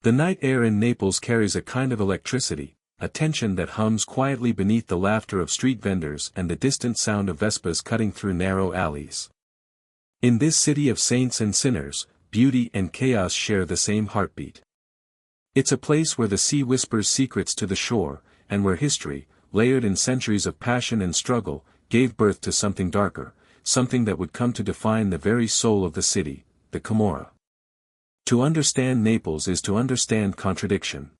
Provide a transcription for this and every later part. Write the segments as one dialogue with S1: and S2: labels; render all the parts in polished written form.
S1: The night air in Naples carries a kind of electricity, a tension that hums quietly beneath the laughter of street vendors and the distant sound of Vespas cutting through narrow alleys. In this city of saints and sinners, beauty and chaos share the same heartbeat. It's a place where the sea whispers secrets to the shore, and where history, layered in centuries of passion and struggle, gave birth to something darker, something that would come to define the very soul of the city, the Camorra. To understand Naples is to understand contradiction.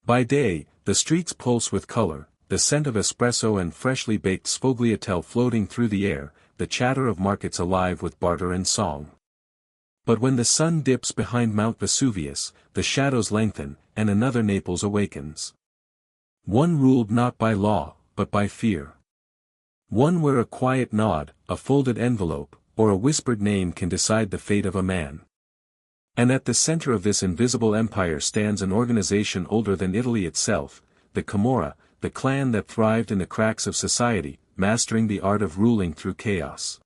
S1: By day, the streets pulse with color, the scent of espresso and freshly baked sfogliatelle floating through the air, the chatter of markets alive with barter and song. But when the sun dips behind Mount Vesuvius, the shadows lengthen, and another Naples awakens. One ruled not by law, but by fear. One where a quiet nod, a folded envelope, or a whispered name can decide the fate of a man. And at the center of this invisible empire stands an organization older than Italy itself, the Camorra, the clan that thrived in the cracks of society, mastering the art of ruling through chaos.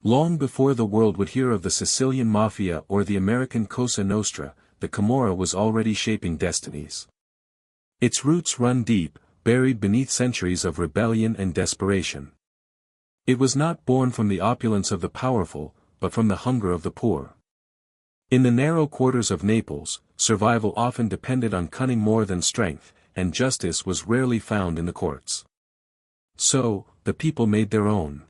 S1: Long before the world would hear of the Sicilian Mafia or the American Cosa Nostra, the Camorra was already shaping destinies. Its roots run deep, buried beneath centuries of rebellion and desperation. It was not born from the opulence of the powerful, but from the hunger of the poor. In the narrow quarters of Naples, survival often depended on cunning more than strength, and justice was rarely found in the courts. So, the people made their own.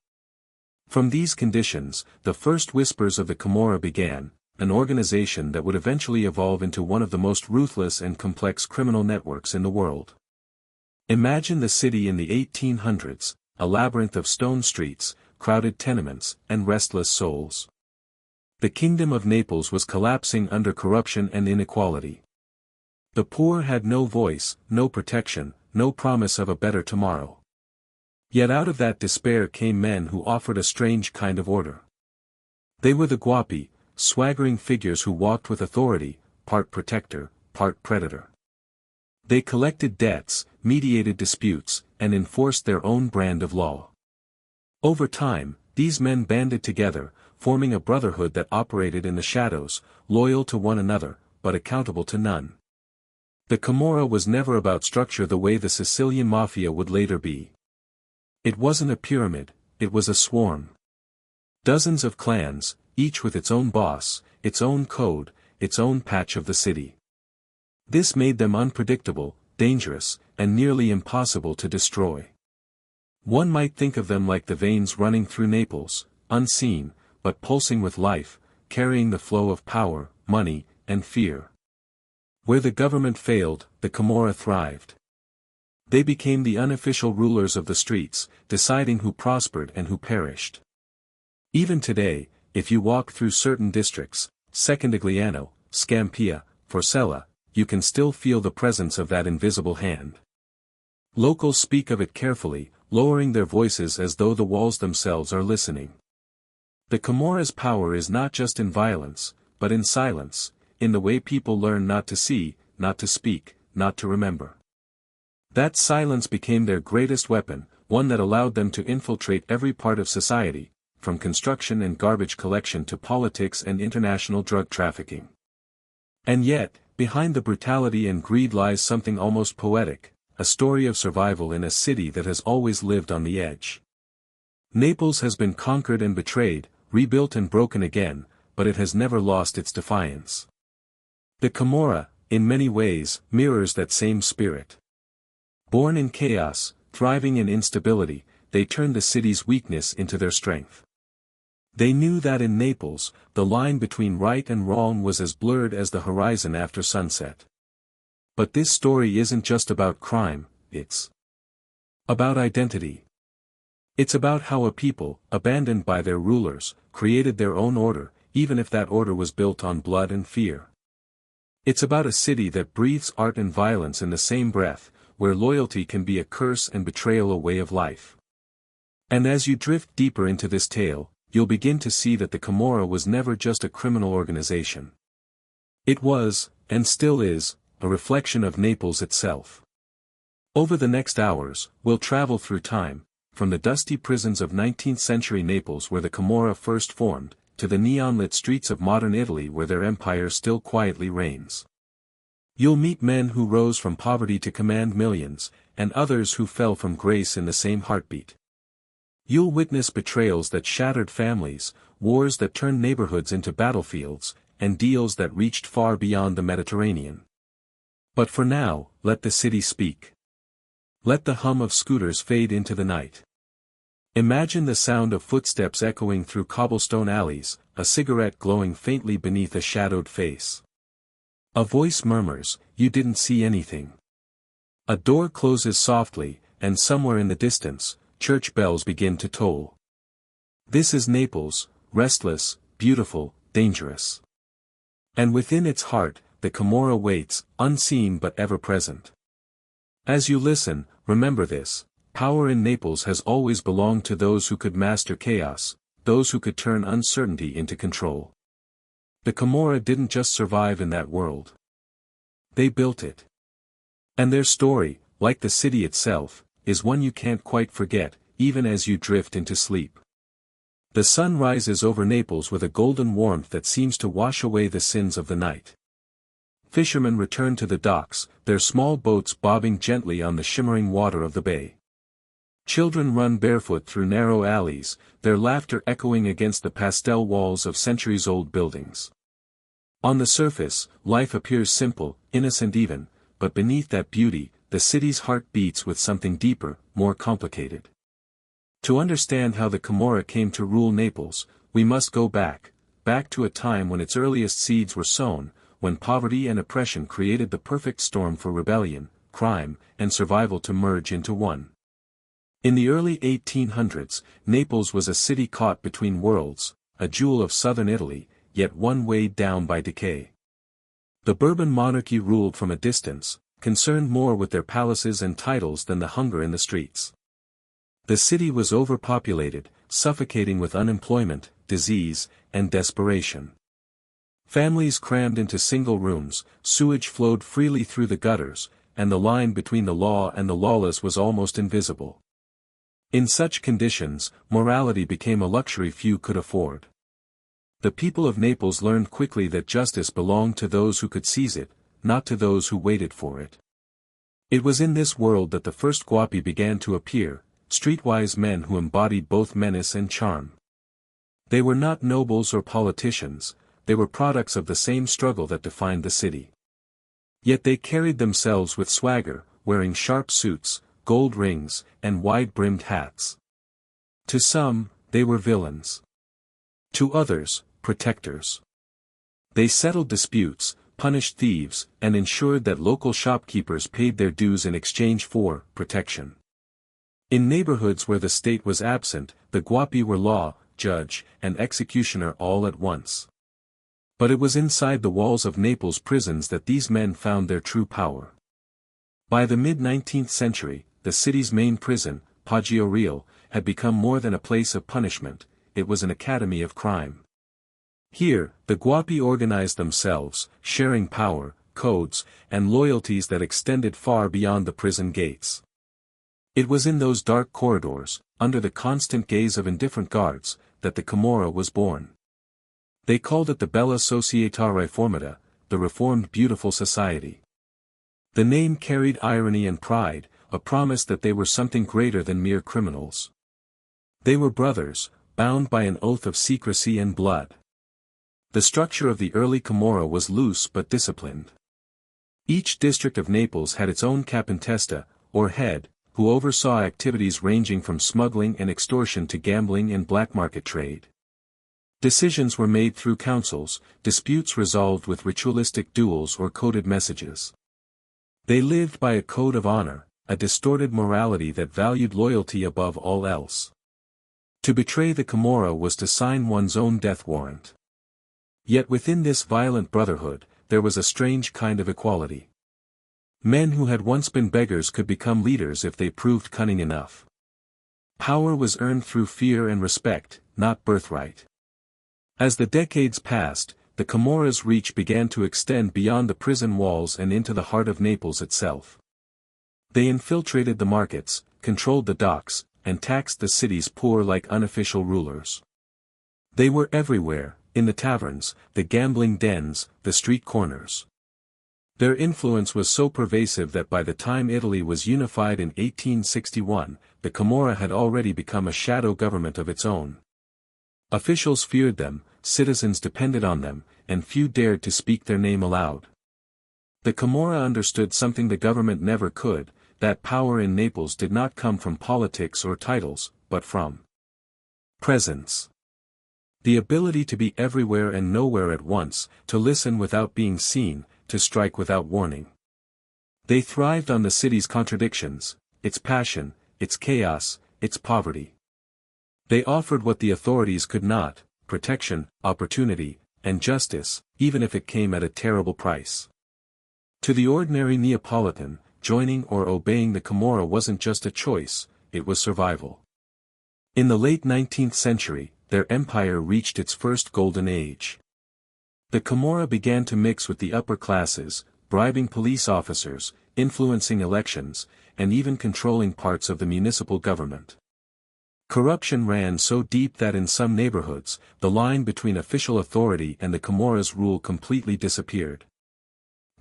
S1: From these conditions, the first whispers of the Camorra began, an organization that would eventually evolve into one of the most ruthless and complex criminal networks in the world. Imagine the city in the 1800s, a labyrinth of stone streets, crowded tenements, and restless souls. The kingdom of Naples was collapsing under corruption and inequality. The poor had no voice, no protection, no promise of a better tomorrow. Yet out of that despair came men who offered a strange kind of order. They were the guapi, swaggering figures who walked with authority, part protector, part predator. They collected debts, mediated disputes, and enforced their own brand of law. Over time, these men banded together, forming a brotherhood that operated in the shadows, loyal to one another, but accountable to none. The Camorra was never about structure the way the Sicilian Mafia would later be. It wasn't a pyramid, it was a swarm. Dozens of clans, each with its own boss, its own code, its own patch of the city. This made them unpredictable, dangerous, and nearly impossible to destroy. One might think of them like the veins running through Naples, unseen, but pulsing with life, carrying the flow of power, money, and fear. Where the government failed, the Camorra thrived. They became the unofficial rulers of the streets, deciding who prospered and who perished. Even today, if you walk through certain districts, Secondigliano, Scampia, Forcella, you can still feel the presence of that invisible hand. Locals speak of it carefully, lowering their voices as though the walls themselves are listening. The Camorra's power is not just in violence, but in silence, in the way people learn not to see, not to speak, not to remember. That silence became their greatest weapon, one that allowed them to infiltrate every part of society, from construction and garbage collection to politics and international drug trafficking. And yet, behind the brutality and greed lies something almost poetic, a story of survival in a city that has always lived on the edge. Naples has been conquered and betrayed, rebuilt and broken again, but it has never lost its defiance. The Camorra, in many ways, mirrors that same spirit. Born in chaos, thriving in instability, they turned the city's weakness into their strength. They knew that in Naples, the line between right and wrong was as blurred as the horizon after sunset. But this story isn't just about crime, it's about identity. It's about how a people, abandoned by their rulers, created their own order, even if that order was built on blood and fear. It's about a city that breathes art and violence in the same breath, where loyalty can be a curse and betrayal a way of life. And as you drift deeper into this tale, you'll begin to see that the Camorra was never just a criminal organization. It was, and still is, a reflection of Naples itself. Over the next hours, we'll travel through time, from the dusty prisons of 19th-century Naples where the Camorra first formed, to the neon-lit streets of modern Italy where their empire still quietly reigns. You'll meet men who rose from poverty to command millions, and others who fell from grace in the same heartbeat. You'll witness betrayals that shattered families, wars that turned neighborhoods into battlefields, and deals that reached far beyond the Mediterranean. But for now, let the city speak. Let the hum of scooters fade into the night. Imagine the sound of footsteps echoing through cobblestone alleys, a cigarette glowing faintly beneath a shadowed face. A voice murmurs, "You didn't see anything." A door closes softly, and somewhere in the distance, church bells begin to toll. This is Naples, restless, beautiful, dangerous. And within its heart, the Camorra waits, unseen but ever present. As you listen, remember this: power in Naples has always belonged to those who could master chaos, those who could turn uncertainty into control. The Camorra didn't just survive in that world. They built it. And their story, like the city itself, is one you can't quite forget, even as you drift into sleep. The sun rises over Naples with a golden warmth that seems to wash away the sins of the night. Fishermen return to the docks, their small boats bobbing gently on the shimmering water of the bay. Children run barefoot through narrow alleys, their laughter echoing against the pastel walls of centuries-old buildings. On the surface, life appears simple, innocent even, but beneath that beauty, the city's heart beats with something deeper, more complicated. To understand how the Camorra came to rule Naples, we must go back to a time when its earliest seeds were sown, when poverty and oppression created the perfect storm for rebellion, crime, and survival to merge into one. In the early 1800s, Naples was a city caught between worlds, a jewel of southern Italy, yet one weighed down by decay. The Bourbon monarchy ruled from a distance, concerned more with their palaces and titles than the hunger in the streets. The city was overpopulated, suffocating with unemployment, disease, and desperation. Families crammed into single rooms, sewage flowed freely through the gutters, and the line between the law and the lawless was almost invisible. In such conditions, morality became a luxury few could afford. The people of Naples learned quickly that justice belonged to those who could seize it, not to those who waited for it. It was in this world that the first guapi began to appear, streetwise men who embodied both menace and charm. They were not nobles or politicians, they were products of the same struggle that defined the city. Yet they carried themselves with swagger, wearing sharp suits, gold rings, and wide-brimmed hats. To some, they were villains. To others, protectors. They settled disputes, punished thieves, and ensured that local shopkeepers paid their dues in exchange for protection. In neighborhoods where the state was absent, the guapi were law, judge, and executioner all at once. But it was inside the walls of Naples prisons that these men found their true power. By the mid-19th century, the city's main prison, Poggio Reale, had become more than a place of punishment, it was an academy of crime. Here, the guapi organized themselves, sharing power, codes, and loyalties that extended far beyond the prison gates. It was in those dark corridors, under the constant gaze of indifferent guards, that the Camorra was born. They called it the Bella Società Riformata, the reformed beautiful society. The name carried irony and pride, a promise that they were something greater than mere criminals. They were brothers, bound by an oath of secrecy and blood. The structure of the early Camorra was loose but disciplined. Each district of Naples had its own capintesta, or head, who oversaw activities ranging from smuggling and extortion to gambling and black market trade. Decisions were made through councils, disputes resolved with ritualistic duels or coded messages. They lived by a code of honor, a distorted morality that valued loyalty above all else. To betray the Camorra was to sign one's own death warrant. Yet within this violent brotherhood, there was a strange kind of equality. Men who had once been beggars could become leaders if they proved cunning enough. Power was earned through fear and respect, not birthright. As the decades passed, the Camorra's reach began to extend beyond the prison walls and into the heart of Naples itself. They infiltrated the markets, controlled the docks, and taxed the city's poor like unofficial rulers. They were everywhere, in the taverns, the gambling dens, the street corners. Their influence was so pervasive that by the time Italy was unified in 1861, the Camorra had already become a shadow government of its own. Officials feared them, citizens depended on them, and few dared to speak their name aloud. The Camorra understood something the government never could, that power in Naples did not come from politics or titles, but from presence. The ability to be everywhere and nowhere at once, to listen without being seen, to strike without warning. They thrived on the city's contradictions, its passion, its chaos, its poverty. They offered what the authorities could not: protection, opportunity, and justice, even if it came at a terrible price. To the ordinary Neapolitan, joining or obeying the Camorra wasn't just a choice, it was survival. In the late 19th century, their empire reached its first golden age. The Camorra began to mix with the upper classes, bribing police officers, influencing elections, and even controlling parts of the municipal government. Corruption ran so deep that in some neighborhoods, the line between official authority and the Camorra's rule completely disappeared.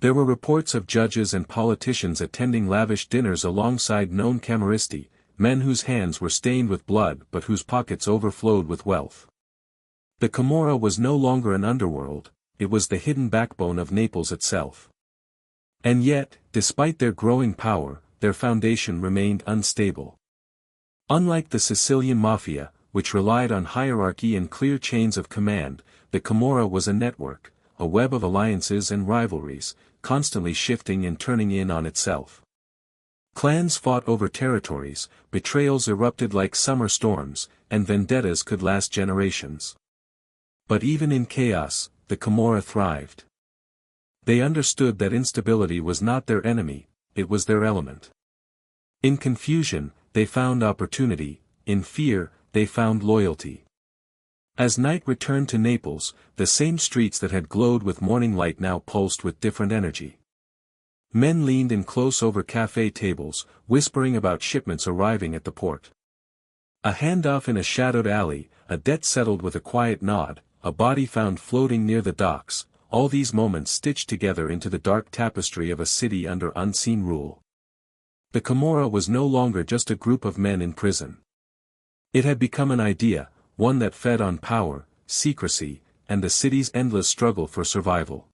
S1: There were reports of judges and politicians attending lavish dinners alongside known Camorristi, men whose hands were stained with blood but whose pockets overflowed with wealth. The Camorra was no longer an underworld, it was the hidden backbone of Naples itself. And yet, despite their growing power, their foundation remained unstable. Unlike the Sicilian mafia, which relied on hierarchy and clear chains of command, the Camorra was a network, a web of alliances and rivalries, constantly shifting and turning in on itself. Clans fought over territories, betrayals erupted like summer storms, and vendettas could last generations. But even in chaos, the Camorra thrived. They understood that instability was not their enemy, it was their element. In confusion, they found opportunity, in fear, they found loyalty. As night returned to Naples, the same streets that had glowed with morning light now pulsed with different energy. Men leaned in close over cafe tables, whispering about shipments arriving at the port. A handoff in a shadowed alley, a debt settled with a quiet nod, a body found floating near the docks, all these moments stitched together into the dark tapestry of a city under unseen rule. The Camorra was no longer just a group of men in prison. It had become an idea, one that fed on power, secrecy, and the city's endless struggle for survival.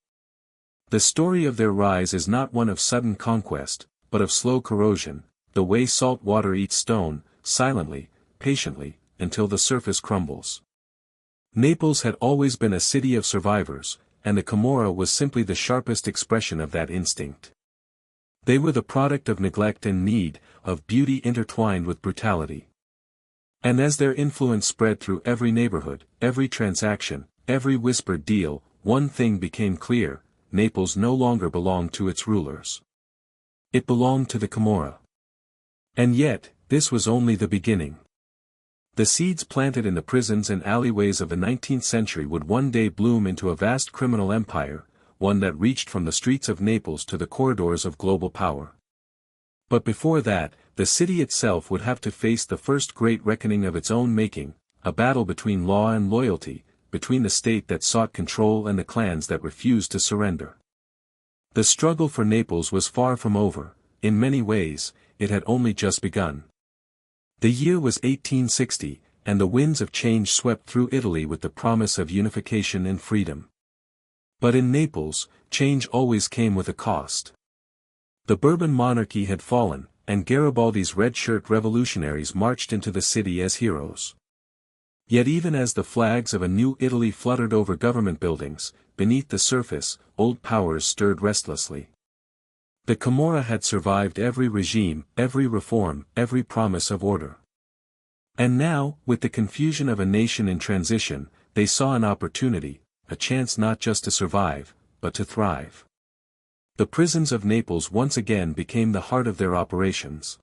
S1: The story of their rise is not one of sudden conquest, but of slow corrosion, the way salt water eats stone, silently, patiently, until the surface crumbles. Naples had always been a city of survivors, and the Camorra was simply the sharpest expression of that instinct. They were the product of neglect and need, of beauty intertwined with brutality. And as their influence spread through every neighborhood, every transaction, every whispered deal, one thing became clear: Naples no longer belonged to its rulers. It belonged to the Camorra. And yet, this was only the beginning. The seeds planted in the prisons and alleyways of the 19th century would one day bloom into a vast criminal empire, one that reached from the streets of Naples to the corridors of global power. But before that, the city itself would have to face the first great reckoning of its own making, a battle between law and loyalty, between the state that sought control and the clans that refused to surrender. The struggle for Naples was far from over, in many ways, it had only just begun. The year was 1860, and the winds of change swept through Italy with the promise of unification and freedom. But in Naples, change always came with a cost. The Bourbon monarchy had fallen, and Garibaldi's red-shirt revolutionaries marched into the city as heroes. Yet even as the flags of a new Italy fluttered over government buildings, beneath the surface, old powers stirred restlessly. The Camorra had survived every regime, every reform, every promise of order. And now, with the confusion of a nation in transition, they saw an opportunity, a chance not just to survive, but to thrive. The prisons of Naples once again became the heart of their operations.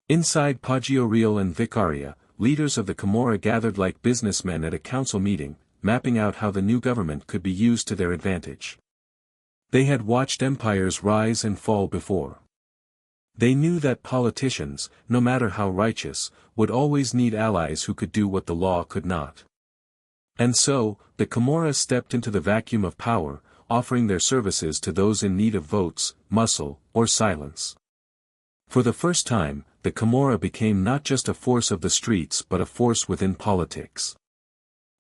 S1: Inside Poggio Reale and Vicaria, leaders of the Camorra gathered like businessmen at a council meeting, mapping out how the new government could be used to their advantage. They had watched empires rise and fall before. They knew that politicians, no matter how righteous, would always need allies who could do what the law could not. And so, the Camorra stepped into the vacuum of power, offering their services to those in need of votes, muscle, or silence. For the first time, the Camorra became not just a force of the streets but a force within politics.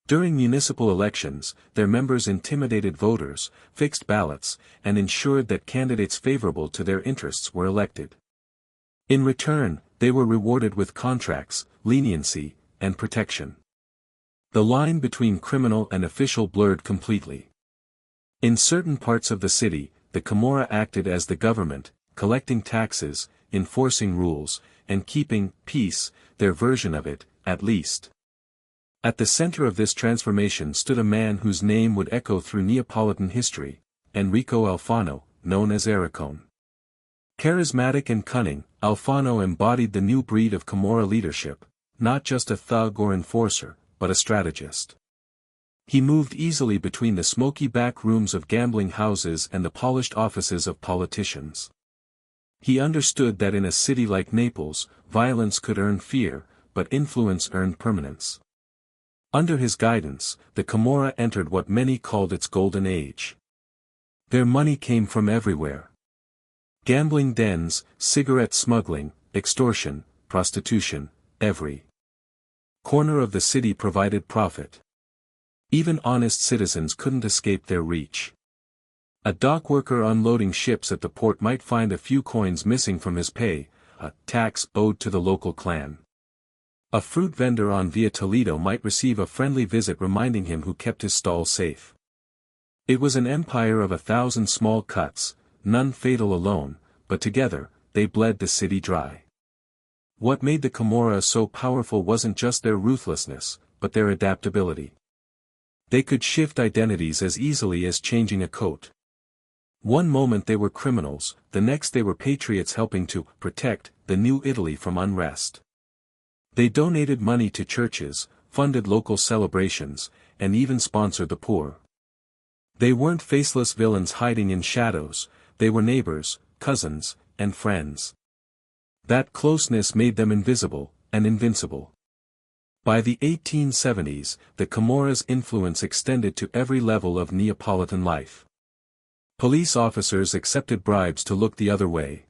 S1: During municipal elections, their members intimidated voters, fixed ballots, and ensured that candidates favorable to their interests were elected. In return, they were rewarded with contracts, leniency, and protection. The line between criminal and official blurred completely. In certain parts of the city, the Camorra acted as the government, collecting taxes, enforcing rules, and keeping peace, their version of it, at least. At the center of this transformation stood a man whose name would echo through Neapolitan history, Enrico Alfano, known as Erricone. Charismatic and cunning, Alfano embodied the new breed of Camorra leadership, not just a thug or enforcer, but a strategist. He moved easily between the smoky back rooms of gambling houses and the polished offices of politicians. He understood that in a city like Naples, violence could earn fear, but influence earned permanence. Under his guidance, the Camorra entered what many called its golden age. Their money came from everywhere. Gambling dens, cigarette smuggling, extortion, prostitution, every corner of the city provided profit. Even honest citizens couldn't escape their reach. A dock worker unloading ships at the port might find a few coins missing from his pay, a tax owed to the local clan. A fruit vendor on Via Toledo might receive a friendly visit reminding him who kept his stall safe. It was an empire of 1,000 small cuts, none fatal alone, but together, they bled the city dry. What made the Camorra so powerful wasn't just their ruthlessness, but their adaptability. They could shift identities as easily as changing a coat. One moment they were criminals, the next they were patriots helping to protect the New Italy from unrest. They donated money to churches, funded local celebrations, and even sponsored the poor. They weren't faceless villains hiding in shadows, they were neighbors, cousins, and friends. That closeness made them invisible, and invincible. By the 1870s, the Camorra's influence extended to every level of Neapolitan life. Police officers accepted bribes to look the other way.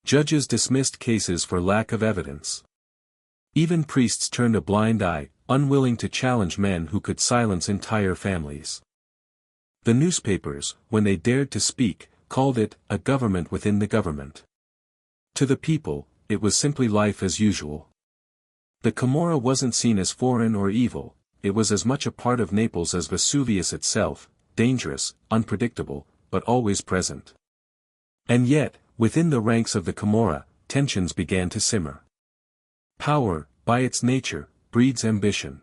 S1: Judges dismissed cases for lack of evidence. Even priests turned a blind eye, unwilling to challenge men who could silence entire families. The newspapers, when they dared to speak, called it a government within the government. To the people, it was simply life as usual. The Camorra wasn't seen as foreign or evil, it was as much a part of Naples as Vesuvius itself, dangerous, unpredictable, but always present. And yet, within the ranks of the Camorra, tensions began to simmer. Power, by its nature, breeds ambition.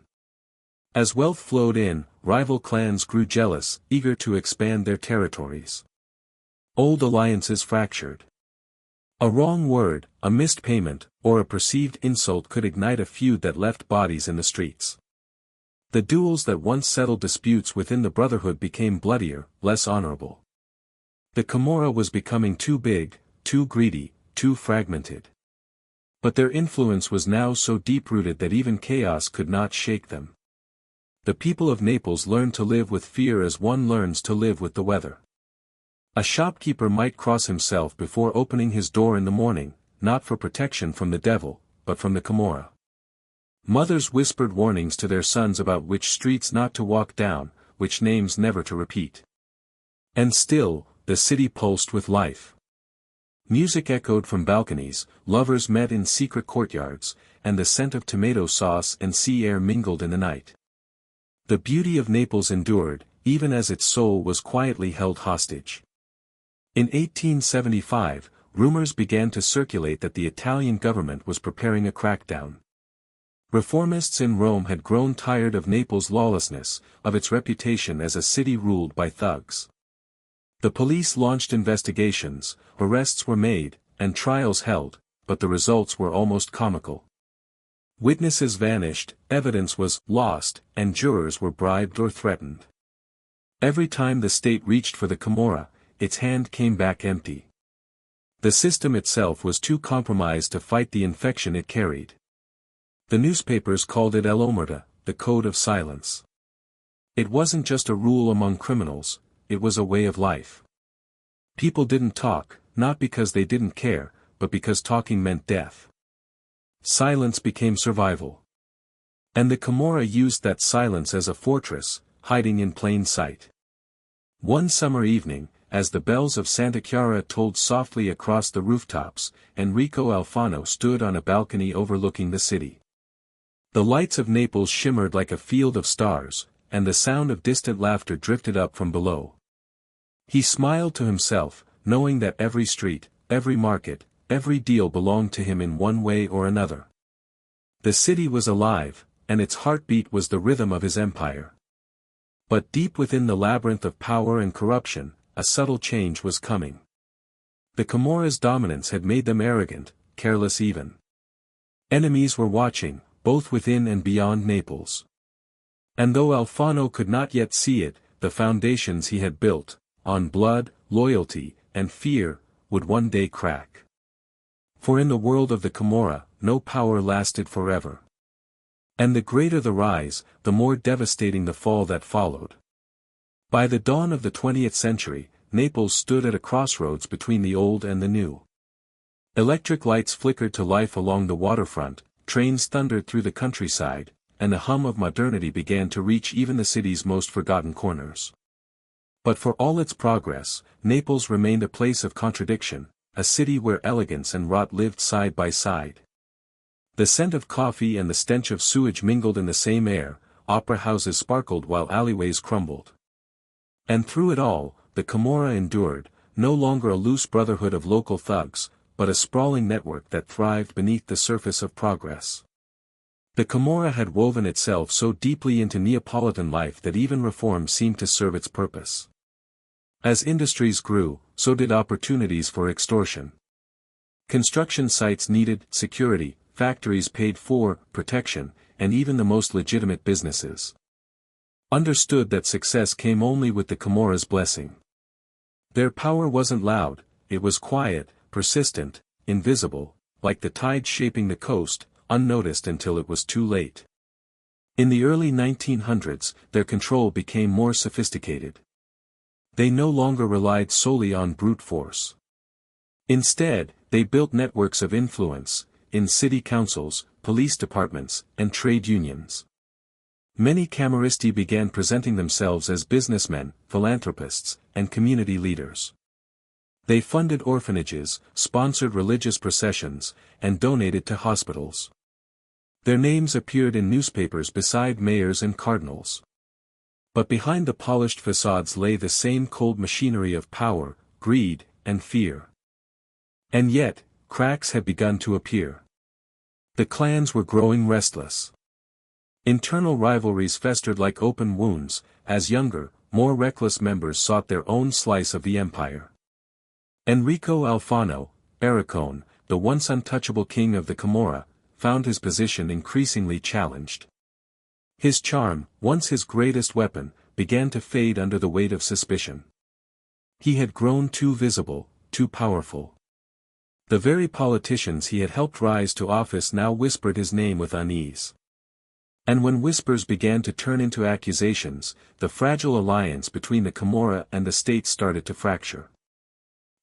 S1: As wealth flowed in, rival clans grew jealous, eager to expand their territories. Old alliances fractured. A wrong word, a missed payment, or a perceived insult could ignite a feud that left bodies in the streets. The duels that once settled disputes within the brotherhood became bloodier, less honorable. The Camorra was becoming too big, too greedy, too fragmented. But their influence was now so deep-rooted that even chaos could not shake them. The people of Naples learned to live with fear as one learns to live with the weather. A shopkeeper might cross himself before opening his door in the morning, not for protection from the devil, but from the Camorra. Mothers whispered warnings to their sons about which streets not to walk down, which names never to repeat. And still, the city pulsed with life. Music echoed from balconies, lovers met in secret courtyards, and the scent of tomato sauce and sea air mingled in the night. The beauty of Naples endured, even as its soul was quietly held hostage. In 1875, rumors began to circulate that the Italian government was preparing a crackdown. Reformists in Rome had grown tired of Naples' lawlessness, of its reputation as a city ruled by thugs. The police launched investigations, arrests were made, and trials held, but the results were almost comical. Witnesses vanished, evidence was lost, and jurors were bribed or threatened. Every time the state reached for the Camorra, its hand came back empty. The system itself was too compromised to fight the infection it carried. The newspapers called it El Omerta, the code of silence. It wasn't just a rule among criminals, it was a way of life. People didn't talk, not because they didn't care, but because talking meant death. Silence became survival. And the Camorra used that silence as a fortress, hiding in plain sight. One summer evening, as the bells of Santa Chiara tolled softly across the rooftops, Enrico Alfano stood on a balcony overlooking the city. The lights of Naples shimmered like a field of stars, and the sound of distant laughter drifted up from below. He smiled to himself, knowing that every street, every market, every deal belonged to him in one way or another. The city was alive, and its heartbeat was the rhythm of his empire. But deep within the labyrinth of power and corruption, a subtle change was coming. The Camorra's dominance had made them arrogant, careless even. Enemies were watching, both within and beyond Naples. And though Alfano could not yet see it, the foundations he had built, on blood, loyalty, and fear, would one day crack. For in the world of the Camorra, no power lasted forever. And the greater the rise, the more devastating the fall that followed. By the dawn of the 20th century, Naples stood at a crossroads between the old and the new. Electric lights flickered to life along the waterfront, trains thundered through the countryside, and the hum of modernity began to reach even the city's most forgotten corners. But for all its progress, Naples remained a place of contradiction, a city where elegance and rot lived side by side. The scent of coffee and the stench of sewage mingled in the same air, opera houses sparkled while alleyways crumbled. And through it all, the Camorra endured, no longer a loose brotherhood of local thugs, but a sprawling network that thrived beneath the surface of progress. The Camorra had woven itself so deeply into Neapolitan life that even reform seemed to serve its purpose. As industries grew, so did opportunities for extortion. Construction sites needed security, factories paid for protection, and even the most legitimate businesses understood that success came only with the Camorra's blessing. Their power wasn't loud, it was quiet, persistent, invisible, like the tide shaping the coast, unnoticed until it was too late. In the early 1900s, their control became more sophisticated. They no longer relied solely on brute force. Instead, they built networks of influence, in city councils, police departments, and trade unions. Many Camorristi began presenting themselves as businessmen, philanthropists, and community leaders. They funded orphanages, sponsored religious processions, and donated to hospitals. Their names appeared in newspapers beside mayors and cardinals. But behind the polished facades lay the same cold machinery of power, greed, and fear. And yet, cracks had begun to appear. The clans were growing restless. Internal rivalries festered like open wounds, as younger, more reckless members sought their own slice of the empire. Enrico Alfano, Arricone, the once untouchable king of the Camorra, found his position increasingly challenged. His charm, once his greatest weapon, began to fade under the weight of suspicion. He had grown too visible, too powerful. The very politicians he had helped rise to office now whispered his name with unease. And when whispers began to turn into accusations, the fragile alliance between the Camorra and the state started to fracture.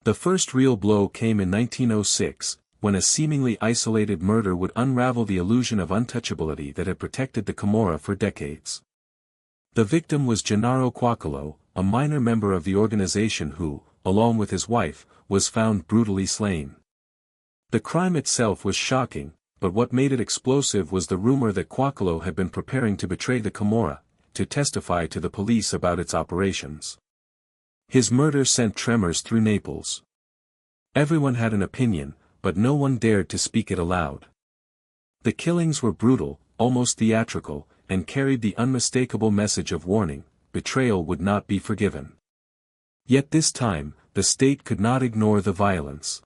S1: The first real blow came in 1906, when a seemingly isolated murder would unravel the illusion of untouchability that had protected the Camorra for decades. The victim was Gennaro Quaccolo, a minor member of the organization who, along with his wife, was found brutally slain. The crime itself was shocking, but what made it explosive was the rumor that Quaccolo had been preparing to betray the Camorra, to testify to the police about its operations. His murder sent tremors through Naples. Everyone had an opinion, but no one dared to speak it aloud. The killings were brutal, almost theatrical, and carried the unmistakable message of warning: betrayal would not be forgiven. Yet this time, the state could not ignore the violence.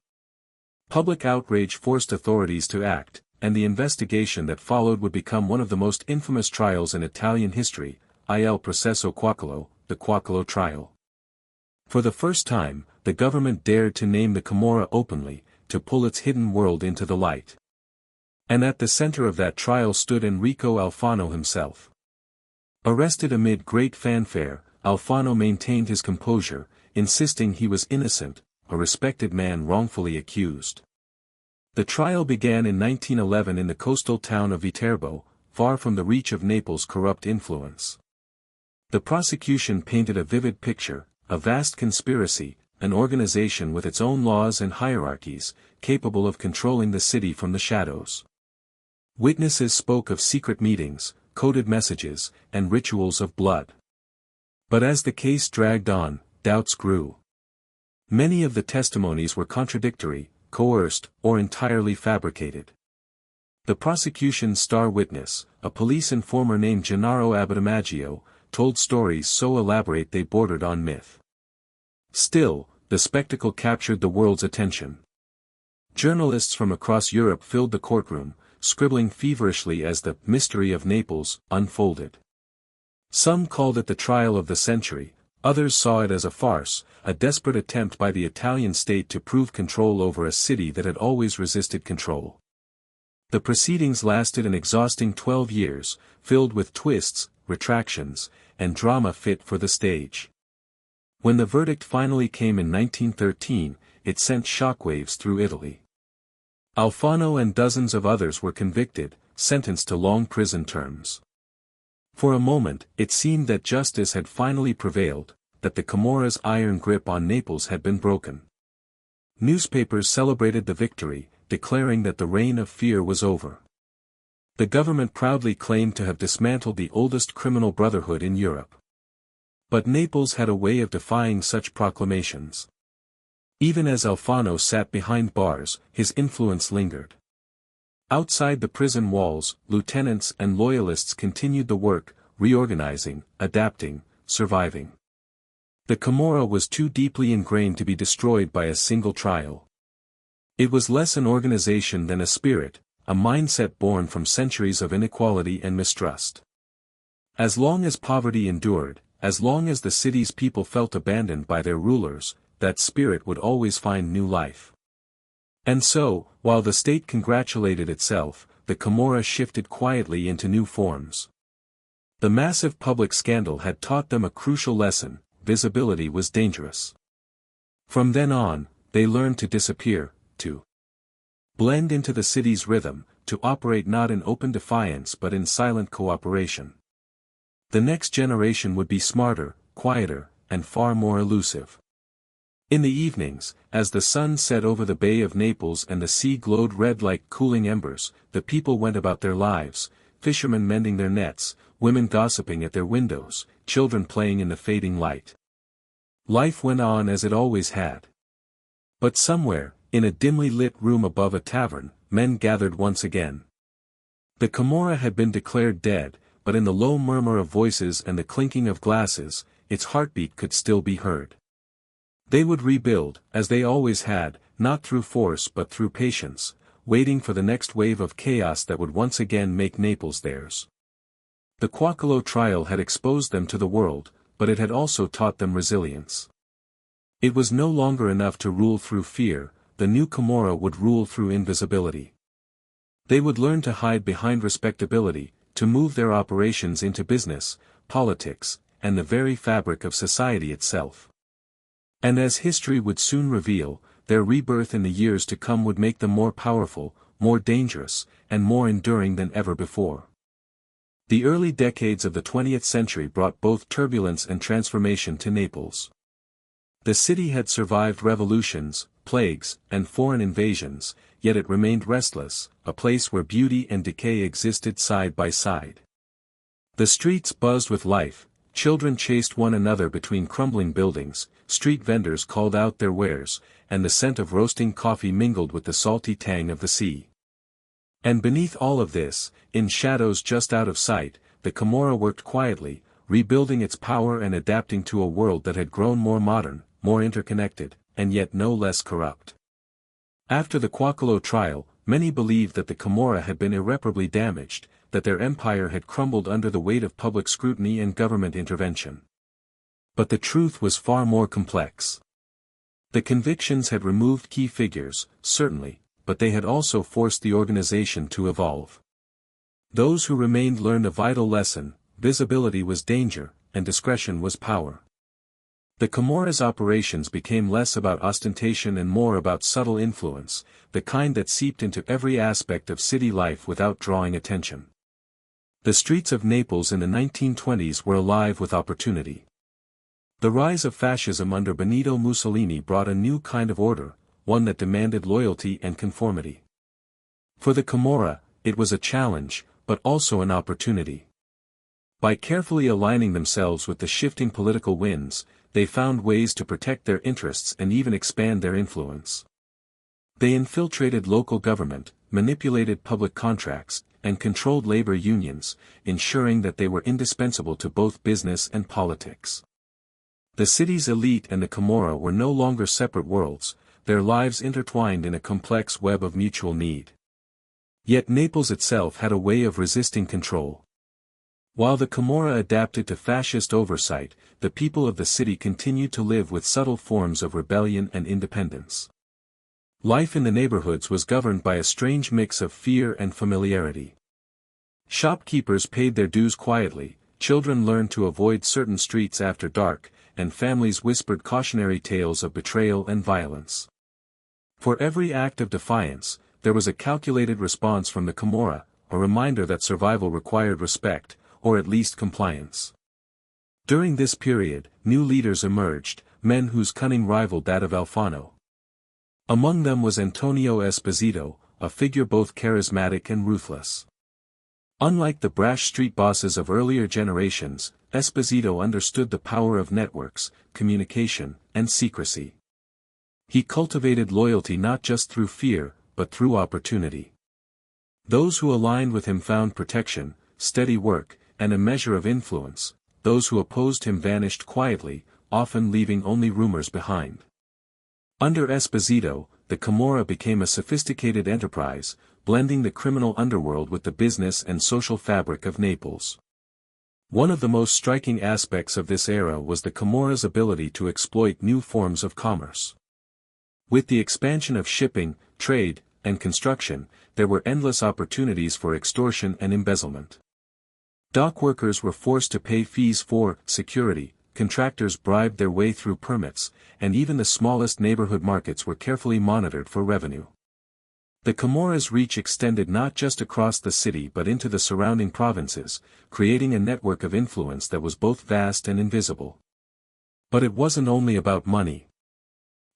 S1: Public outrage forced authorities to act, and the investigation that followed would become one of the most infamous trials in Italian history, Il Processo Quaccolo, the Quaccolo trial. For the first time, the government dared to name the Camorra openly, to pull its hidden world into the light. And at the center of that trial stood Enrico Alfano himself. Arrested amid great fanfare, Alfano maintained his composure, insisting he was innocent, a respected man wrongfully accused. The trial began in 1911 in the coastal town of Viterbo, far from the reach of Naples' corrupt influence. The prosecution painted a vivid picture, a vast conspiracy, an organization with its own laws and hierarchies, capable of controlling the city from the shadows. Witnesses spoke of secret meetings, coded messages, and rituals of blood. But as the case dragged on, doubts grew. Many of the testimonies were contradictory, coerced, or entirely fabricated. The prosecution's star witness, a police informer named Gennaro Abitamaggio, told stories so elaborate they bordered on myth. Still, the spectacle captured the world's attention. Journalists from across Europe filled the courtroom, scribbling feverishly as the mystery of Naples unfolded. Some called it the trial of the century, others saw it as a farce, a desperate attempt by the Italian state to prove control over a city that had always resisted control. The proceedings lasted an exhausting 12 years, filled with twists, retractions, and drama fit for the stage. When the verdict finally came in 1913, it sent shockwaves through Italy. Alfano and dozens of others were convicted, sentenced to long prison terms. For a moment, it seemed that justice had finally prevailed, that the Camorra's iron grip on Naples had been broken. Newspapers celebrated the victory, declaring that the reign of fear was over. The government proudly claimed to have dismantled the oldest criminal brotherhood in Europe. But Naples had a way of defying such proclamations. Even as Alfano sat behind bars, his influence lingered. Outside the prison walls, lieutenants and loyalists continued the work, reorganizing, adapting, surviving. The Camorra was too deeply ingrained to be destroyed by a single trial. It was less an organization than a spirit, a mindset born from centuries of inequality and mistrust. As long as poverty endured, as long as the city's people felt abandoned by their rulers, that spirit would always find new life. And so, while the state congratulated itself, the Camorra shifted quietly into new forms. The massive public scandal had taught them a crucial lesson: visibility was dangerous. From then on, they learned to disappear, to blend into the city's rhythm, to operate not in open defiance but in silent cooperation. The next generation would be smarter, quieter, and far more elusive. In the evenings, as the sun set over the Bay of Naples and the sea glowed red like cooling embers, the people went about their lives, fishermen mending their nets, women gossiping at their windows, children playing in the fading light. Life went on as it always had. But somewhere, in a dimly lit room above a tavern, men gathered once again. The Camorra had been declared dead, but in the low murmur of voices and the clinking of glasses, its heartbeat could still be heard. They would rebuild, as they always had, not through force but through patience, waiting for the next wave of chaos that would once again make Naples theirs. The Quaquolo trial had exposed them to the world, but it had also taught them resilience. It was no longer enough to rule through fear, the new Camorra would rule through invisibility. They would learn to hide behind respectability, to move their operations into business, politics, and the very fabric of society itself. And as history would soon reveal, their rebirth in the years to come would make them more powerful, more dangerous, and more enduring than ever before. The early decades of the 20th century brought both turbulence and transformation to Naples. The city had survived revolutions, plagues, and foreign invasions, yet it remained restless, a place where beauty and decay existed side by side. The streets buzzed with life, children chased one another between crumbling buildings, street vendors called out their wares, and the scent of roasting coffee mingled with the salty tang of the sea. And beneath all of this, in shadows just out of sight, the Camorra worked quietly, rebuilding its power and adapting to a world that had grown more modern, more interconnected, and yet no less corrupt. After the Quaquolo trial, many believed that the Camorra had been irreparably damaged, that their empire had crumbled under the weight of public scrutiny and government intervention. But the truth was far more complex. The convictions had removed key figures, certainly, but they had also forced the organization to evolve. Those who remained learned a vital lesson: visibility was danger, and discretion was power. The Camorra's operations became less about ostentation and more about subtle influence, the kind that seeped into every aspect of city life without drawing attention. The streets of Naples in the 1920s were alive with opportunity. The rise of fascism under Benito Mussolini brought a new kind of order, one that demanded loyalty and conformity. For the Camorra, it was a challenge, but also an opportunity. By carefully aligning themselves with the shifting political winds, they found ways to protect their interests and even expand their influence. They infiltrated local government, manipulated public contracts, and controlled labor unions, ensuring that they were indispensable to both business and politics. The city's elite and the Camorra were no longer separate worlds, their lives intertwined in a complex web of mutual need. Yet Naples itself had a way of resisting control. While the Camorra adapted to fascist oversight, the people of the city continued to live with subtle forms of rebellion and independence. Life in the neighborhoods was governed by a strange mix of fear and familiarity. Shopkeepers paid their dues quietly, children learned to avoid certain streets after dark, and families whispered cautionary tales of betrayal and violence. For every act of defiance, there was a calculated response from the Camorra, a reminder that survival required respect, or at least compliance. During this period, new leaders emerged, men whose cunning rivaled that of Alfano. Among them was Antonio Esposito, a figure both charismatic and ruthless. Unlike the brash street bosses of earlier generations, Esposito understood the power of networks, communication, and secrecy. He cultivated loyalty not just through fear, but through opportunity. Those who aligned with him found protection, steady work, and a measure of influence. Those who opposed him vanished quietly, often leaving only rumors behind. Under Esposito, the Camorra became a sophisticated enterprise, blending the criminal underworld with the business and social fabric of Naples. One of the most striking aspects of this era was the Camorra's ability to exploit new forms of commerce. With the expansion of shipping, trade, and construction, there were endless opportunities for extortion and embezzlement. Dock workers were forced to pay fees for security, contractors bribed their way through permits, and even the smallest neighborhood markets were carefully monitored for revenue. The Camorra's reach extended not just across the city but into the surrounding provinces, creating a network of influence that was both vast and invisible. But it wasn't only about money.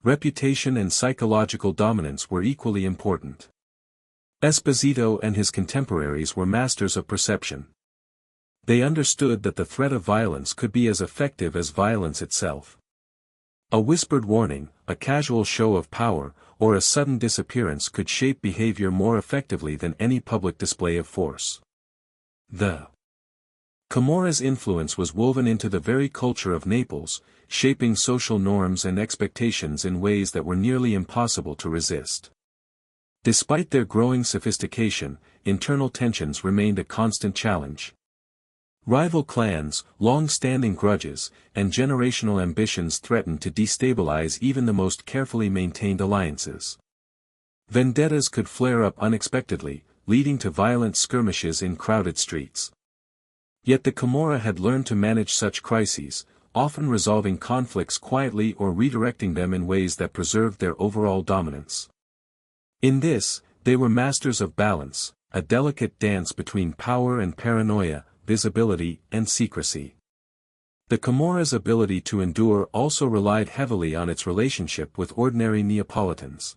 S1: Reputation and psychological dominance were equally important. Esposito and his contemporaries were masters of perception. They understood that the threat of violence could be as effective as violence itself. A whispered warning, a casual show of power, or a sudden disappearance could shape behavior more effectively than any public display of force. The Camorra's influence was woven into the very culture of Naples, shaping social norms and expectations in ways that were nearly impossible to resist. Despite their growing sophistication, internal tensions remained a constant challenge. Rival clans, long-standing grudges, and generational ambitions threatened to destabilize even the most carefully maintained alliances. Vendettas could flare up unexpectedly, leading to violent skirmishes in crowded streets. Yet the Camorra had learned to manage such crises, often resolving conflicts quietly or redirecting them in ways that preserved their overall dominance. In this, they were masters of balance, a delicate dance between power and paranoia, visibility and secrecy. The Camorra's ability to endure also relied heavily on its relationship with ordinary Neapolitans.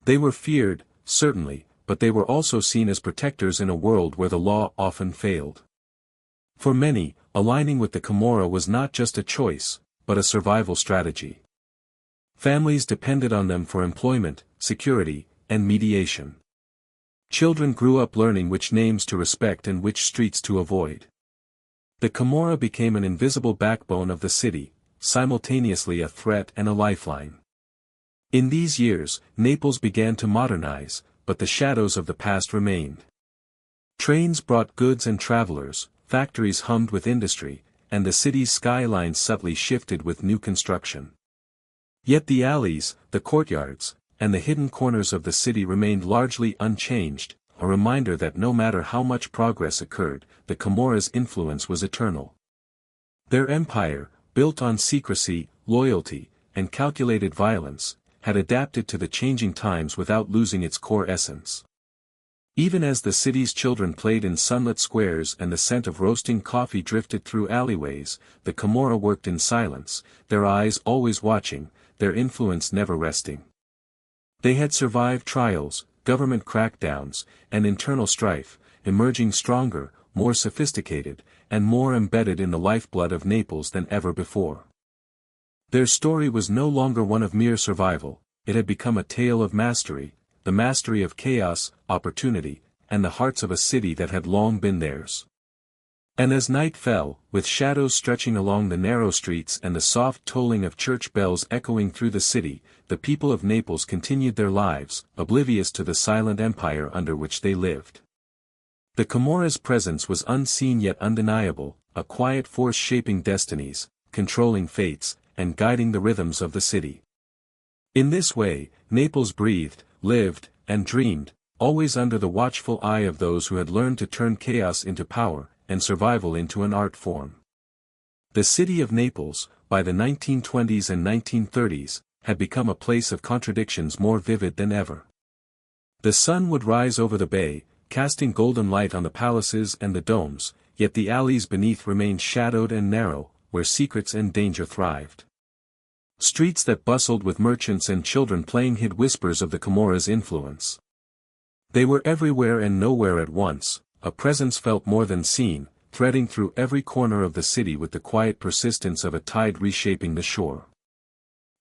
S1: They were feared, certainly, but they were also seen as protectors in a world where the law often failed. For many, aligning with the Camorra was not just a choice, but a survival strategy. Families depended on them for employment, security, and mediation. Children grew up learning which names to respect and which streets to avoid. The Camorra became an invisible backbone of the city, simultaneously a threat and a lifeline. In these years, Naples began to modernize, but the shadows of the past remained. Trains brought goods and travelers, factories hummed with industry, and the city's skyline subtly shifted with new construction. Yet the alleys, the courtyards, and the hidden corners of the city remained largely unchanged, a reminder that no matter how much progress occurred, the Camorra's influence was eternal. Their empire, built on secrecy, loyalty, and calculated violence, had adapted to the changing times without losing its core essence. Even as the city's children played in sunlit squares and the scent of roasting coffee drifted through alleyways, the Camorra worked in silence, their eyes always watching, their influence never resting. They had survived trials, government crackdowns, and internal strife, emerging stronger, more sophisticated, and more embedded in the lifeblood of Naples than ever before. Their story was no longer one of mere survival, it had become a tale of mastery, the mastery of chaos, opportunity, and the hearts of a city that had long been theirs. And as night fell, with shadows stretching along the narrow streets and the soft tolling of church bells echoing through the city, the people of Naples continued their lives, oblivious to the silent empire under which they lived. The Camorra's presence was unseen yet undeniable, a quiet force shaping destinies, controlling fates, and guiding the rhythms of the city. In this way, Naples breathed, lived, and dreamed, always under the watchful eye of those who had learned to turn chaos into power, and survival into an art form. The city of Naples, by the 1920s and 1930s, had become a place of contradictions more vivid than ever. The sun would rise over the bay, casting golden light on the palaces and the domes, yet the alleys beneath remained shadowed and narrow, where secrets and danger thrived. Streets that bustled with merchants and children playing hid whispers of the Camorra's influence. They were everywhere and nowhere at once, a presence felt more than seen, threading through every corner of the city with the quiet persistence of a tide reshaping the shore.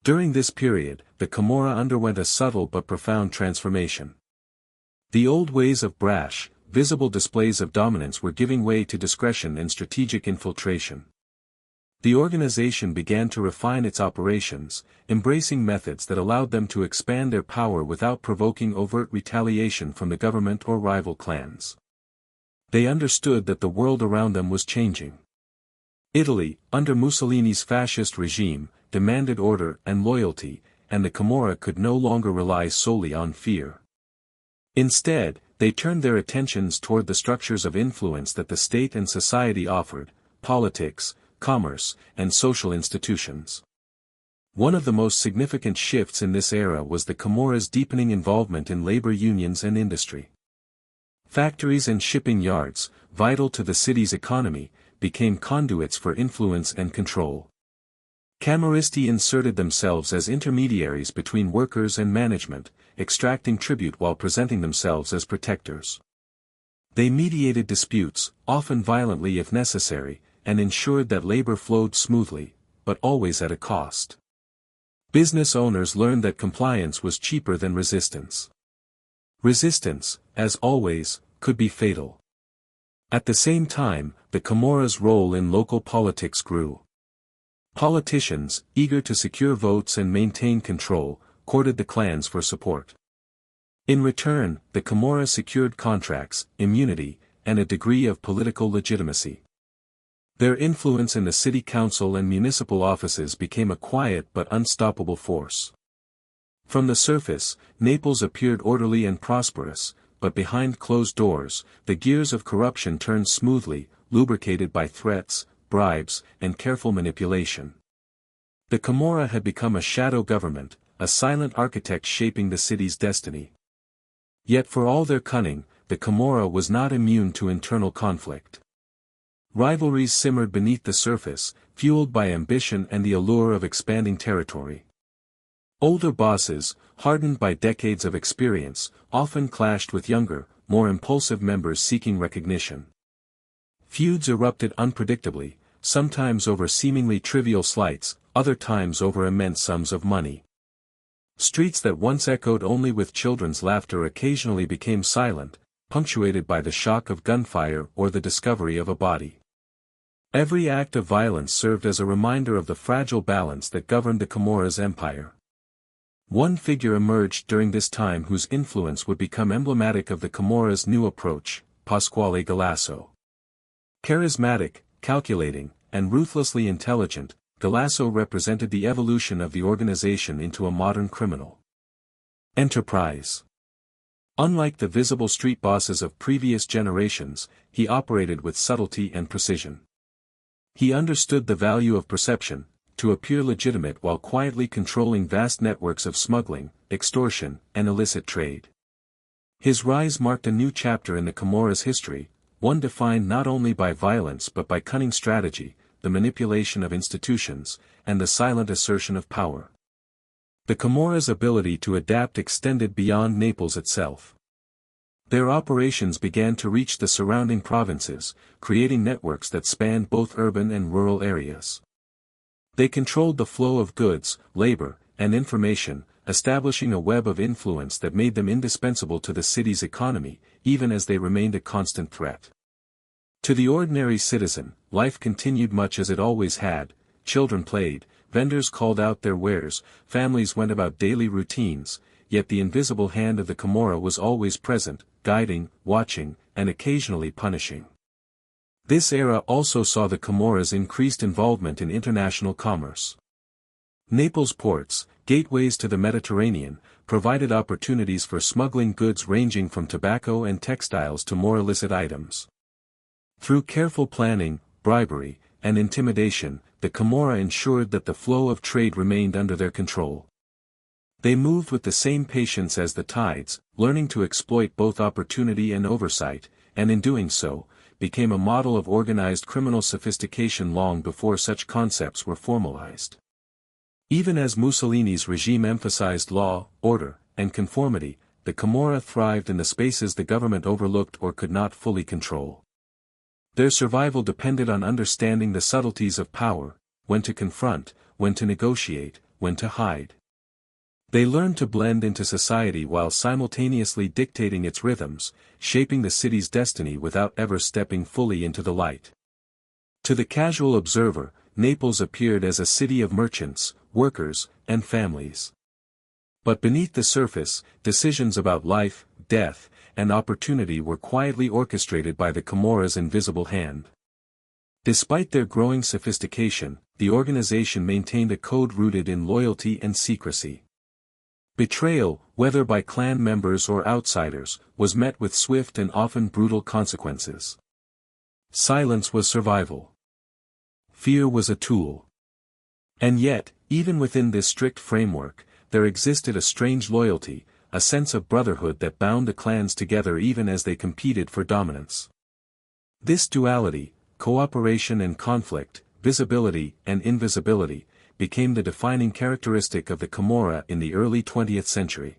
S1: During this period, the Camorra underwent a subtle but profound transformation. The old ways of brash, visible displays of dominance were giving way to discretion and strategic infiltration. The organization began to refine its operations, embracing methods that allowed them to expand their power without provoking overt retaliation from the government or rival clans. They understood that the world around them was changing. Italy, under Mussolini's fascist regime, demanded order and loyalty, and the Camorra could no longer rely solely on fear. Instead, they turned their attentions toward the structures of influence that the state and society offered: politics, commerce, and social institutions. One of the most significant shifts in this era was the Camorra's deepening involvement in labor unions and industry. Factories and shipping yards, vital to the city's economy, became conduits for influence and control. Camorristi inserted themselves as intermediaries between workers and management, extracting tribute while presenting themselves as protectors. They mediated disputes, often violently if necessary, and ensured that labor flowed smoothly, but always at a cost. Business owners learned that compliance was cheaper than resistance. Resistance, as always, could be fatal. At the same time, the Camorra's role in local politics grew. Politicians, eager to secure votes and maintain control, courted the clans for support. In return, the Camorra secured contracts, immunity, and a degree of political legitimacy. Their influence in the city council and municipal offices became a quiet but unstoppable force. From the surface, Naples appeared orderly and prosperous, but behind closed doors, the gears of corruption turned smoothly, lubricated by threats, bribes, and careful manipulation. The Camorra had become a shadow government, a silent architect shaping the city's destiny. Yet for all their cunning, the Camorra was not immune to internal conflict. Rivalries simmered beneath the surface, fueled by ambition and the allure of expanding territory. Older bosses, hardened by decades of experience, often clashed with younger, more impulsive members seeking recognition. Feuds erupted unpredictably, sometimes over seemingly trivial slights, other times over immense sums of money. Streets that once echoed only with children's laughter occasionally became silent, punctuated by the shock of gunfire or the discovery of a body. Every act of violence served as a reminder of the fragile balance that governed the Camorra's empire. One figure emerged during this time whose influence would become emblematic of the Camorra's new approach: Pasquale Galasso. Charismatic, calculating, and ruthlessly intelligent, Galasso represented the evolution of the organization into a modern criminal enterprise. Unlike the visible street bosses of previous generations, he operated with subtlety and precision. He understood the value of perception, to appear legitimate while quietly controlling vast networks of smuggling, extortion, and illicit trade. His rise marked a new chapter in the Comoras' history, one defined not only by violence but by cunning strategy, the manipulation of institutions, and the silent assertion of power. The Comoras' ability to adapt extended beyond Naples itself. Their operations began to reach the surrounding provinces, creating networks that spanned both urban and rural areas. They controlled the flow of goods, labor, and information, establishing a web of influence that made them indispensable to the city's economy, even as they remained a constant threat. To the ordinary citizen, life continued much as it always had. Children played, vendors called out their wares, families went about daily routines, yet the invisible hand of the Camorra was always present, guiding, watching, and occasionally punishing. This era also saw the Camorra's increased involvement in international commerce. Naples ports, gateways to the Mediterranean, provided opportunities for smuggling goods ranging from tobacco and textiles to more illicit items. Through careful planning, bribery, and intimidation, the Camorra ensured that the flow of trade remained under their control. They moved with the same patience as the tides, learning to exploit both opportunity and oversight, and in doing so, became a model of organized criminal sophistication long before such concepts were formalized. Even as Mussolini's regime emphasized law, order, and conformity, the Camorra thrived in the spaces the government overlooked or could not fully control. Their survival depended on understanding the subtleties of power, when to confront, when to negotiate, when to hide. They learned to blend into society while simultaneously dictating its rhythms, shaping the city's destiny without ever stepping fully into the light. To the casual observer, Naples appeared as a city of merchants, workers, and families. But beneath the surface, decisions about life, death, and opportunity were quietly orchestrated by the Camorra's invisible hand. Despite their growing sophistication, the organization maintained a code rooted in loyalty and secrecy. Betrayal, whether by clan members or outsiders, was met with swift and often brutal consequences. Silence was survival. Fear was a tool. And yet, even within this strict framework, there existed a strange loyalty, a sense of brotherhood that bound the clans together even as they competed for dominance. This duality, cooperation and conflict, visibility and invisibility, became the defining characteristic of the Camorra in the early 20th century.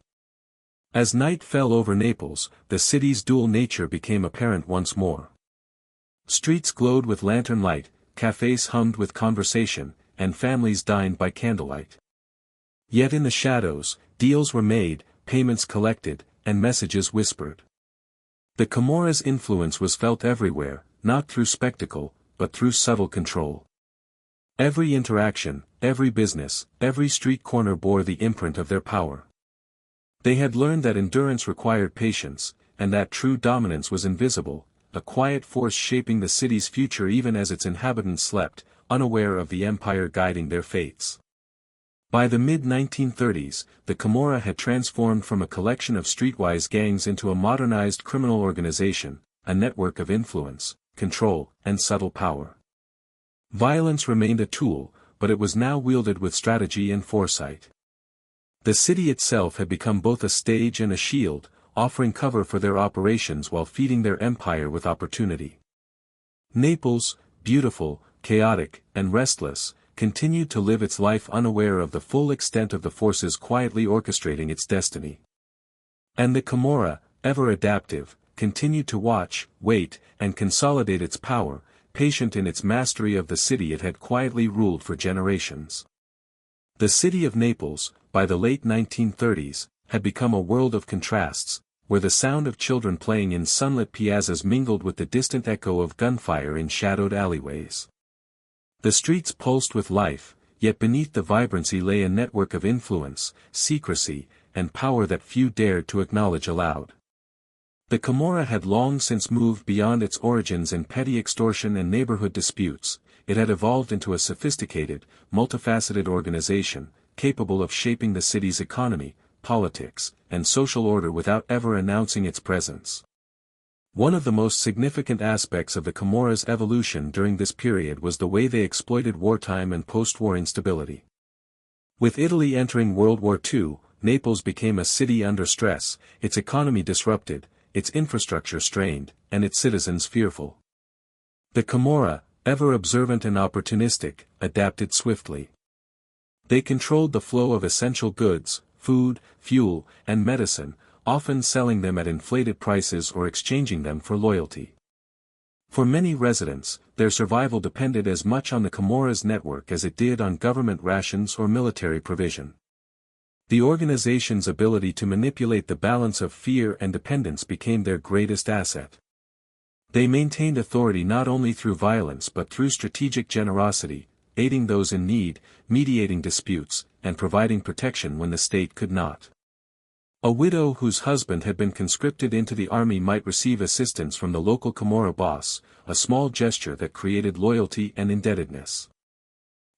S1: As night fell over Naples, the city's dual nature became apparent once more. Streets glowed with lantern light, cafes hummed with conversation, and families dined by candlelight. Yet in the shadows, deals were made, payments collected, and messages whispered. The Camorra's influence was felt everywhere, not through spectacle, but through subtle control. Every interaction, every business, every street corner bore the imprint of their power. They had learned that endurance required patience, and that true dominance was invisible, a quiet force shaping the city's future even as its inhabitants slept, unaware of the empire guiding their fates. By the mid-1930s, the Camorra had transformed from a collection of streetwise gangs into a modernized criminal organization, a network of influence, control, and subtle power. Violence remained a tool, but it was now wielded with strategy and foresight. The city itself had become both a stage and a shield, offering cover for their operations while feeding their empire with opportunity. Naples, beautiful, chaotic, and restless, continued to live its life unaware of the full extent of the forces quietly orchestrating its destiny. And the Camorra, ever adaptive, continued to watch, wait, and consolidate its power, patient in its mastery of the city it had quietly ruled for generations. The city of Naples, by the late 1930s, had become a world of contrasts, where the sound of children playing in sunlit piazzas mingled with the distant echo of gunfire in shadowed alleyways. The streets pulsed with life, yet beneath the vibrancy lay a network of influence, secrecy, and power that few dared to acknowledge aloud. The Camorra had long since moved beyond its origins in petty extortion and neighborhood disputes. It had evolved into a sophisticated, multifaceted organization, capable of shaping the city's economy, politics, and social order without ever announcing its presence. One of the most significant aspects of the Camorra's evolution during this period was the way they exploited wartime and post-war instability. With Italy entering World War II, Naples became a city under stress, its economy disrupted, its infrastructure strained, and its citizens fearful. The Camorra, ever observant and opportunistic, adapted swiftly. They controlled the flow of essential goods, food, fuel, and medicine, often selling them at inflated prices or exchanging them for loyalty. For many residents, their survival depended as much on the Camorra's network as it did on government rations or military provision. The organization's ability to manipulate the balance of fear and dependence became their greatest asset. They maintained authority not only through violence but through strategic generosity, aiding those in need, mediating disputes, and providing protection when the state could not. A widow whose husband had been conscripted into the army might receive assistance from the local Camorra boss, a small gesture that created loyalty and indebtedness.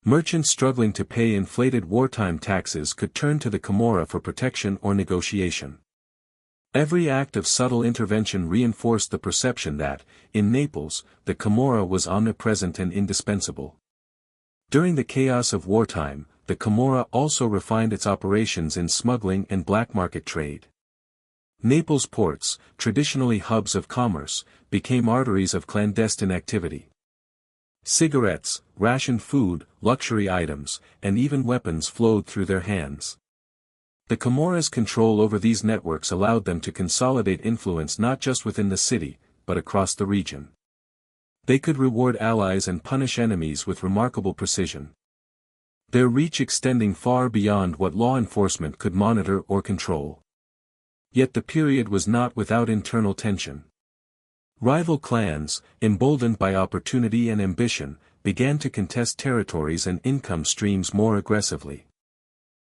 S1: Merchants struggling to pay inflated wartime taxes could turn to the Camorra for protection or negotiation. Every act of subtle intervention reinforced the perception that, in Naples, the Camorra was omnipresent and indispensable. During the chaos of wartime, the Camorra also refined its operations in smuggling and black market trade. Naples ports, traditionally hubs of commerce, became arteries of clandestine activity. Cigarettes, rationed food, luxury items, and even weapons flowed through their hands. The Camorra's control over these networks allowed them to consolidate influence not just within the city, but across the region. They could reward allies and punish enemies with remarkable precision. Their reach extending far beyond what law enforcement could monitor or control. Yet the period was not without internal tension. Rival clans, emboldened by opportunity and ambition, began to contest territories and income streams more aggressively.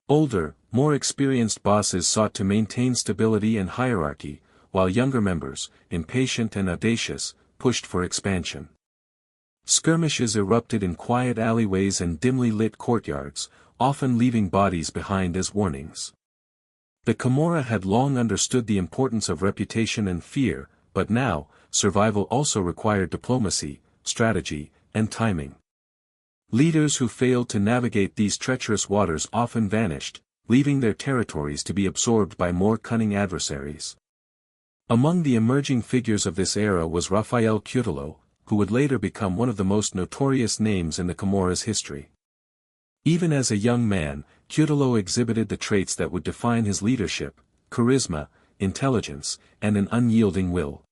S1: Older, more experienced bosses sought to maintain stability and hierarchy, while younger members, impatient and audacious, pushed for expansion. Skirmishes erupted in quiet alleyways and dimly lit courtyards, often leaving bodies behind as warnings. The Camorra had long understood the importance of reputation and fear, but now, survival also required diplomacy, strategy, and timing. Leaders who failed to navigate these treacherous waters often vanished, leaving their territories to be absorbed by more cunning adversaries. Among the emerging figures of this era was Raffaele Ciuttolo, who would later become one of the most notorious names in the Camorra's history. Even as a young man, Ciuttolo exhibited the traits that would define his leadership: charisma, intelligence, and an unyielding will.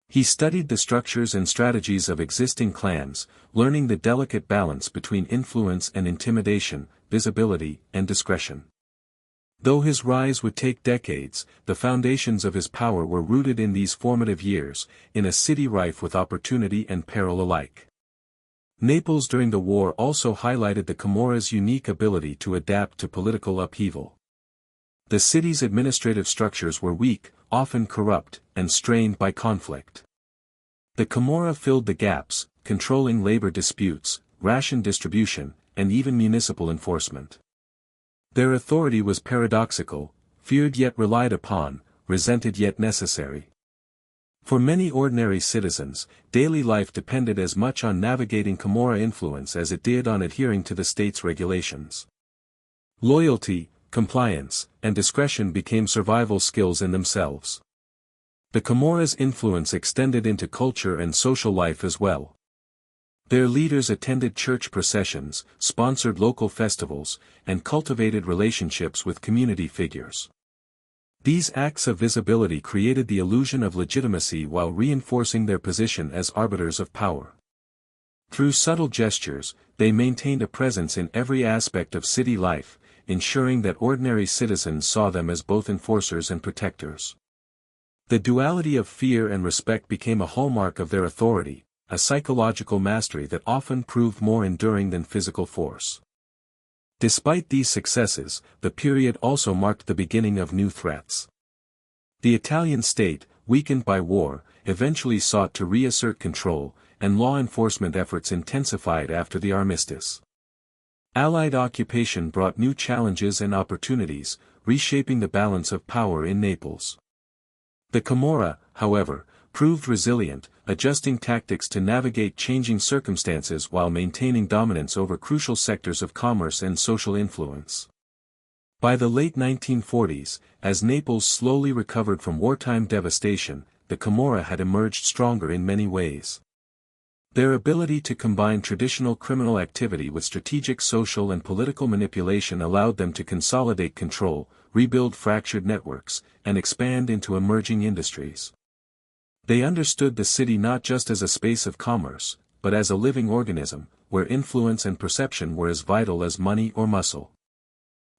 S1: He studied the structures and strategies of existing clans, learning the delicate balance between influence and intimidation, visibility and discretion. Though his rise would take decades, the foundations of his power were rooted in these formative years, in a city rife with opportunity and peril alike. Naples during the war also highlighted the Camorra's unique ability to adapt to political upheaval. The city's administrative structures were weak, often corrupt, and strained by conflict. The Camorra filled the gaps, controlling labor disputes, ration distribution, and even municipal enforcement. Their authority was paradoxical, feared yet relied upon, resented yet necessary. For many ordinary citizens, daily life depended as much on navigating Camorra influence as it did on adhering to the state's regulations. Loyalty, compliance, and discretion became survival skills in themselves. The Camorra's influence extended into culture and social life as well. Their leaders attended church processions, sponsored local festivals, and cultivated relationships with community figures. These acts of visibility created the illusion of legitimacy while reinforcing their position as arbiters of power. Through subtle gestures, they maintained a presence in every aspect of city life, ensuring that ordinary citizens saw them as both enforcers and protectors. The duality of fear and respect became a hallmark of their authority, a psychological mastery that often proved more enduring than physical force. Despite these successes, the period also marked the beginning of new threats. The Italian state, weakened by war, eventually sought to reassert control, and law enforcement efforts intensified after the armistice. Allied occupation brought new challenges and opportunities, reshaping the balance of power in Naples. The Camorra, however, proved resilient, adjusting tactics to navigate changing circumstances while maintaining dominance over crucial sectors of commerce and social influence. By the late 1940s, as Naples slowly recovered from wartime devastation, the Camorra had emerged stronger in many ways. Their ability to combine traditional criminal activity with strategic social and political manipulation allowed them to consolidate control, rebuild fractured networks, and expand into emerging industries. They understood the city not just as a space of commerce, but as a living organism, where influence and perception were as vital as money or muscle.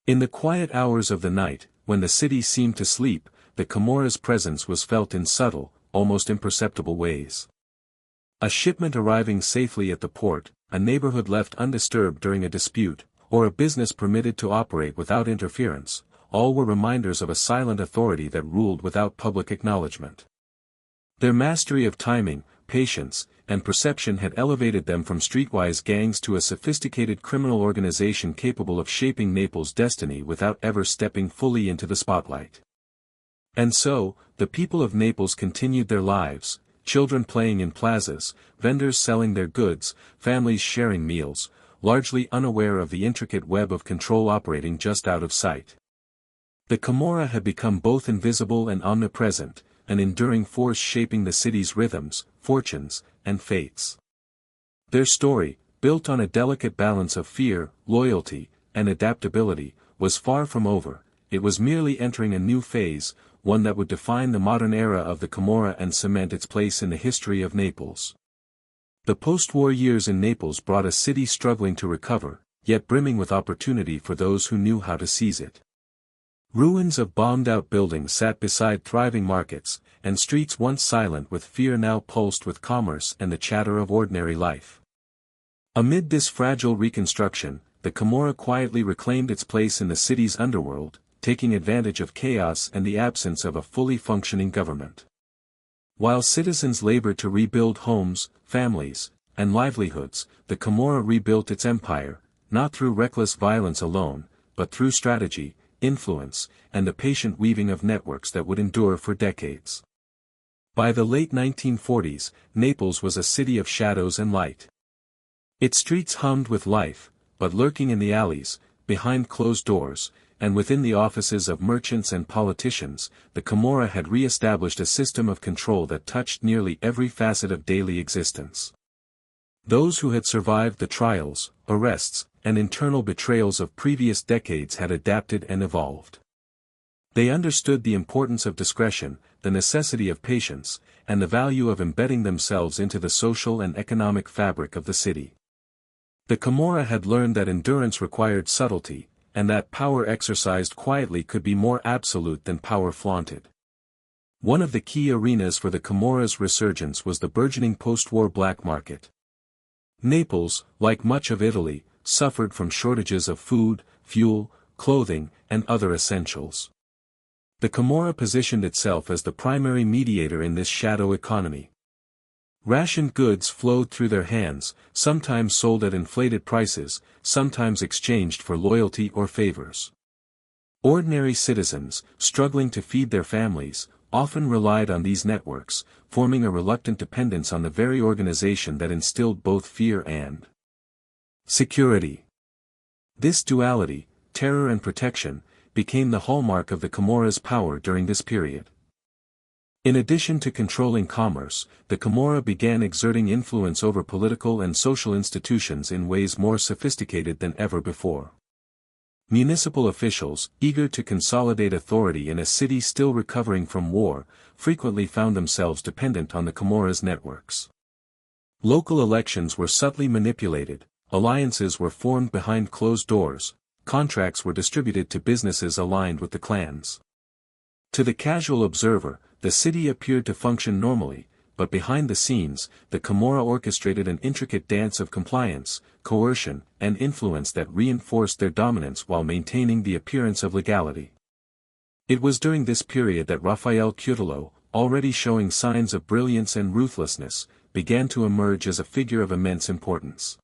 S1: In the quiet hours of the night, when the city seemed to sleep, the Camorra's presence was felt in subtle, almost imperceptible ways. A shipment arriving safely at the port, a neighborhood left undisturbed during a dispute, or a business permitted to operate without interference, all were reminders of a silent authority that ruled without public acknowledgement. Their mastery of timing, patience, and perception had elevated them from streetwise gangs to a sophisticated criminal organization capable of shaping Naples' destiny without ever stepping fully into the spotlight. And so, the people of Naples continued their lives, children playing in plazas, vendors selling their goods, families sharing meals, largely unaware of the intricate web of control operating just out of sight. The Camorra had become both invisible and omnipresent, an enduring force shaping the city's rhythms, fortunes, and fates. Their story, built on a delicate balance of fear, loyalty, and adaptability, was far from over. It was merely entering a new phase, one that would define the modern era of the Camorra and cement its place in the history of Naples. The post-war years in Naples brought a city struggling to recover, yet brimming with opportunity for those who knew how to seize it. Ruins of bombed-out buildings sat beside thriving markets, and streets once silent with fear now pulsed with commerce and the chatter of ordinary life. Amid this fragile reconstruction, the Camorra quietly reclaimed its place in the city's underworld, taking advantage of chaos and the absence of a fully functioning government. While citizens labored to rebuild homes, families, and livelihoods, the Camorra rebuilt its empire, not through reckless violence alone, but through strategy, influence, and the patient weaving of networks that would endure for decades. By the late 1940s, Naples was a city of shadows and light. Its streets hummed with life, but lurking in the alleys, behind closed doors, and within the offices of merchants and politicians, the Camorra had re-established a system of control that touched nearly every facet of daily existence. Those who had survived the trials, arrests, and internal betrayals of previous decades had adapted and evolved. They understood the importance of discretion, the necessity of patience, and the value of embedding themselves into the social and economic fabric of the city. The Camorra had learned that endurance required subtlety, and that power exercised quietly could be more absolute than power flaunted. One of the key arenas for the Camorra's resurgence was the burgeoning post-war black market. Naples, like much of Italy, suffered from shortages of food, fuel, clothing, and other essentials. The Camorra positioned itself as the primary mediator in this shadow economy. Rationed goods flowed through their hands, sometimes sold at inflated prices, sometimes exchanged for loyalty or favors. Ordinary citizens, struggling to feed their families, often relied on these networks, forming a reluctant dependence on the very organization that instilled both fear and security. This duality, terror and protection, became the hallmark of the Camorra's power during this period. In addition to controlling commerce, the Camorra began exerting influence over political and social institutions in ways more sophisticated than ever before. Municipal officials, eager to consolidate authority in a city still recovering from war, frequently found themselves dependent on the Camorra's networks. Local elections were subtly manipulated, alliances were formed behind closed doors, contracts were distributed to businesses aligned with the clans. To the casual observer, the city appeared to function normally, but behind the scenes, the Camorra orchestrated an intricate dance of compliance, coercion, and influence that reinforced their dominance while maintaining the appearance of legality. It was during this period that Raffaele Ciuttolo, already showing signs of brilliance and ruthlessness, began to emerge as a figure of immense importance.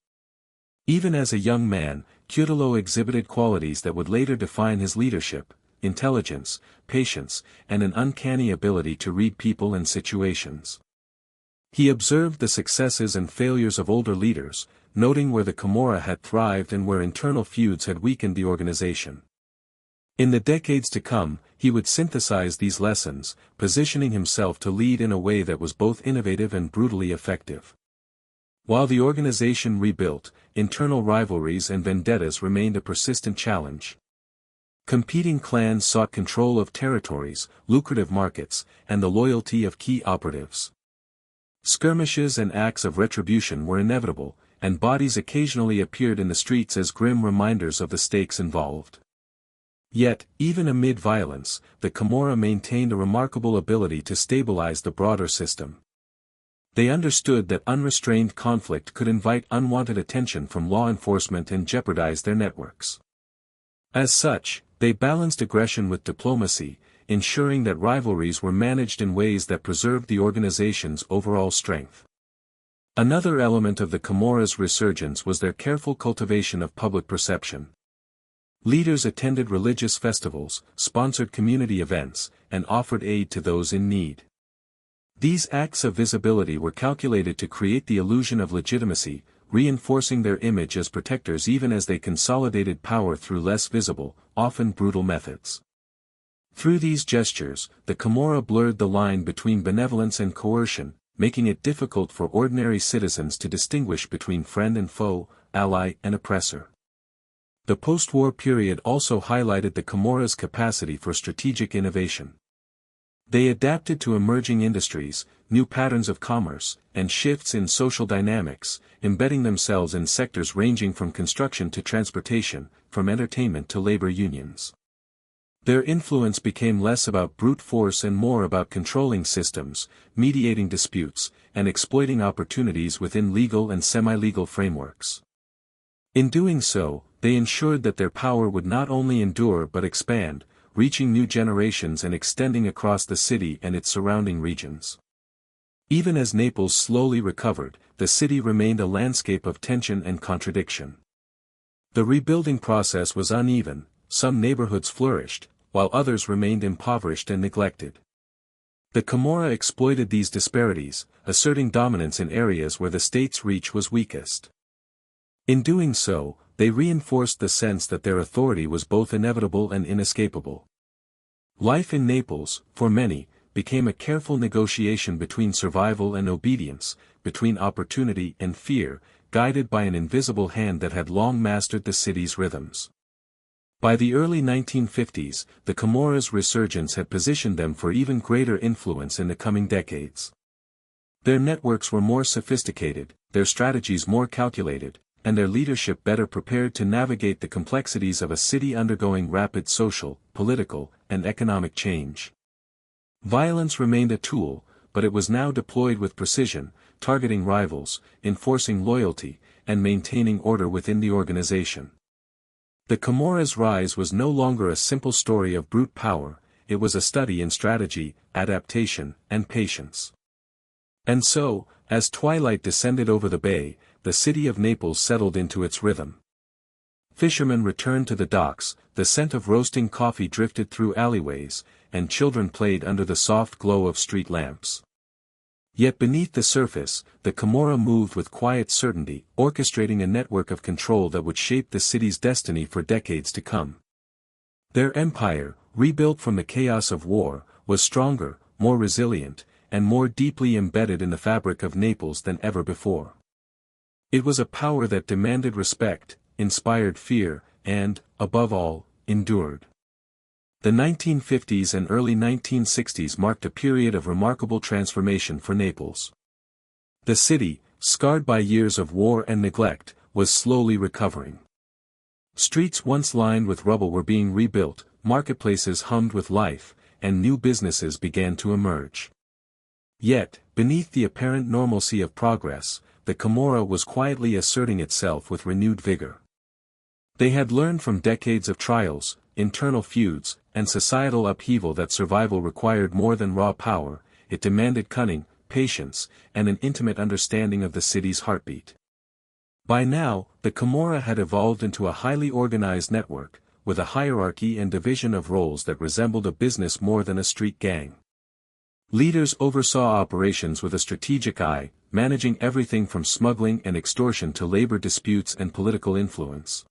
S1: Even as a young man, Ciuttolo exhibited qualities that would later define his leadership: intelligence, patience, and an uncanny ability to read people and situations. He observed the successes and failures of older leaders, noting where the Camorra had thrived and where internal feuds had weakened the organization. In the decades to come, he would synthesize these lessons, positioning himself to lead in a way that was both innovative and brutally effective. While the organization rebuilt, internal rivalries and vendettas remained a persistent challenge. Competing clans sought control of territories, lucrative markets, and the loyalty of key operatives. Skirmishes and acts of retribution were inevitable, and bodies occasionally appeared in the streets as grim reminders of the stakes involved. Yet, even amid violence, the Camorra maintained a remarkable ability to stabilize the broader system. They understood that unrestrained conflict could invite unwanted attention from law enforcement and jeopardize their networks. As such, they balanced aggression with diplomacy, ensuring that rivalries were managed in ways that preserved the organization's overall strength. Another element of the Camorra's resurgence was their careful cultivation of public perception. Leaders attended religious festivals, sponsored community events, and offered aid to those in need. These acts of visibility were calculated to create the illusion of legitimacy, reinforcing their image as protectors even as they consolidated power through less visible, often brutal methods. Through these gestures, the Camorra blurred the line between benevolence and coercion, making it difficult for ordinary citizens to distinguish between friend and foe, ally and oppressor. The post-war period also highlighted the Camorra's capacity for strategic innovation. They adapted to emerging industries, new patterns of commerce, and shifts in social dynamics, embedding themselves in sectors ranging from construction to transportation, from entertainment to labor unions. Their influence became less about brute force and more about controlling systems, mediating disputes, and exploiting opportunities within legal and semi-legal frameworks. In doing so, they ensured that their power would not only endure but expand, reaching new generations and extending across the city and its surrounding regions. Even as Naples slowly recovered, the city remained a landscape of tension and contradiction. The rebuilding process was uneven, some neighborhoods flourished, while others remained impoverished and neglected. The Camorra exploited these disparities, asserting dominance in areas where the state's reach was weakest. In doing so, they reinforced the sense that their authority was both inevitable and inescapable. Life in Naples, for many, became a careful negotiation between survival and obedience, between opportunity and fear, guided by an invisible hand that had long mastered the city's rhythms. By the early 1950s, the Camorra's resurgence had positioned them for even greater influence in the coming decades. Their networks were more sophisticated, their strategies more calculated, and their leadership better prepared to navigate the complexities of a city undergoing rapid social, political, and economic change. Violence remained a tool, but it was now deployed with precision, targeting rivals, enforcing loyalty, and maintaining order within the organization. The Camorra's rise was no longer a simple story of brute power, it was a study in strategy, adaptation, and patience. And so, as twilight descended over the bay, the city of Naples settled into its rhythm. Fishermen returned to the docks, the scent of roasting coffee drifted through alleyways, and children played under the soft glow of street lamps. Yet beneath the surface, the Camorra moved with quiet certainty, orchestrating a network of control that would shape the city's destiny for decades to come. Their empire, rebuilt from the chaos of war, was stronger, more resilient, and more deeply embedded in the fabric of Naples than ever before. It was a power that demanded respect, inspired fear, and, above all, endured. The 1950s and early 1960s marked a period of remarkable transformation for Naples. The city, scarred by years of war and neglect, was slowly recovering. Streets once lined with rubble were being rebuilt, marketplaces hummed with life, and new businesses began to emerge. Yet, beneath the apparent normalcy of progress, the Camorra was quietly asserting itself with renewed vigor. They had learned from decades of trials, internal feuds, and societal upheaval that survival required more than raw power, it demanded cunning, patience, and an intimate understanding of the city's heartbeat. By now, the Camorra had evolved into a highly organized network, with a hierarchy and division of roles that resembled a business more than a street gang. Leaders oversaw operations with a strategic eye, managing everything from smuggling and extortion to labor disputes and political influence.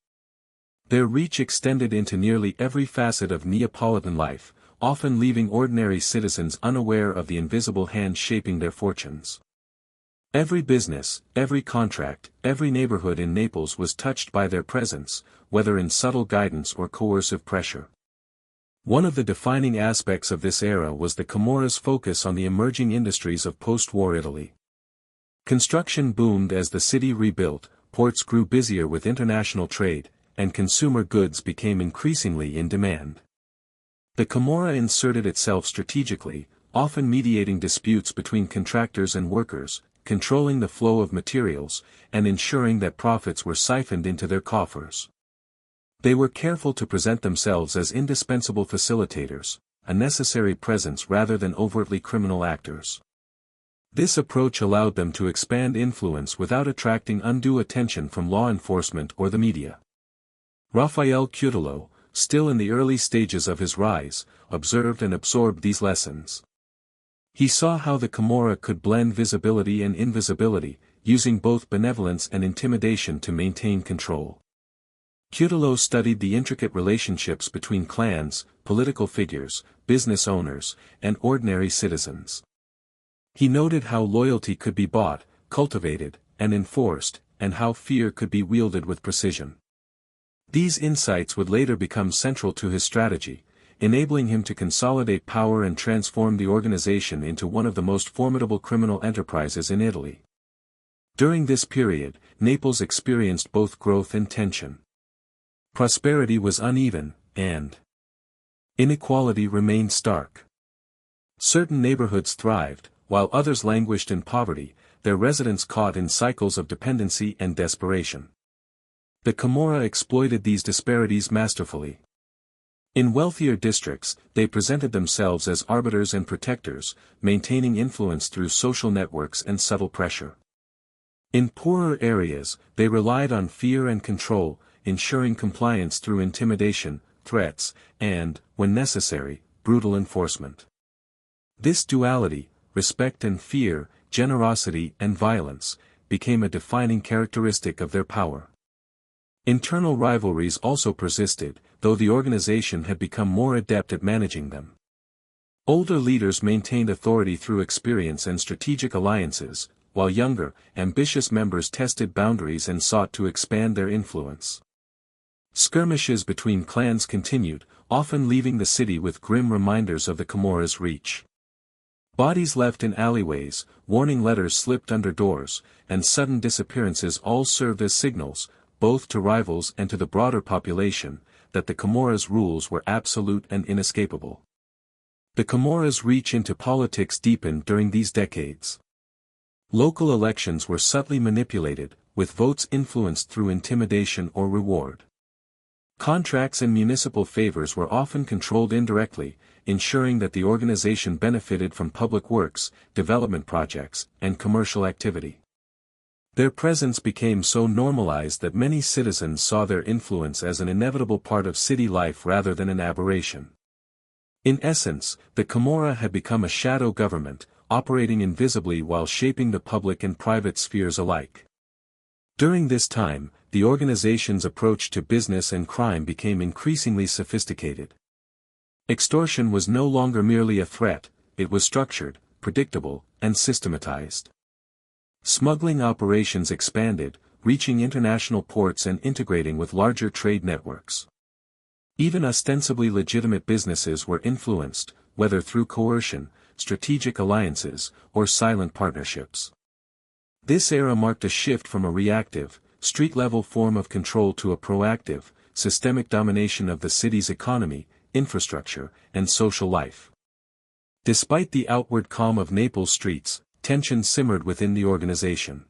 S1: Their reach extended into nearly every facet of Neapolitan life, often leaving ordinary citizens unaware of the invisible hand shaping their fortunes. Every business, every contract, every neighborhood in Naples was touched by their presence, whether in subtle guidance or coercive pressure. One of the defining aspects of this era was the Camorra's focus on the emerging industries of post-war Italy. Construction boomed as the city rebuilt, ports grew busier with international trade, and consumer goods became increasingly in demand. The Camorra inserted itself strategically, often mediating disputes between contractors and workers, controlling the flow of materials, and ensuring that profits were siphoned into their coffers. They were careful to present themselves as indispensable facilitators, a necessary presence rather than overtly criminal actors. This approach allowed them to expand influence without attracting undue attention from law enforcement or the media. Raffaele Cutolo, still in the early stages of his rise, observed and absorbed these lessons. He saw how the Camorra could blend visibility and invisibility, using both benevolence and intimidation to maintain control. Cutolo studied the intricate relationships between clans, political figures, business owners, and ordinary citizens. He noted how loyalty could be bought, cultivated, and enforced, and how fear could be wielded with precision. These insights would later become central to his strategy, enabling him to consolidate power and transform the organization into one of the most formidable criminal enterprises in Italy. During this period, Naples experienced both growth and tension. Prosperity was uneven, and inequality remained stark. Certain neighborhoods thrived, while others languished in poverty, their residents caught in cycles of dependency and desperation. The Camorra exploited these disparities masterfully. In wealthier districts, they presented themselves as arbiters and protectors, maintaining influence through social networks and subtle pressure. In poorer areas, they relied on fear and control, ensuring compliance through intimidation, threats, and, when necessary, brutal enforcement. This duality, respect and fear, generosity and violence, became a defining characteristic of their power. Internal rivalries also persisted, though the organization had become more adept at managing them. Older leaders maintained authority through experience and strategic alliances, while younger, ambitious members tested boundaries and sought to expand their influence. Skirmishes between clans continued, often leaving the city with grim reminders of the Camorra's reach. Bodies left in alleyways, warning letters slipped under doors, and sudden disappearances all served as signals, both to rivals and to the broader population, that the Camorra's rules were absolute and inescapable. The Camorra's reach into politics deepened during these decades. Local elections were subtly manipulated, with votes influenced through intimidation or reward. Contracts and municipal favors were often controlled indirectly, ensuring that the organization benefited from public works, development projects, and commercial activity. Their presence became so normalized that many citizens saw their influence as an inevitable part of city life rather than an aberration. In essence, the Camorra had become a shadow government, operating invisibly while shaping the public and private spheres alike. During this time, the organization's approach to business and crime became increasingly sophisticated. Extortion was no longer merely a threat, it was structured, predictable, and systematized. Smuggling operations expanded, reaching international ports and integrating with larger trade networks. Even ostensibly legitimate businesses were influenced, whether through coercion, strategic alliances, or silent partnerships. This era marked a shift from a reactive, street-level form of control to a proactive, systemic domination of the city's economy, infrastructure, and social life. Despite the outward calm of Naples streets, tension simmered within the organization.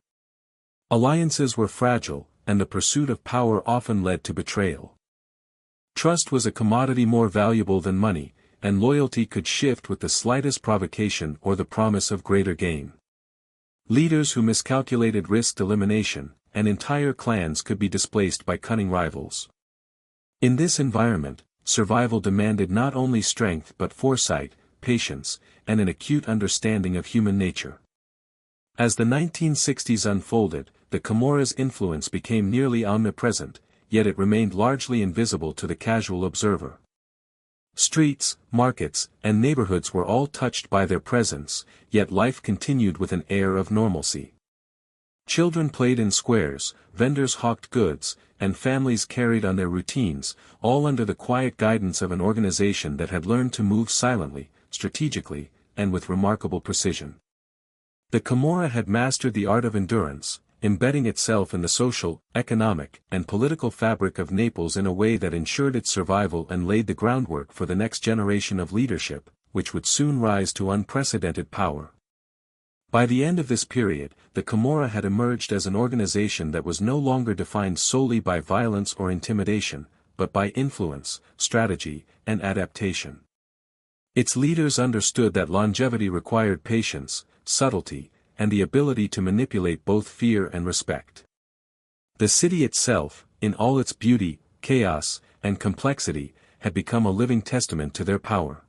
S1: Alliances were fragile, and the pursuit of power often led to betrayal. Trust was a commodity more valuable than money, and loyalty could shift with the slightest provocation or the promise of greater gain. Leaders who miscalculated risked elimination, and entire clans could be displaced by cunning rivals. In this environment, survival demanded not only strength but foresight, patience, and an acute understanding of human nature. As the 1960s unfolded, the Camorra's influence became nearly omnipresent, yet it remained largely invisible to the casual observer. Streets, markets, and neighborhoods were all touched by their presence, yet life continued with an air of normalcy. Children played in squares, vendors hawked goods, and families carried on their routines, all under the quiet guidance of an organization that had learned to move silently, strategically, and with remarkable precision. The Camorra had mastered the art of endurance, embedding itself in the social, economic, and political fabric of Naples in a way that ensured its survival and laid the groundwork for the next generation of leadership, which would soon rise to unprecedented power. By the end of this period, the Camorra had emerged as an organization that was no longer defined solely by violence or intimidation, but by influence, strategy, and adaptation. Its leaders understood that longevity required patience, subtlety, and the ability to manipulate both fear and respect. The city itself, in all its beauty, chaos, and complexity, had become a living testament to their power.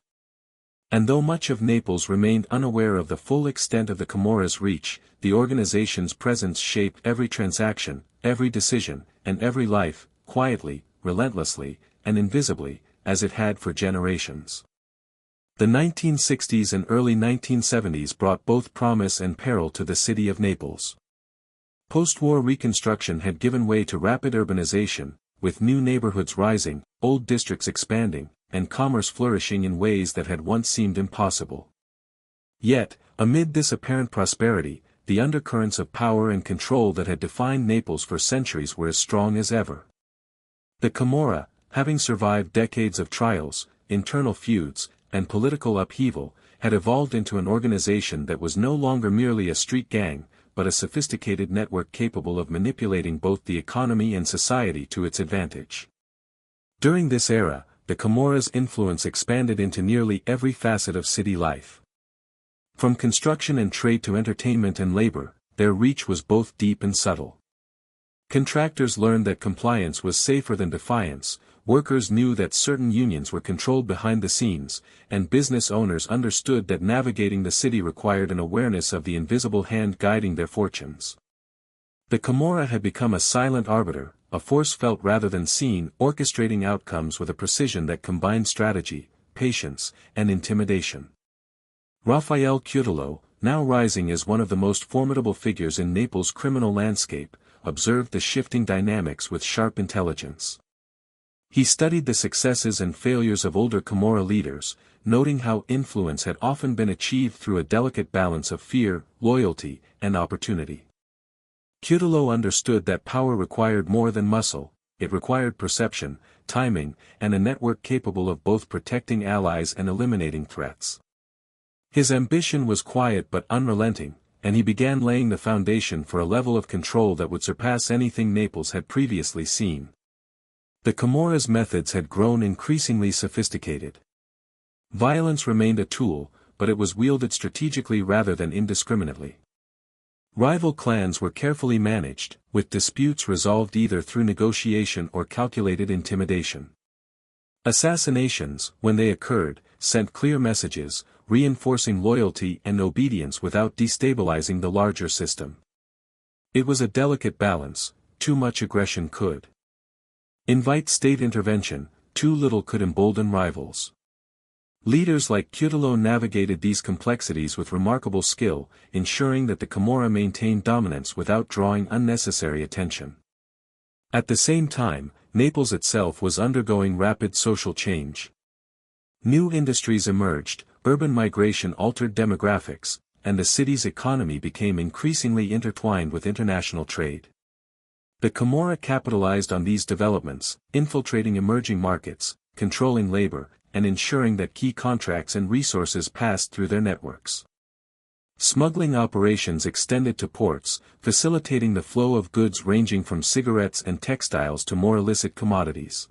S1: And though much of Naples remained unaware of the full extent of the Camorra's reach, the organization's presence shaped every transaction, every decision, and every life, quietly, relentlessly, and invisibly, as it had for generations. The 1960s and early 1970s brought both promise and peril to the city of Naples. Post-war reconstruction had given way to rapid urbanization, with new neighborhoods rising, old districts expanding, and commerce flourishing in ways that had once seemed impossible. Yet, amid this apparent prosperity, the undercurrents of power and control that had defined Naples for centuries were as strong as ever. The Camorra, having survived decades of trials, internal feuds, and political upheaval, had evolved into an organization that was no longer merely a street gang, but a sophisticated network capable of manipulating both the economy and society to its advantage. During this era, the Camorra's influence expanded into nearly every facet of city life. From construction and trade to entertainment and labor, their reach was both deep and subtle. Contractors learned that compliance was safer than defiance, workers knew that certain unions were controlled behind the scenes, and business owners understood that navigating the city required an awareness of the invisible hand guiding their fortunes. The Camorra had become a silent arbiter, a force felt rather than seen, orchestrating outcomes with a precision that combined strategy, patience, and intimidation. Raffaele Cutolo, now rising as one of the most formidable figures in Naples' criminal landscape, observed the shifting dynamics with sharp intelligence. He studied the successes and failures of older Camorra leaders, noting how influence had often been achieved through a delicate balance of fear, loyalty, and opportunity. Cutolo understood that power required more than muscle, it required perception, timing, and a network capable of both protecting allies and eliminating threats. His ambition was quiet but unrelenting, and he began laying the foundation for a level of control that would surpass anything Naples had previously seen. The Camorra's methods had grown increasingly sophisticated. Violence remained a tool, but it was wielded strategically rather than indiscriminately. Rival clans were carefully managed, with disputes resolved either through negotiation or calculated intimidation. Assassinations, when they occurred, sent clear messages, reinforcing loyalty and obedience without destabilizing the larger system. It was a delicate balance, too much aggression could invite state intervention, too little could embolden rivals. Leaders like Cutolo navigated these complexities with remarkable skill, ensuring that the Camorra maintained dominance without drawing unnecessary attention. At the same time, Naples itself was undergoing rapid social change. New industries emerged, urban migration altered demographics, and the city's economy became increasingly intertwined with international trade. The Camorra capitalized on these developments, infiltrating emerging markets, controlling labor, and ensuring that key contracts and resources passed through their networks. Smuggling operations extended to ports, facilitating the flow of goods ranging from cigarettes and textiles to more illicit commodities.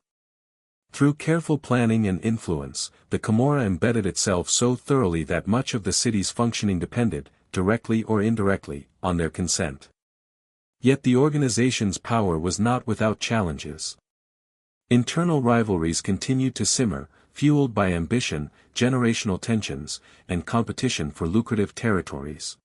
S1: Through careful planning and influence, the Camorra embedded itself so thoroughly that much of the city's functioning depended, directly or indirectly, on their consent. Yet the organization's power was not without challenges. Internal rivalries continued to simmer, fueled by ambition, generational tensions, and competition for lucrative territories.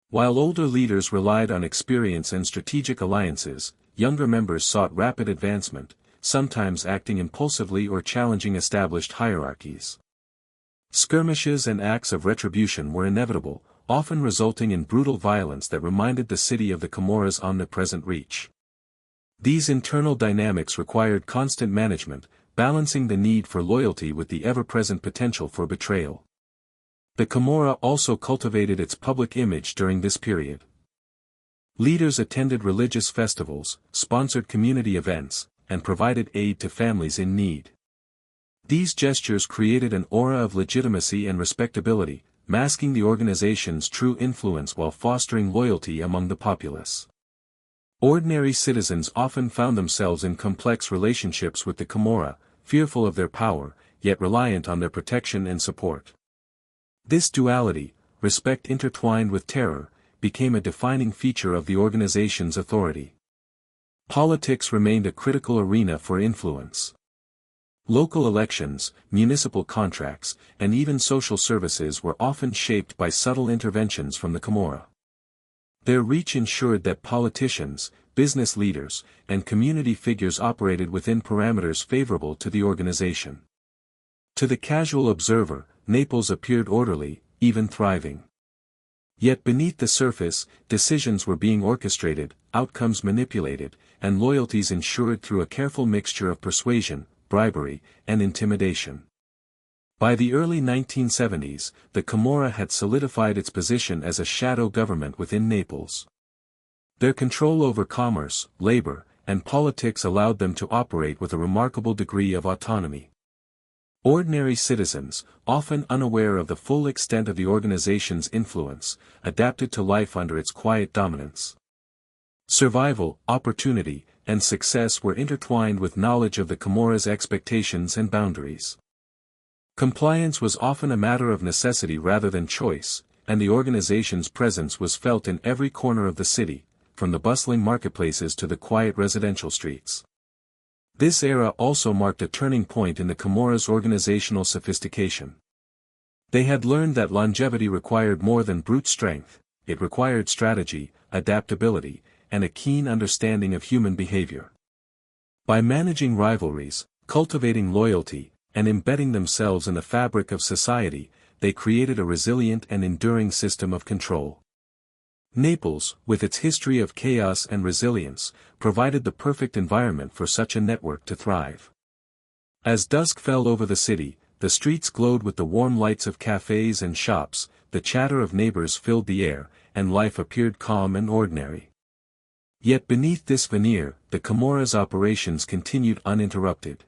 S1: While older leaders relied on experience and strategic alliances, younger members sought rapid advancement, sometimes acting impulsively or challenging established hierarchies. Skirmishes and acts of retribution were inevitable, often resulting in brutal violence that reminded the city of the Comora's omnipresent reach. These internal dynamics required constant management, balancing the need for loyalty with the ever-present potential for betrayal. The Camorra also cultivated its public image during this period. Leaders attended religious festivals, sponsored community events, and provided aid to families in need. These gestures created an aura of legitimacy and respectability, masking the organization's true influence while fostering loyalty among the populace. Ordinary citizens often found themselves in complex relationships with the Camorra, fearful of their power, yet reliant on their protection and support. This duality, respect intertwined with terror, became a defining feature of the organization's authority. Politics remained a critical arena for influence. Local elections, municipal contracts, and even social services were often shaped by subtle interventions from the Camorra. Their reach ensured that politicians, business leaders, and community figures operated within parameters favorable to the organization. To the casual observer, Naples appeared orderly, even thriving. Yet beneath the surface, decisions were being orchestrated, outcomes manipulated, and loyalties ensured through a careful mixture of persuasion, bribery, and intimidation. By the early 1970s, the Camorra had solidified its position as a shadow government within Naples. Their control over commerce, labor, and politics allowed them to operate with a remarkable degree of autonomy. Ordinary citizens, often unaware of the full extent of the organization's influence, adapted to life under its quiet dominance. Survival, opportunity, and success were intertwined with knowledge of the Camorra's expectations and boundaries. Compliance was often a matter of necessity rather than choice, and the organization's presence was felt in every corner of the city, from the bustling marketplaces to the quiet residential streets. This era also marked a turning point in the Camorra's organizational sophistication. They had learned that longevity required more than brute strength, it required strategy, adaptability, and a keen understanding of human behavior. By managing rivalries, cultivating loyalty, and embedding themselves in the fabric of society, they created a resilient and enduring system of control. Naples, with its history of chaos and resilience, provided the perfect environment for such a network to thrive. As dusk fell over the city, the streets glowed with the warm lights of cafes and shops, the chatter of neighbors filled the air, and life appeared calm and ordinary. Yet beneath this veneer, the Camorra's operations continued uninterrupted.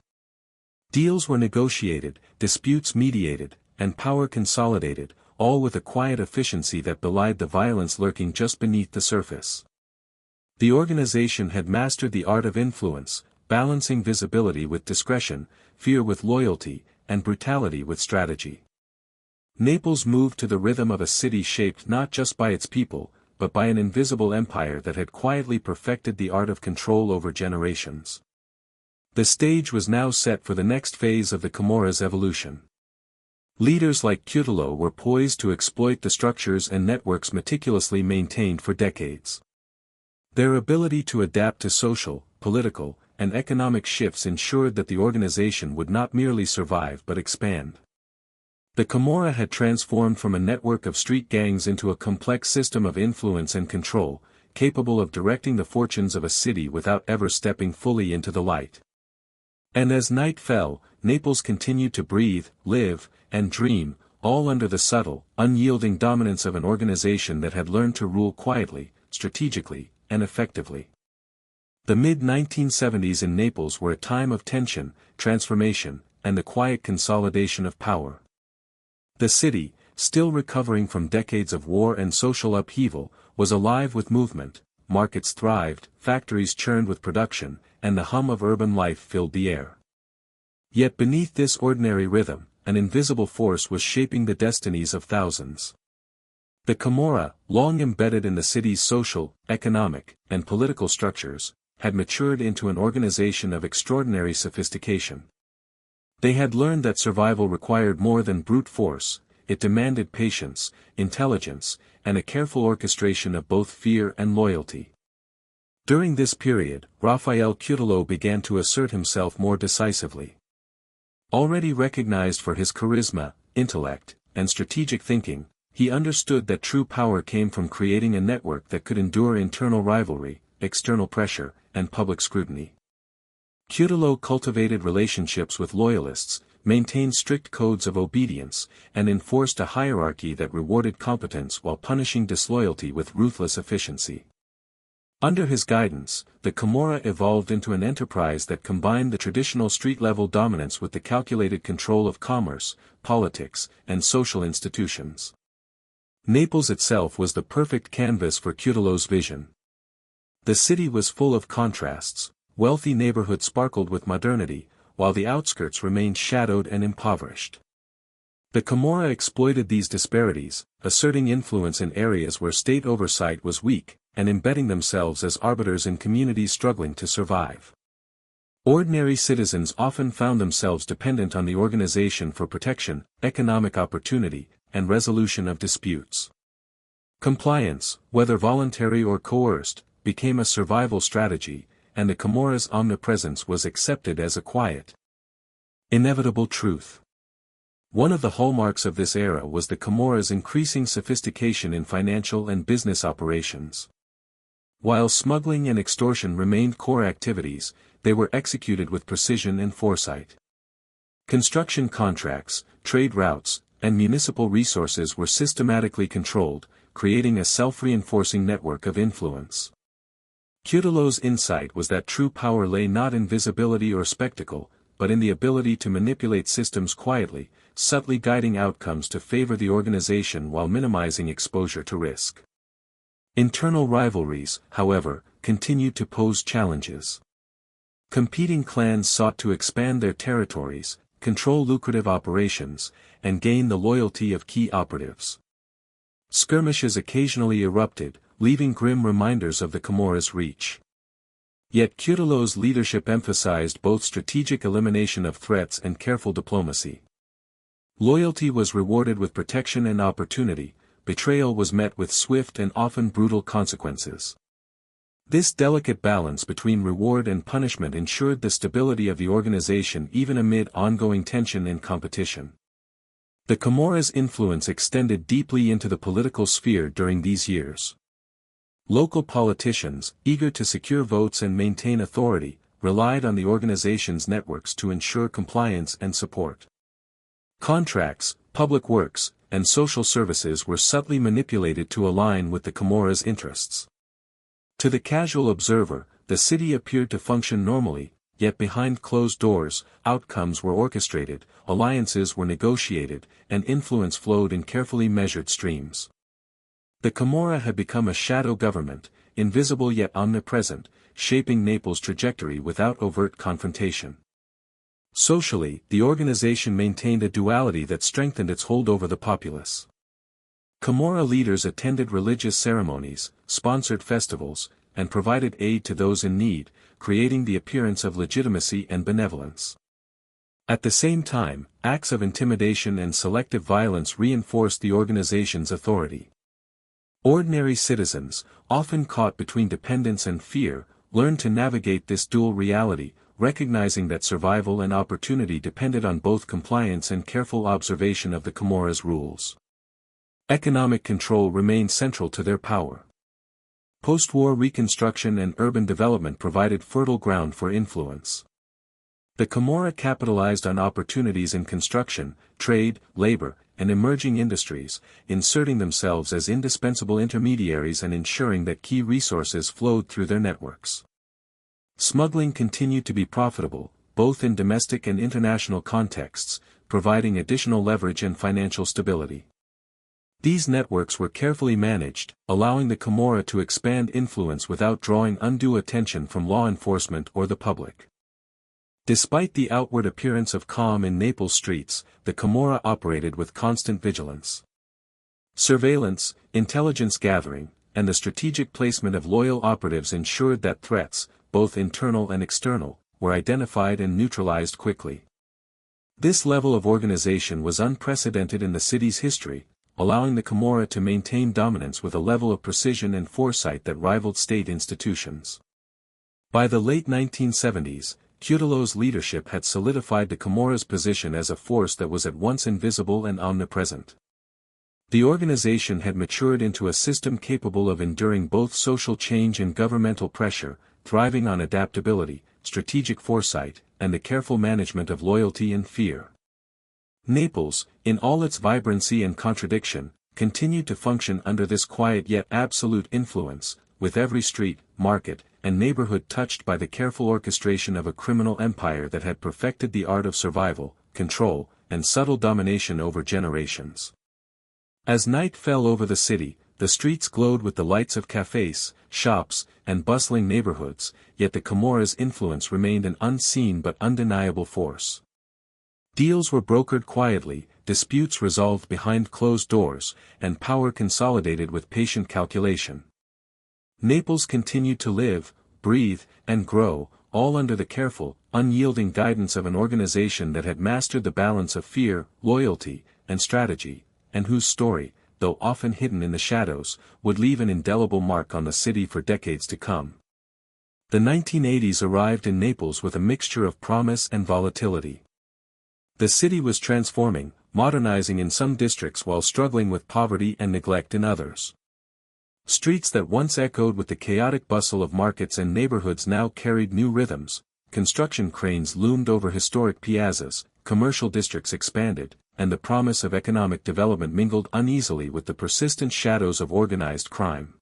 S1: Deals were negotiated, disputes mediated, and power consolidated, all with a quiet efficiency that belied the violence lurking just beneath the surface. The organization had mastered the art of influence, balancing visibility with discretion, fear with loyalty, and brutality with strategy. Naples moved to the rhythm of a city shaped not just by its people, but by an invisible empire that had quietly perfected the art of control over generations. The stage was now set for the next phase of the Camorra's evolution. Leaders like Cutolo were poised to exploit the structures and networks meticulously maintained for decades. Their ability to adapt to social, political, and economic shifts ensured that the organization would not merely survive but expand. The Camorra had transformed from a network of street gangs into a complex system of influence and control, capable of directing the fortunes of a city without ever stepping fully into the light. And as night fell, Naples continued to breathe, live, and dream, all under the subtle, unyielding dominance of an organization that had learned to rule quietly, strategically, and effectively. The mid-1970s in Naples were a time of tension, transformation, and the quiet consolidation of power. The city, still recovering from decades of war and social upheaval, was alive with movement, markets thrived, factories churned with production, and the hum of urban life filled the air. Yet beneath this ordinary rhythm, an invisible force was shaping the destinies of thousands. The Camorra, long embedded in the city's social, economic, and political structures, had matured into an organization of extraordinary sophistication. They had learned that survival required more than brute force, it demanded patience, intelligence, and a careful orchestration of both fear and loyalty. During this period, Raphael Cutolo began to assert himself more decisively. Already recognized for his charisma, intellect, and strategic thinking, he understood that true power came from creating a network that could endure internal rivalry, external pressure, and public scrutiny. Cutolo cultivated relationships with loyalists, maintained strict codes of obedience, and enforced a hierarchy that rewarded competence while punishing disloyalty with ruthless efficiency. Under his guidance, the Camorra evolved into an enterprise that combined the traditional street-level dominance with the calculated control of commerce, politics, and social institutions. Naples itself was the perfect canvas for Cutolo's vision. The city was full of contrasts. Wealthy neighborhoods sparkled with modernity, while the outskirts remained shadowed and impoverished. The Camorra exploited these disparities, asserting influence in areas where state oversight was weak, and embedding themselves as arbiters in communities struggling to survive. Ordinary citizens often found themselves dependent on the organization for protection, economic opportunity, and resolution of disputes. Compliance, whether voluntary or coerced, became a survival strategy, and the Camorra's omnipresence was accepted as a quiet, inevitable truth. One of the hallmarks of this era was the Camorra's increasing sophistication in financial and business operations. While smuggling and extortion remained core activities, they were executed with precision and foresight. Construction contracts, trade routes, and municipal resources were systematically controlled, creating a self-reinforcing network of influence. Cutolo's insight was that true power lay not in visibility or spectacle, but in the ability to manipulate systems quietly, subtly guiding outcomes to favor the organization while minimizing exposure to risk. Internal rivalries, however, continued to pose challenges. Competing clans sought to expand their territories, control lucrative operations, and gain the loyalty of key operatives. Skirmishes occasionally erupted, leaving grim reminders of the Camorra's reach. Yet Cutolo's leadership emphasized both strategic elimination of threats and careful diplomacy. Loyalty was rewarded with protection and opportunity, betrayal was met with swift and often brutal consequences. This delicate balance between reward and punishment ensured the stability of the organization even amid ongoing tension and competition. The Camorra's influence extended deeply into the political sphere during these years. Local politicians, eager to secure votes and maintain authority, relied on the organization's networks to ensure compliance and support. Contracts, public works, and social services were subtly manipulated to align with the Camorra's interests. To the casual observer, the city appeared to function normally, yet behind closed doors, outcomes were orchestrated, alliances were negotiated, and influence flowed in carefully measured streams. The Camorra had become a shadow government, invisible yet omnipresent, shaping Naples' trajectory without overt confrontation. Socially, the organization maintained a duality that strengthened its hold over the populace. Camorra leaders attended religious ceremonies, sponsored festivals, and provided aid to those in need, creating the appearance of legitimacy and benevolence. At the same time, acts of intimidation and selective violence reinforced the organization's authority. Ordinary citizens, often caught between dependence and fear, learned to navigate this dual reality, recognizing that survival and opportunity depended on both compliance and careful observation of the Camorra's rules. Economic control remained central to their power. Post-war reconstruction and urban development provided fertile ground for influence. The Camorra capitalized on opportunities in construction, trade, labor, and emerging industries, inserting themselves as indispensable intermediaries and ensuring that key resources flowed through their networks. Smuggling continued to be profitable, both in domestic and international contexts, providing additional leverage and financial stability. These networks were carefully managed, allowing the Camorra to expand influence without drawing undue attention from law enforcement or the public. Despite the outward appearance of calm in Naples streets, the Camorra operated with constant vigilance. Surveillance, intelligence gathering, and the strategic placement of loyal operatives ensured that threats, both internal and external, were identified and neutralized quickly. This level of organization was unprecedented in the city's history, allowing the Camorra to maintain dominance with a level of precision and foresight that rivaled state institutions. By the late 1970s, Cutillo's leadership had solidified the Camorra's position as a force that was at once invisible and omnipresent. The organization had matured into a system capable of enduring both social change and governmental pressure, thriving on adaptability, strategic foresight, and the careful management of loyalty and fear. Naples, in all its vibrancy and contradiction, continued to function under this quiet yet absolute influence, with every street, market, and neighborhood touched by the careful orchestration of a criminal empire that had perfected the art of survival, control, and subtle domination over generations. As night fell over the city, the streets glowed with the lights of cafes, shops, and bustling neighborhoods, yet the Camorra's influence remained an unseen but undeniable force. Deals were brokered quietly, disputes resolved behind closed doors, and power consolidated with patient calculation. Naples continued to live, breathe, and grow, all under the careful, unyielding guidance of an organization that had mastered the balance of fear, loyalty, and strategy, and whose story, though often hidden in the shadows, would leave an indelible mark on the city for decades to come. The 1980s arrived in Naples with a mixture of promise and volatility. The city was transforming, modernizing in some districts while struggling with poverty and neglect in others. Streets that once echoed with the chaotic bustle of markets and neighborhoods now carried new rhythms, construction cranes loomed over historic piazzas, commercial districts expanded, and the promise of economic development mingled uneasily with the persistent shadows of organized crime.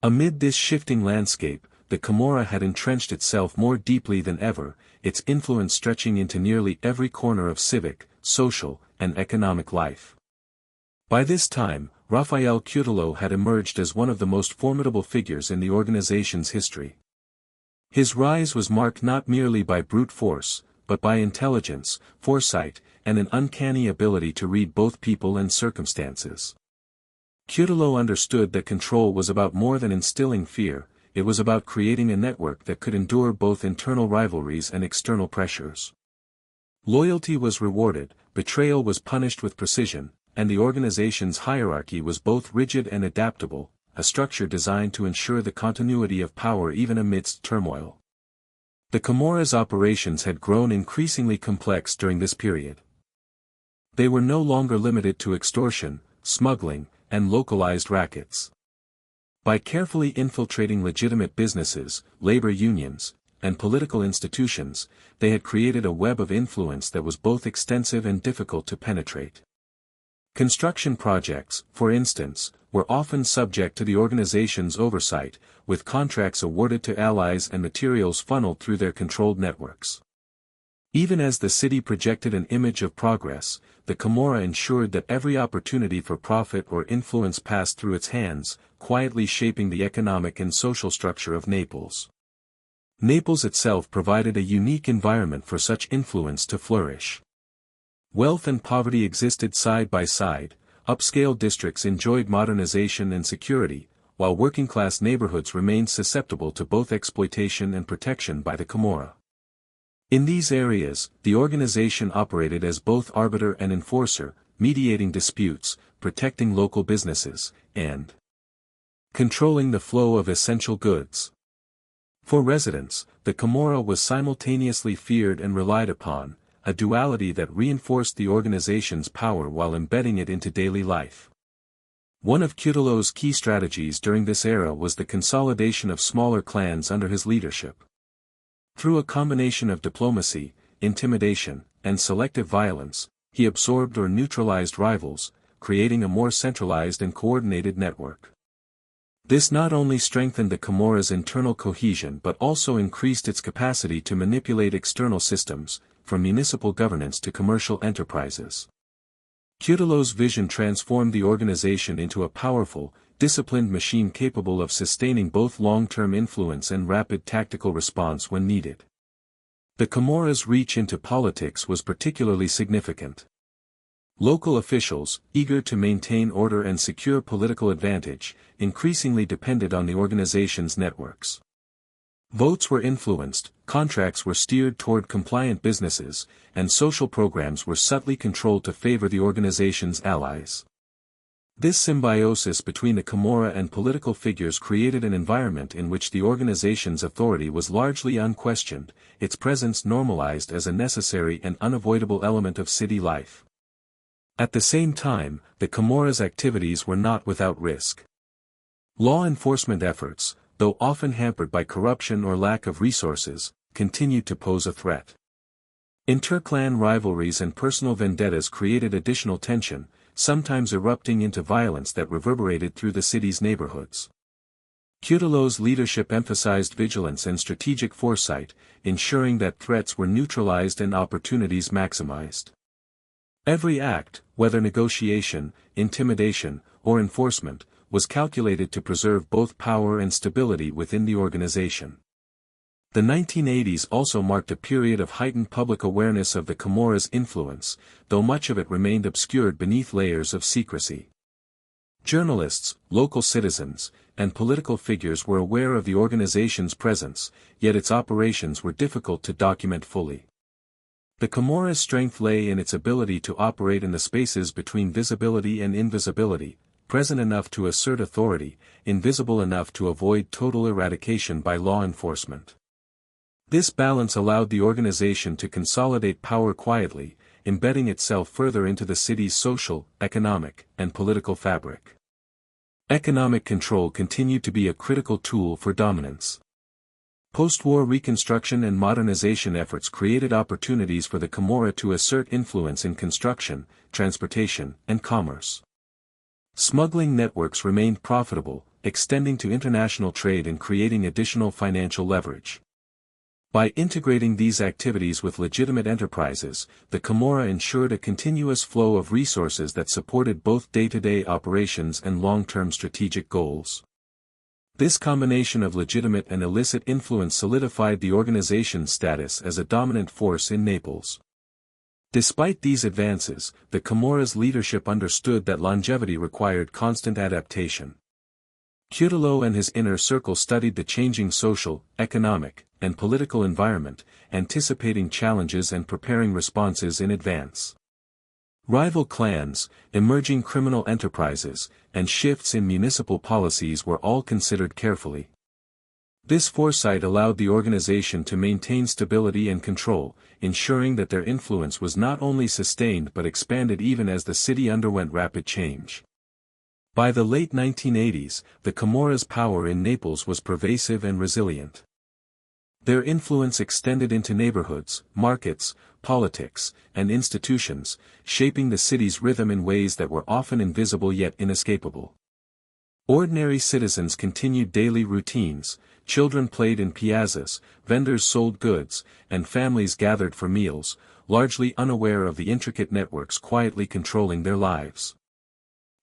S1: Amid this shifting landscape, the Camorra had entrenched itself more deeply than ever, its influence stretching into nearly every corner of civic, social, and economic life. By this time, Rafael Cutillo had emerged as one of the most formidable figures in the organization's history. His rise was marked not merely by brute force, but by intelligence, foresight, and an uncanny ability to read both people and circumstances. Cutillo understood that control was about more than instilling fear, it was about creating a network that could endure both internal rivalries and external pressures. Loyalty was rewarded, betrayal was punished with precision, and the organization's hierarchy was both rigid and adaptable, a structure designed to ensure the continuity of power even amidst turmoil. The Camorra's operations had grown increasingly complex during this period. They were no longer limited to extortion, smuggling, and localized rackets. By carefully infiltrating legitimate businesses, labor unions, and political institutions, they had created a web of influence that was both extensive and difficult to penetrate. Construction projects, for instance, were often subject to the organization's oversight, with contracts awarded to allies and materials funneled through their controlled networks. Even as the city projected an image of progress, the Camorra ensured that every opportunity for profit or influence passed through its hands, quietly shaping the economic and social structure of Naples. Naples itself provided a unique environment for such influence to flourish. Wealth and poverty existed side by side, upscale districts enjoyed modernization and security, while working-class neighborhoods remained susceptible to both exploitation and protection by the Camorra. In these areas, the organization operated as both arbiter and enforcer, mediating disputes, protecting local businesses, and controlling the flow of essential goods. For residents, the Camorra was simultaneously feared and relied upon, a duality that reinforced the organization's power while embedding it into daily life. One of Cutillo's key strategies during this era was the consolidation of smaller clans under his leadership. Through a combination of diplomacy, intimidation, and selective violence, he absorbed or neutralized rivals, creating a more centralized and coordinated network. This not only strengthened the Camorra's internal cohesion but also increased its capacity to manipulate external systems, from municipal governance to commercial enterprises. Cutillo's vision transformed the organization into a powerful, disciplined machine capable of sustaining both long-term influence and rapid tactical response when needed. The Camorra's reach into politics was particularly significant. Local officials, eager to maintain order and secure political advantage, increasingly depended on the organization's networks. Votes were influenced, contracts were steered toward compliant businesses, and social programs were subtly controlled to favor the organization's allies. This symbiosis between the Camorra and political figures created an environment in which the organization's authority was largely unquestioned, its presence normalized as a necessary and unavoidable element of city life. At the same time, the Camorra's activities were not without risk. Law enforcement efforts, though often hampered by corruption or lack of resources, continued to pose a threat. Inter-clan rivalries and personal vendettas created additional tension, sometimes erupting into violence that reverberated through the city's neighborhoods. Cutelo's leadership emphasized vigilance and strategic foresight, ensuring that threats were neutralized and opportunities maximized. Every act, whether negotiation, intimidation, or enforcement, was calculated to preserve both power and stability within the organization. The 1980s also marked a period of heightened public awareness of the Camorra's influence, though much of it remained obscured beneath layers of secrecy. Journalists, local citizens, and political figures were aware of the organization's presence, yet its operations were difficult to document fully. The Camorra's strength lay in its ability to operate in the spaces between visibility and invisibility, present enough to assert authority, invisible enough to avoid total eradication by law enforcement. This balance allowed the organization to consolidate power quietly, embedding itself further into the city's social, economic, and political fabric. Economic control continued to be a critical tool for dominance. Post-war reconstruction and modernization efforts created opportunities for the Camorra to assert influence in construction, transportation, and commerce. Smuggling networks remained profitable, extending to international trade and creating additional financial leverage. By integrating these activities with legitimate enterprises, the Camorra ensured a continuous flow of resources that supported both day-to-day operations and long-term strategic goals. This combination of legitimate and illicit influence solidified the organization's status as a dominant force in Naples. Despite these advances, the Camorra's leadership understood that longevity required constant adaptation. Cutelo and his inner circle studied the changing social, economic, and political environment, anticipating challenges and preparing responses in advance. Rival clans, emerging criminal enterprises, and shifts in municipal policies were all considered carefully. This foresight allowed the organization to maintain stability and control, ensuring that their influence was not only sustained but expanded even as the city underwent rapid change. By the late 1980s, the Camorra's power in Naples was pervasive and resilient. Their influence extended into neighborhoods, markets, politics, and institutions, shaping the city's rhythm in ways that were often invisible yet inescapable. Ordinary citizens continued daily routines, children played in piazzas, vendors sold goods, and families gathered for meals, largely unaware of the intricate networks quietly controlling their lives.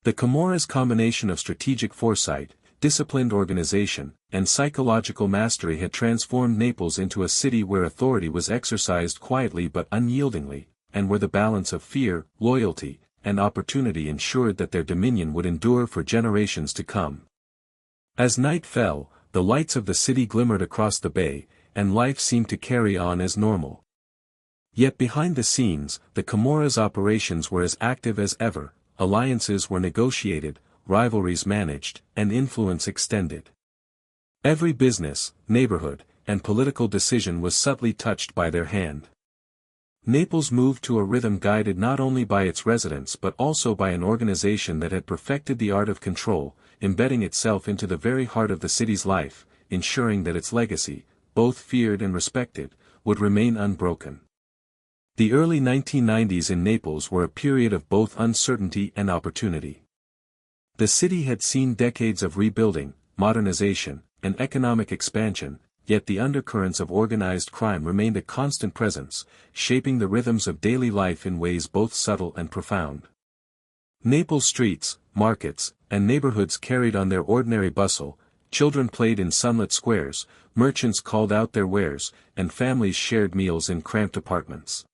S1: The Camorra's combination of strategic foresight, disciplined organization, and psychological mastery had transformed Naples into a city where authority was exercised quietly but unyieldingly, and where the balance of fear, loyalty, and opportunity ensured that their dominion would endure for generations to come. As night fell, the lights of the city glimmered across the bay, and life seemed to carry on as normal. Yet behind the scenes, the Camorra's operations were as active as ever, alliances were negotiated, rivalries managed, and influence extended. Every business, neighborhood, and political decision was subtly touched by their hand. Naples moved to a rhythm guided not only by its residents but also by an organization that had perfected the art of control, embedding itself into the very heart of the city's life, ensuring that its legacy, both feared and respected, would remain unbroken. The early 1990s in Naples were a period of both uncertainty and opportunity. The city had seen decades of rebuilding, modernization, and economic expansion, yet the undercurrents of organized crime remained a constant presence, shaping the rhythms of daily life in ways both subtle and profound. Naples streets, markets, and neighborhoods carried on their ordinary bustle, children played in sunlit squares, merchants called out their wares, and families shared meals in cramped apartments.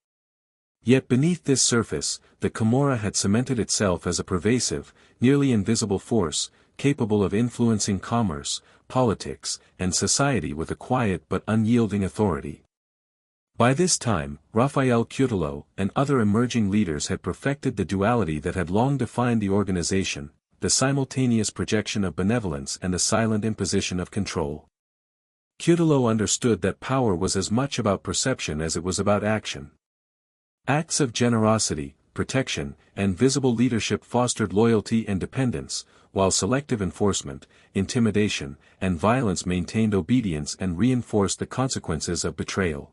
S1: Yet beneath this surface, the Camorra had cemented itself as a pervasive, nearly invisible force, capable of influencing commerce, politics, and society with a quiet but unyielding authority. By this time, Raffaele Cutolo and other emerging leaders had perfected the duality that had long defined the organization, the simultaneous projection of benevolence and the silent imposition of control. Cutolo understood that power was as much about perception as it was about action. Acts of generosity, protection, and visible leadership fostered loyalty and dependence, while selective enforcement, intimidation, and violence maintained obedience and reinforced the consequences of betrayal.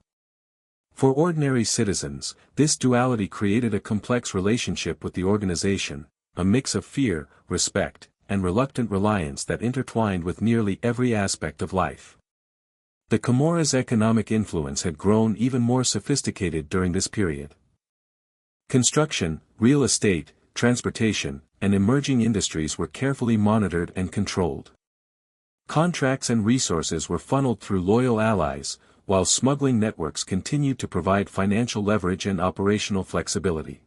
S1: For ordinary citizens, this duality created a complex relationship with the organization, a mix of fear, respect, and reluctant reliance that intertwined with nearly every aspect of life. The Camorra's economic influence had grown even more sophisticated during this period. Construction, real estate, transportation, and emerging industries were carefully monitored and controlled. Contracts and resources were funneled through loyal allies, while smuggling networks continued to provide financial leverage and operational flexibility.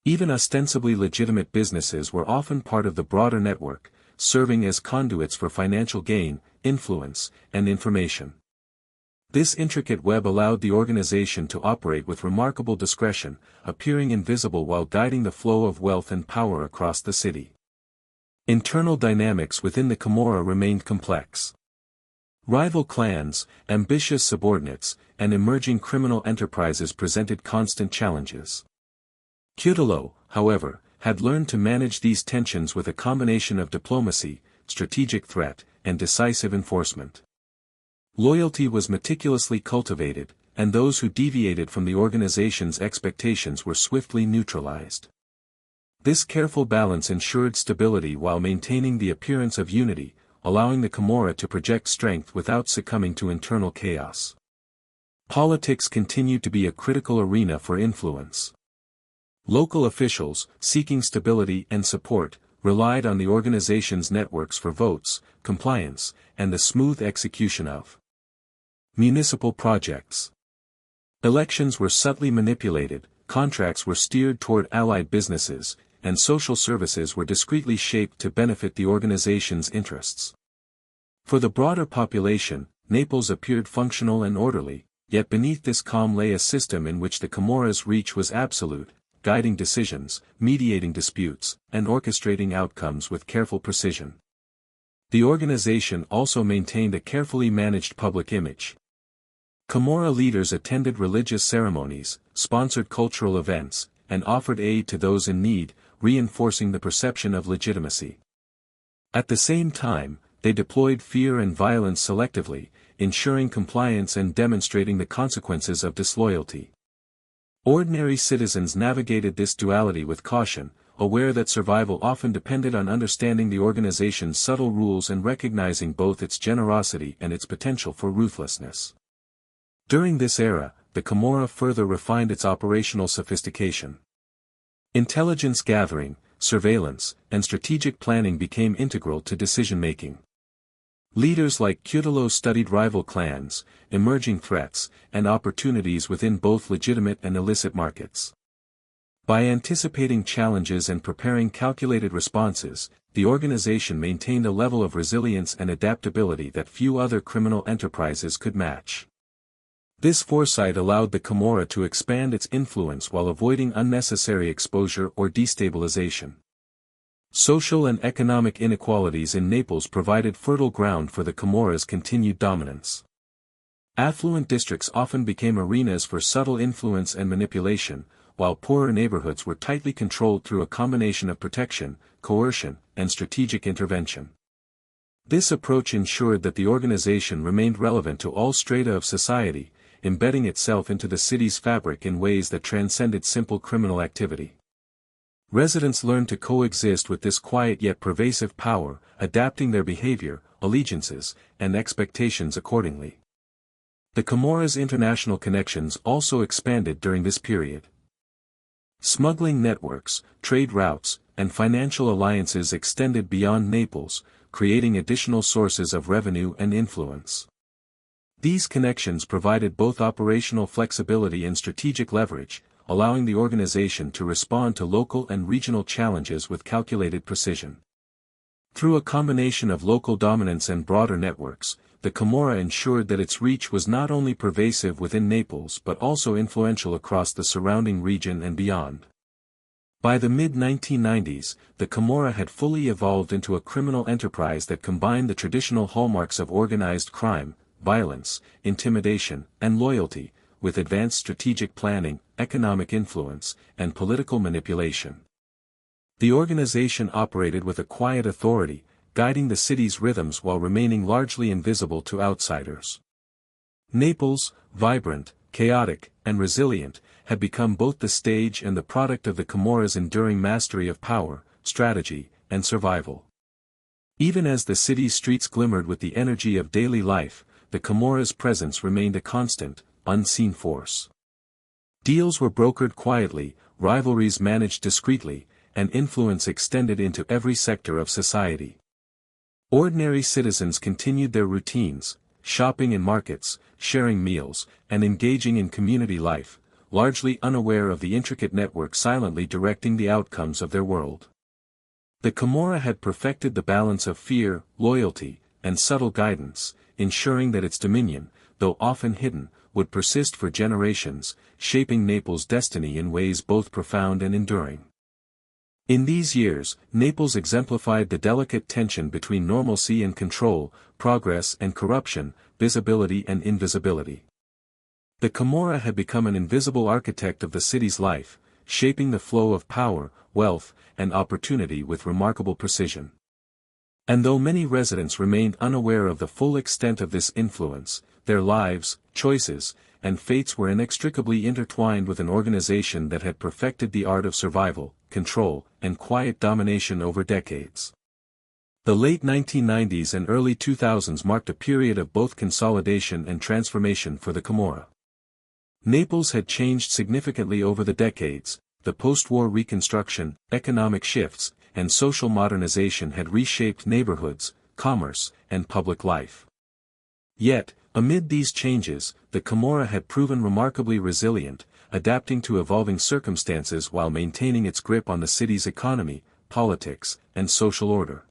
S1: Even ostensibly legitimate businesses were often part of the broader network, serving as conduits for financial gain, influence, and information. This intricate web allowed the organization to operate with remarkable discretion, appearing invisible while guiding the flow of wealth and power across the city. Internal dynamics within the Camorra remained complex. Rival clans, ambitious subordinates, and emerging criminal enterprises presented constant challenges. Cutolo, however, had learned to manage these tensions with a combination of diplomacy, strategic threat, and decisive enforcement. Loyalty was meticulously cultivated, and those who deviated from the organization's expectations were swiftly neutralized. This careful balance ensured stability while maintaining the appearance of unity, allowing the Camorra to project strength without succumbing to internal chaos. Politics continued to be a critical arena for influence. Local officials, seeking stability and support, relied on the organization's networks for votes, compliance, and the smooth execution of municipal projects. Elections were subtly manipulated, contracts were steered toward allied businesses, and social services were discreetly shaped to benefit the organization's interests. For the broader population, Naples appeared functional and orderly, yet beneath this calm lay a system in which the Camorra's reach was absolute, guiding decisions, mediating disputes, and orchestrating outcomes with careful precision. The organization also maintained a carefully managed public image. Camorra leaders attended religious ceremonies, sponsored cultural events, and offered aid to those in need, reinforcing the perception of legitimacy. At the same time, they deployed fear and violence selectively, ensuring compliance and demonstrating the consequences of disloyalty. Ordinary citizens navigated this duality with caution, aware that survival often depended on understanding the organization's subtle rules and recognizing both its generosity and its potential for ruthlessness. During this era, the Camorra further refined its operational sophistication. Intelligence gathering, surveillance, and strategic planning became integral to decision-making. Leaders like Cutolo studied rival clans, emerging threats, and opportunities within both legitimate and illicit markets. By anticipating challenges and preparing calculated responses, the organization maintained a level of resilience and adaptability that few other criminal enterprises could match. This foresight allowed the Camorra to expand its influence while avoiding unnecessary exposure or destabilization. Social and economic inequalities in Naples provided fertile ground for the Camorra's continued dominance. Affluent districts often became arenas for subtle influence and manipulation, while poorer neighborhoods were tightly controlled through a combination of protection, coercion, and strategic intervention. This approach ensured that the organization remained relevant to all strata of society, embedding itself into the city's fabric in ways that transcended simple criminal activity. Residents learned to coexist with this quiet yet pervasive power, adapting their behavior, allegiances, and expectations accordingly. The Camorra's international connections also expanded during this period. Smuggling networks, trade routes, and financial alliances extended beyond Naples, creating additional sources of revenue and influence. These connections provided both operational flexibility and strategic leverage, allowing the organization to respond to local and regional challenges with calculated precision. Through a combination of local dominance and broader networks, the Camorra ensured that its reach was not only pervasive within Naples but also influential across the surrounding region and beyond. By the mid-1990s, the Camorra had fully evolved into a criminal enterprise that combined the traditional hallmarks of organized crime, violence, intimidation, and loyalty, with advanced strategic planning, economic influence, and political manipulation. The organization operated with a quiet authority, guiding the city's rhythms while remaining largely invisible to outsiders. Naples, vibrant, chaotic, and resilient, had become both the stage and the product of the Camorra's enduring mastery of power, strategy, and survival. Even as the city's streets glimmered with the energy of daily life, the Camorra's presence remained a constant, unseen force. Deals were brokered quietly, rivalries managed discreetly, and influence extended into every sector of society. Ordinary citizens continued their routines, shopping in markets, sharing meals, and engaging in community life, largely unaware of the intricate network silently directing the outcomes of their world. The Camorra had perfected the balance of fear, loyalty, and subtle guidance, ensuring that its dominion, though often hidden, would persist for generations, shaping Naples' destiny in ways both profound and enduring. In these years, Naples exemplified the delicate tension between normalcy and control, progress and corruption, visibility and invisibility. The Camorra had become an invisible architect of the city's life, shaping the flow of power, wealth, and opportunity with remarkable precision. And though many residents remained unaware of the full extent of this influence, their lives, choices, and fates were inextricably intertwined with an organization that had perfected the art of survival, control, and quiet domination over decades. The late 1990s and early 2000s marked a period of both consolidation and transformation for the Camorra. Naples had changed significantly over the decades. The post-war reconstruction, economic shifts, and social modernization had reshaped neighborhoods, commerce, and public life. Yet, amid these changes, the Camorra had proven remarkably resilient, adapting to evolving circumstances while maintaining its grip on the city's economy, politics, and social order.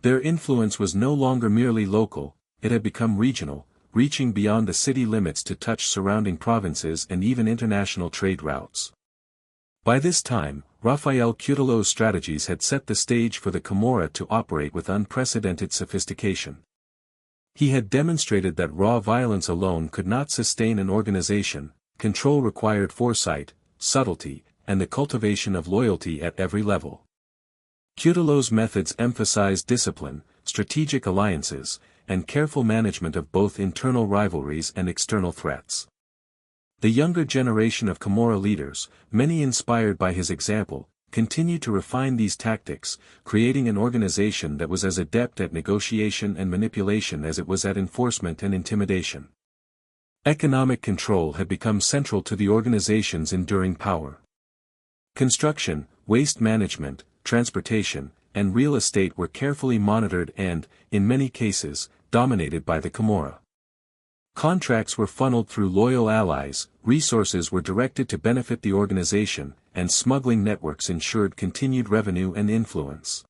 S1: Their influence was no longer merely local, it had become regional, reaching beyond the city limits to touch surrounding provinces and even international trade routes. By this time, Raffaele Cutolo's strategies had set the stage for the Camorra to operate with unprecedented sophistication. He had demonstrated that raw violence alone could not sustain an organization. Control required foresight, subtlety, and the cultivation of loyalty at every level. Cutolo's methods emphasized discipline, strategic alliances, and careful management of both internal rivalries and external threats. The younger generation of Camorra leaders, many inspired by his example, continued to refine these tactics, creating an organization that was as adept at negotiation and manipulation as it was at enforcement and intimidation. Economic control had become central to the organization's enduring power. Construction, waste management, transportation, and real estate were carefully monitored and, in many cases, dominated by the Camorra. Contracts were funneled through loyal allies, resources were directed to benefit the organization, and smuggling networks ensured continued revenue and influence.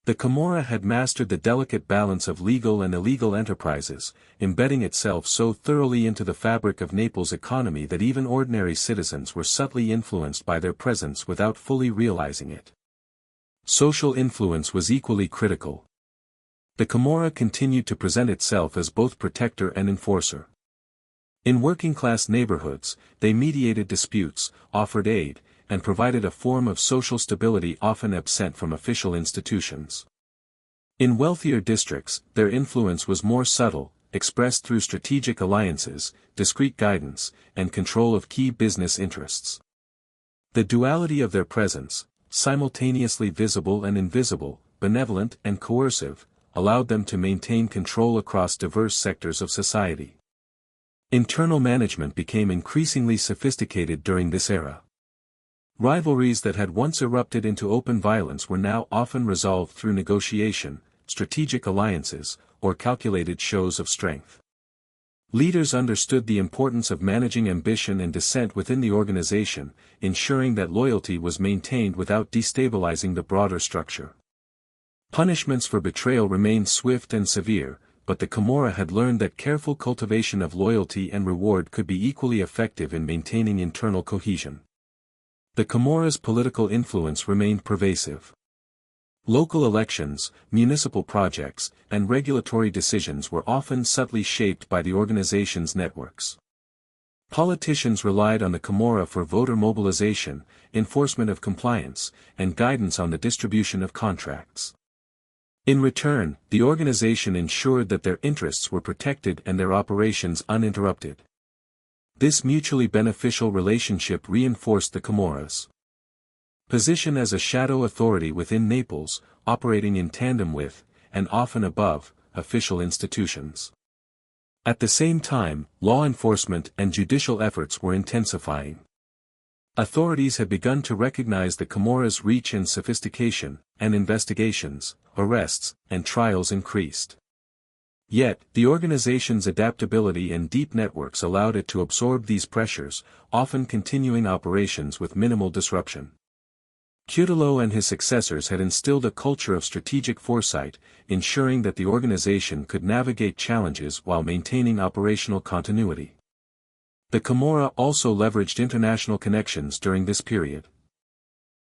S1: The Camorra had mastered the delicate balance of legal and illegal enterprises, embedding itself so thoroughly into the fabric of Naples' economy that even ordinary citizens were subtly influenced by their presence without fully realizing it. Social influence was equally critical. The Camorra continued to present itself as both protector and enforcer. In working-class neighborhoods, they mediated disputes, offered aid, and provided a form of social stability often absent from official institutions. In wealthier districts, their influence was more subtle, expressed through strategic alliances, discreet guidance, and control of key business interests. The duality of their presence, simultaneously visible and invisible, benevolent and coercive, allowed them to maintain control across diverse sectors of society. Internal management became increasingly sophisticated during this era. Rivalries that had once erupted into open violence were now often resolved through negotiation, strategic alliances, or calculated shows of strength. Leaders understood the importance of managing ambition and dissent within the organization, ensuring that loyalty was maintained without destabilizing the broader structure. Punishments for betrayal remained swift and severe, but the Camorra had learned that careful cultivation of loyalty and reward could be equally effective in maintaining internal cohesion. The Camorra's political influence remained pervasive. Local elections, municipal projects, and regulatory decisions were often subtly shaped by the organization's networks. Politicians relied on the Camorra for voter mobilization, enforcement of compliance, and guidance on the distribution of contracts. In return, the organization ensured that their interests were protected and their operations uninterrupted. This mutually beneficial relationship reinforced the Camorra's position as a shadow authority within Naples, operating in tandem with, and often above, official institutions. At the same time, law enforcement and judicial efforts were intensifying. Authorities had begun to recognize the Camorra's reach and sophistication, and investigations, arrests, and trials increased. Yet, the organization's adaptability and deep networks allowed it to absorb these pressures, often continuing operations with minimal disruption. Cutolo and his successors had instilled a culture of strategic foresight, ensuring that the organization could navigate challenges while maintaining operational continuity. The Camorra also leveraged international connections during this period.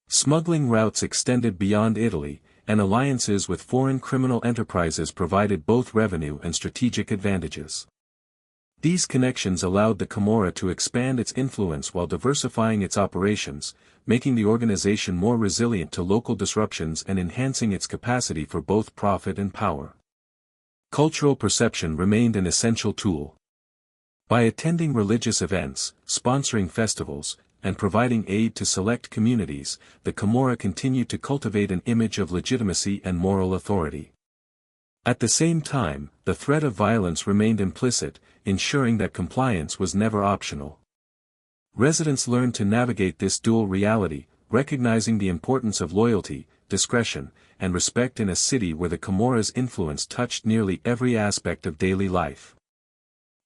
S1: Smuggling routes extended beyond Italy, and alliances with foreign criminal enterprises provided both revenue and strategic advantages. These connections allowed the Camorra to expand its influence while diversifying its operations, making the organization more resilient to local disruptions and enhancing its capacity for both profit and power. Cultural perception remained an essential tool. By attending religious events, sponsoring festivals, and providing aid to select communities, the Camorra continued to cultivate an image of legitimacy and moral authority. At the same time, the threat of violence remained implicit, ensuring that compliance was never optional. Residents learned to navigate this dual reality, recognizing the importance of loyalty, discretion, and respect in a city where the Camorra's influence touched nearly every aspect of daily life.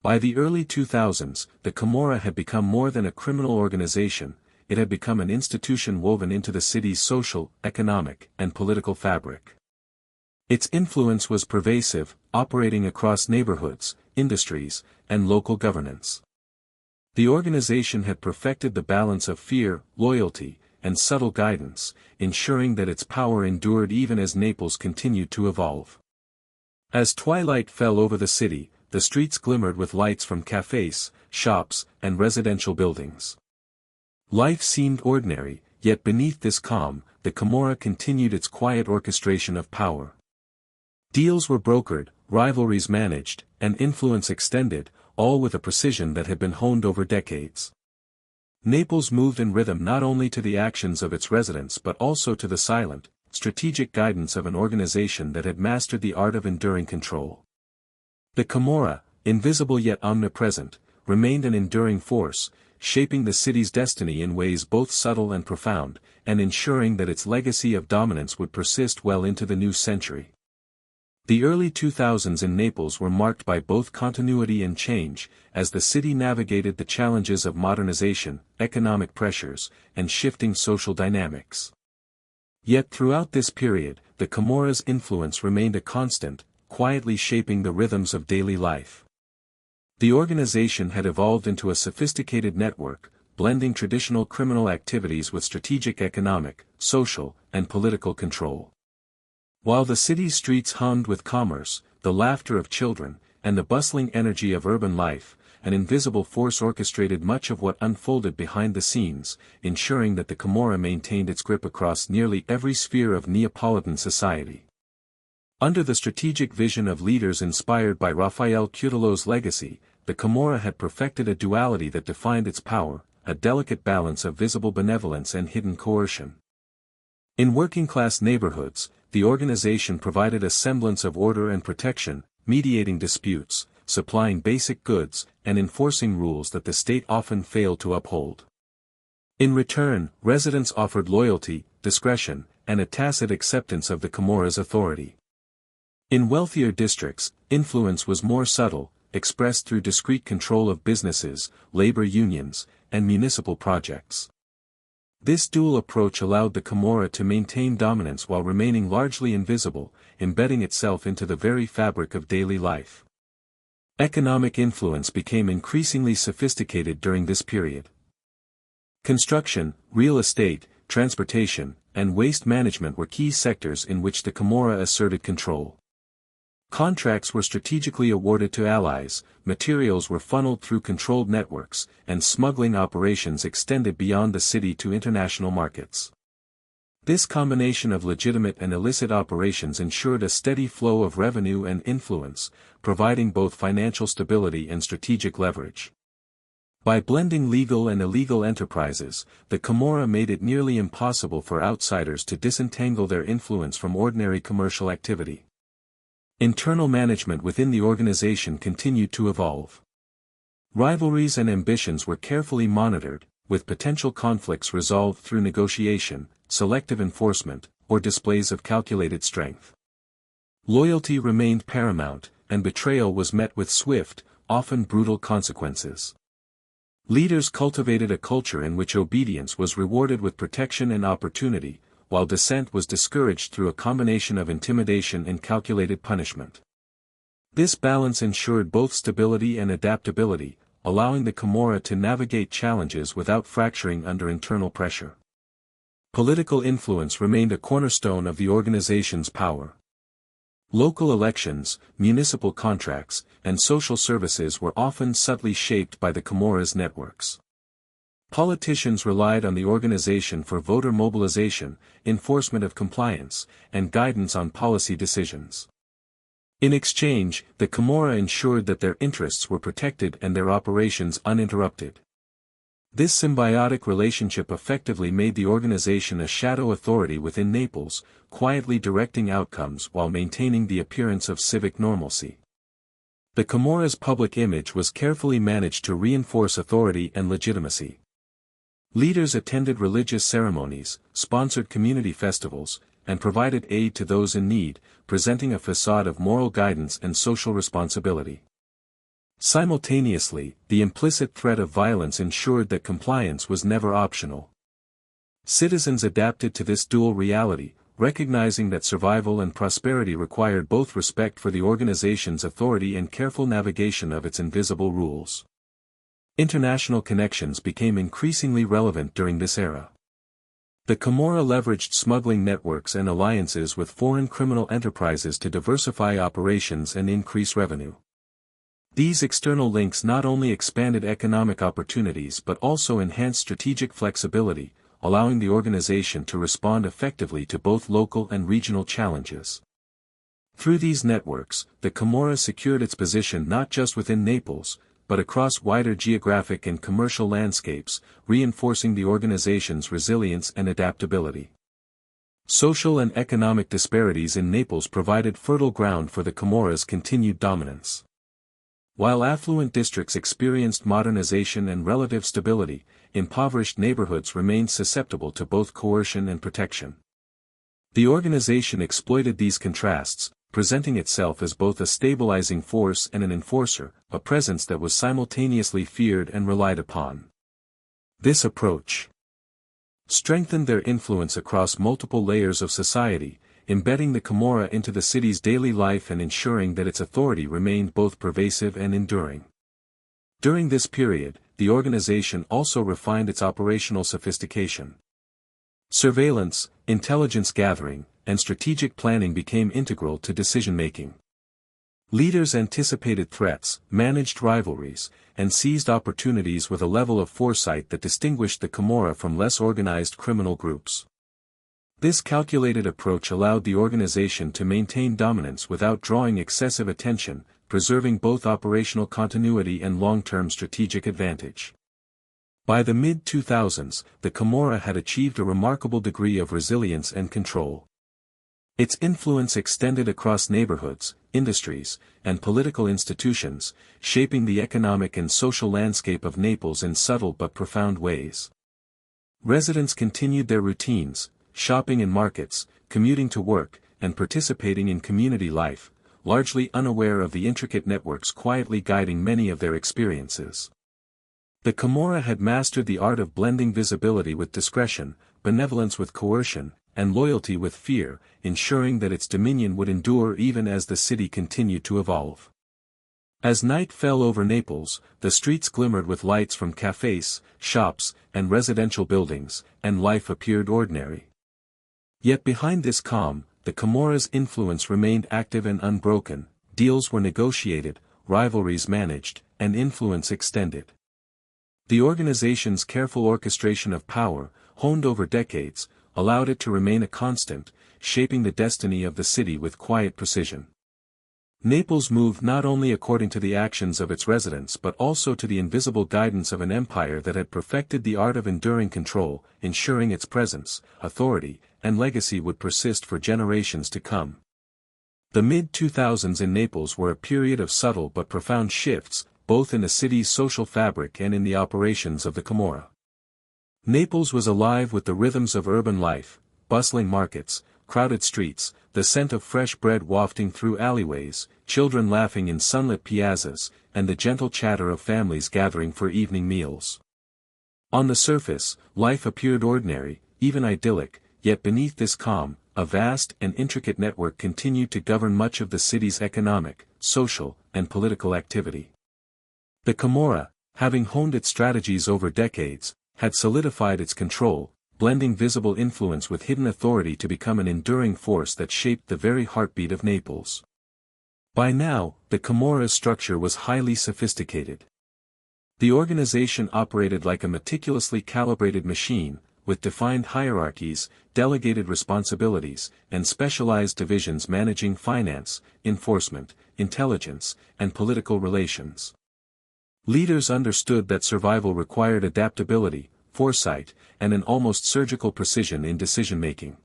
S1: By the early 2000s, the Camorra had become more than a criminal organization, it had become an institution woven into the city's social, economic, and political fabric. Its influence was pervasive, operating across neighborhoods, industries, and local governance. The organization had perfected the balance of fear, loyalty, and subtle guidance, ensuring that its power endured even as Naples continued to evolve. As twilight fell over the city, the streets glimmered with lights from cafes, shops, and residential buildings. Life seemed ordinary, yet beneath this calm, the Camorra continued its quiet orchestration of power. Deals were brokered, rivalries managed, and influence extended, all with a precision that had been honed over decades. Naples moved in rhythm not only to the actions of its residents but also to the silent, strategic guidance of an organization that had mastered the art of enduring control. The Camorra, invisible yet omnipresent, remained an enduring force, shaping the city's destiny in ways both subtle and profound, and ensuring that its legacy of dominance would persist well into the new century. The early 2000s in Naples were marked by both continuity and change, as the city navigated the challenges of modernization, economic pressures, and shifting social dynamics. Yet throughout this period, the Camorra's influence remained a constant, quietly shaping the rhythms of daily life. The organization had evolved into a sophisticated network, blending traditional criminal activities with strategic economic, social, and political control. While the city's streets hummed with commerce, the laughter of children, and the bustling energy of urban life, an invisible force orchestrated much of what unfolded behind the scenes, ensuring that the Camorra maintained its grip across nearly every sphere of Neapolitan society. Under the strategic vision of leaders inspired by Raffaele Cutolo's legacy, the Camorra had perfected a duality that defined its power, a delicate balance of visible benevolence and hidden coercion. In working-class neighborhoods, the organization provided a semblance of order and protection, mediating disputes, supplying basic goods, and enforcing rules that the state often failed to uphold. In return, residents offered loyalty, discretion, and a tacit acceptance of the Camorra's authority. In wealthier districts, influence was more subtle, expressed through discreet control of businesses, labor unions, and municipal projects. This dual approach allowed the Camorra to maintain dominance while remaining largely invisible, embedding itself into the very fabric of daily life. Economic influence became increasingly sophisticated during this period. Construction, real estate, transportation, and waste management were key sectors in which the Camorra asserted control. Contracts were strategically awarded to allies, materials were funneled through controlled networks, and smuggling operations extended beyond the city to international markets. This combination of legitimate and illicit operations ensured a steady flow of revenue and influence, providing both financial stability and strategic leverage. By blending legal and illegal enterprises, the Camorra made it nearly impossible for outsiders to disentangle their influence from ordinary commercial activity. Internal management within the organization continued to evolve. Rivalries and ambitions were carefully monitored, with potential conflicts resolved through negotiation, selective enforcement, or displays of calculated strength. Loyalty remained paramount, and betrayal was met with swift, often brutal consequences. Leaders cultivated a culture in which obedience was rewarded with protection and opportunity, while dissent was discouraged through a combination of intimidation and calculated punishment. This balance ensured both stability and adaptability, allowing the Camorra to navigate challenges without fracturing under internal pressure. Political influence remained a cornerstone of the organization's power. Local elections, municipal contracts, and social services were often subtly shaped by the Camorra's networks. Politicians relied on the organization for voter mobilization, enforcement of compliance, and guidance on policy decisions. In exchange, the Camorra ensured that their interests were protected and their operations uninterrupted. This symbiotic relationship effectively made the organization a shadow authority within Naples, quietly directing outcomes while maintaining the appearance of civic normalcy. The Camorra's public image was carefully managed to reinforce authority and legitimacy. Leaders attended religious ceremonies, sponsored community festivals, and provided aid to those in need, presenting a facade of moral guidance and social responsibility. Simultaneously, the implicit threat of violence ensured that compliance was never optional. Citizens adapted to this dual reality, recognizing that survival and prosperity required both respect for the organization's authority and careful navigation of its invisible rules. International connections became increasingly relevant during this era. The Camorra leveraged smuggling networks and alliances with foreign criminal enterprises to diversify operations and increase revenue. These external links not only expanded economic opportunities but also enhanced strategic flexibility, allowing the organization to respond effectively to both local and regional challenges. Through these networks, the Camorra secured its position not just within Naples, but across wider geographic and commercial landscapes, reinforcing the organization's resilience and adaptability. Social and economic disparities in Naples provided fertile ground for the Camorra's continued dominance. While affluent districts experienced modernization and relative stability, impoverished neighborhoods remained susceptible to both coercion and protection. The organization exploited these contrasts, presenting itself as both a stabilizing force and an enforcer, a presence that was simultaneously feared and relied upon. This approach strengthened their influence across multiple layers of society, embedding the Camorra into the city's daily life and ensuring that its authority remained both pervasive and enduring. During this period, the organization also refined its operational sophistication. Surveillance, intelligence gathering, and strategic planning became integral to decision-making. Leaders anticipated threats, managed rivalries, and seized opportunities with a level of foresight that distinguished the Camorra from less organized criminal groups. This calculated approach allowed the organization to maintain dominance without drawing excessive attention, preserving both operational continuity and long-term strategic advantage. By the mid-2000s, the Camorra had achieved a remarkable degree of resilience and control. Its influence extended across neighborhoods, industries, and political institutions, shaping the economic and social landscape of Naples in subtle but profound ways. Residents continued their routines, shopping in markets, commuting to work, and participating in community life, largely unaware of the intricate networks quietly guiding many of their experiences. The Camorra had mastered the art of blending visibility with discretion, benevolence with coercion, and loyalty with fear, ensuring that its dominion would endure even as the city continued to evolve. As night fell over Naples, the streets glimmered with lights from cafes, shops, and residential buildings, and life appeared ordinary. Yet behind this calm, the Camorra's influence remained active and unbroken. Deals were negotiated, rivalries managed, and influence extended. The organization's careful orchestration of power, honed over decades, allowed it to remain a constant, shaping the destiny of the city with quiet precision. Naples moved not only according to the actions of its residents but also to the invisible guidance of an empire that had perfected the art of enduring control, ensuring its presence, authority, and legacy would persist for generations to come. The mid-2000s in Naples were a period of subtle but profound shifts, both in the city's social fabric and in the operations of the Camorra. Naples was alive with the rhythms of urban life, bustling markets, crowded streets, the scent of fresh bread wafting through alleyways, children laughing in sunlit piazzas, and the gentle chatter of families gathering for evening meals. On the surface, life appeared ordinary, even idyllic, yet beneath this calm, a vast and intricate network continued to govern much of the city's economic, social, and political activity. The Camorra, having honed its strategies over decades, had solidified its control, blending visible influence with hidden authority to become an enduring force that shaped the very heartbeat of Naples. By now, the Camorra's structure was highly sophisticated. The organization operated like a meticulously calibrated machine, with defined hierarchies, delegated responsibilities, and specialized divisions managing finance, enforcement, intelligence, and political relations. Leaders understood that survival required adaptability, foresight, and an almost surgical precision in decision-making.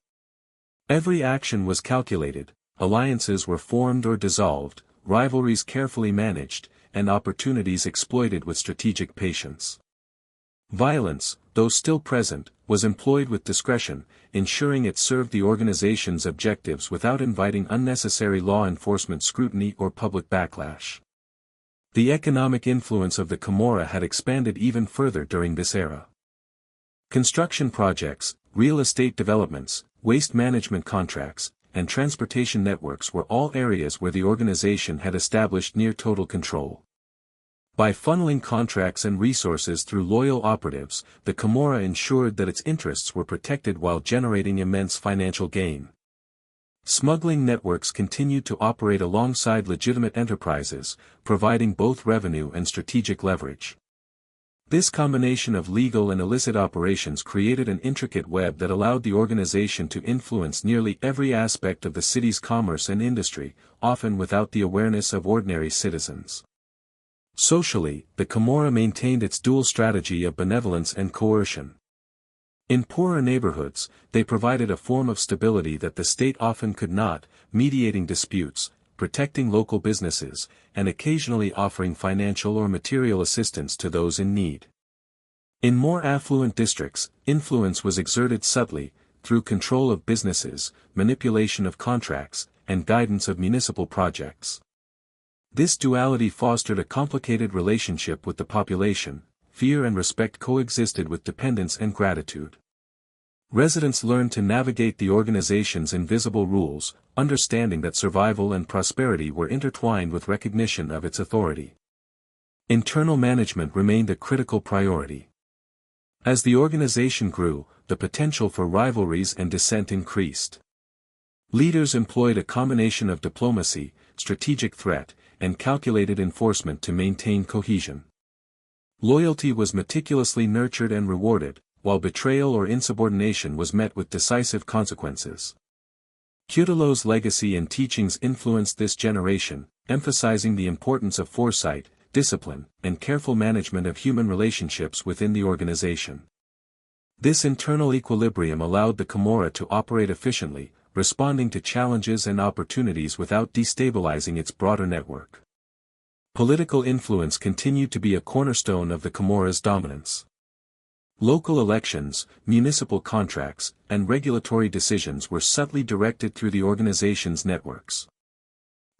S1: Every action was calculated, alliances were formed or dissolved, rivalries carefully managed, and opportunities exploited with strategic patience. Violence, though still present, was employed with discretion, ensuring it served the organization's objectives without inviting unnecessary law enforcement scrutiny or public backlash. The economic influence of the Camorra had expanded even further during this era. Construction projects, real estate developments, waste management contracts, and transportation networks were all areas where the organization had established near-total control. By funneling contracts and resources through loyal operatives, the Camorra ensured that its interests were protected while generating immense financial gain. Smuggling networks continued to operate alongside legitimate enterprises, providing both revenue and strategic leverage. This combination of legal and illicit operations created an intricate web that allowed the organization to influence nearly every aspect of the city's commerce and industry, often without the awareness of ordinary citizens. Socially, the Camorra maintained its dual strategy of benevolence and coercion. In poorer neighborhoods, they provided a form of stability that the state often could not, mediating disputes, protecting local businesses, and occasionally offering financial or material assistance to those in need. In more affluent districts, influence was exerted subtly, through control of businesses, manipulation of contracts, and guidance of municipal projects. This duality fostered a complicated relationship with the population. Fear and respect coexisted with dependence and gratitude. Residents learned to navigate the organization's invisible rules, understanding that survival and prosperity were intertwined with recognition of its authority. Internal management remained a critical priority. As the organization grew, the potential for rivalries and dissent increased. Leaders employed a combination of diplomacy, strategic threat, and calculated enforcement to maintain cohesion. Loyalty was meticulously nurtured and rewarded, while betrayal or insubordination was met with decisive consequences. Cutelo's legacy and teachings influenced this generation, emphasizing the importance of foresight, discipline, and careful management of human relationships within the organization. This internal equilibrium allowed the Camorra to operate efficiently, responding to challenges and opportunities without destabilizing its broader network. Political influence continued to be a cornerstone of the Camorra's dominance. Local elections, municipal contracts, and regulatory decisions were subtly directed through the organization's networks.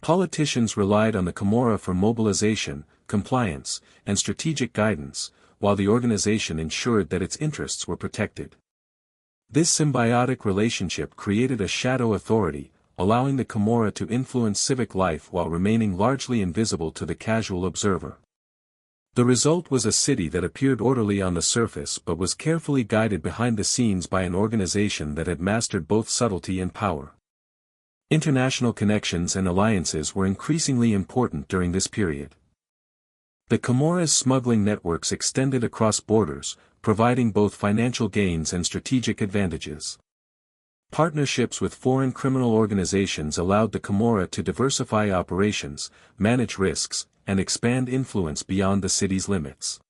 S1: Politicians relied on the Camorra for mobilization, compliance, and strategic guidance, while the organization ensured that its interests were protected. This symbiotic relationship created a shadow authority, allowing the Camorra to influence civic life while remaining largely invisible to the casual observer. The result was a city that appeared orderly on the surface but was carefully guided behind the scenes by an organization that had mastered both subtlety and power. International connections and alliances were increasingly important during this period. The Camorra's smuggling networks extended across borders, providing both financial gains and strategic advantages. Partnerships with foreign criminal organizations allowed the Camorra to diversify operations, manage risks, and expand influence beyond the city's limits.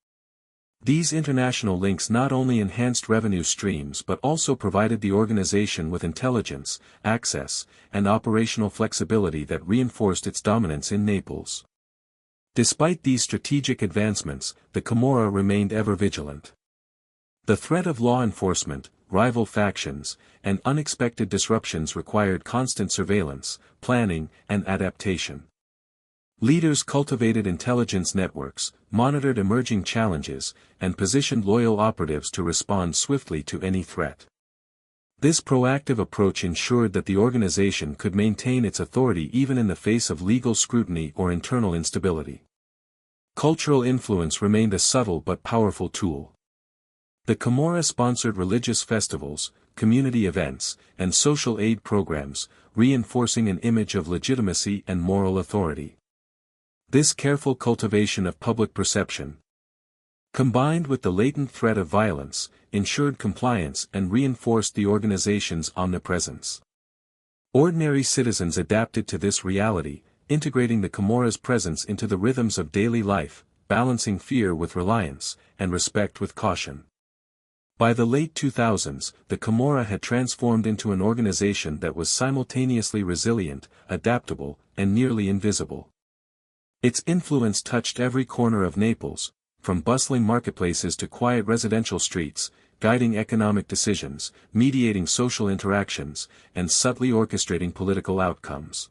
S1: These international links not only enhanced revenue streams but also provided the organization with intelligence, access, and operational flexibility that reinforced its dominance in Naples. Despite these strategic advancements, the Camorra remained ever vigilant. The threat of law enforcement, rival factions, and unexpected disruptions required constant surveillance, planning, and adaptation. Leaders cultivated intelligence networks, monitored emerging challenges, and positioned loyal operatives to respond swiftly to any threat. This proactive approach ensured that the organization could maintain its authority even in the face of legal scrutiny or internal instability. Cultural influence remained a subtle but powerful tool. The Camorra sponsored religious festivals, community events, and social aid programs, reinforcing an image of legitimacy and moral authority. This careful cultivation of public perception, combined with the latent threat of violence, ensured compliance and reinforced the organization's omnipresence. Ordinary citizens adapted to this reality, integrating the Camorra's presence into the rhythms of daily life, balancing fear with reliance, and respect with caution. By the late 2000s, the Camorra had transformed into an organization that was simultaneously resilient, adaptable, and nearly invisible. Its influence touched every corner of Naples, from bustling marketplaces to quiet residential streets, guiding economic decisions, mediating social interactions, and subtly orchestrating political outcomes.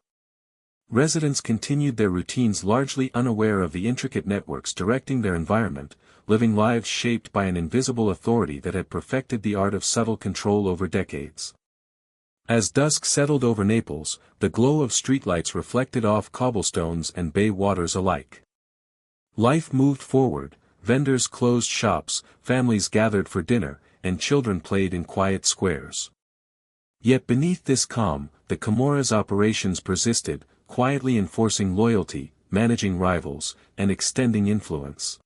S1: Residents continued their routines largely unaware of the intricate networks directing their environment, living lives shaped by an invisible authority that had perfected the art of subtle control over decades. As dusk settled over Naples, the glow of streetlights reflected off cobblestones and bay waters alike. Life moved forward, vendors closed shops, families gathered for dinner, and children played in quiet squares. Yet beneath this calm, the Camorra's operations persisted, quietly enforcing loyalty, managing rivals, and extending influence.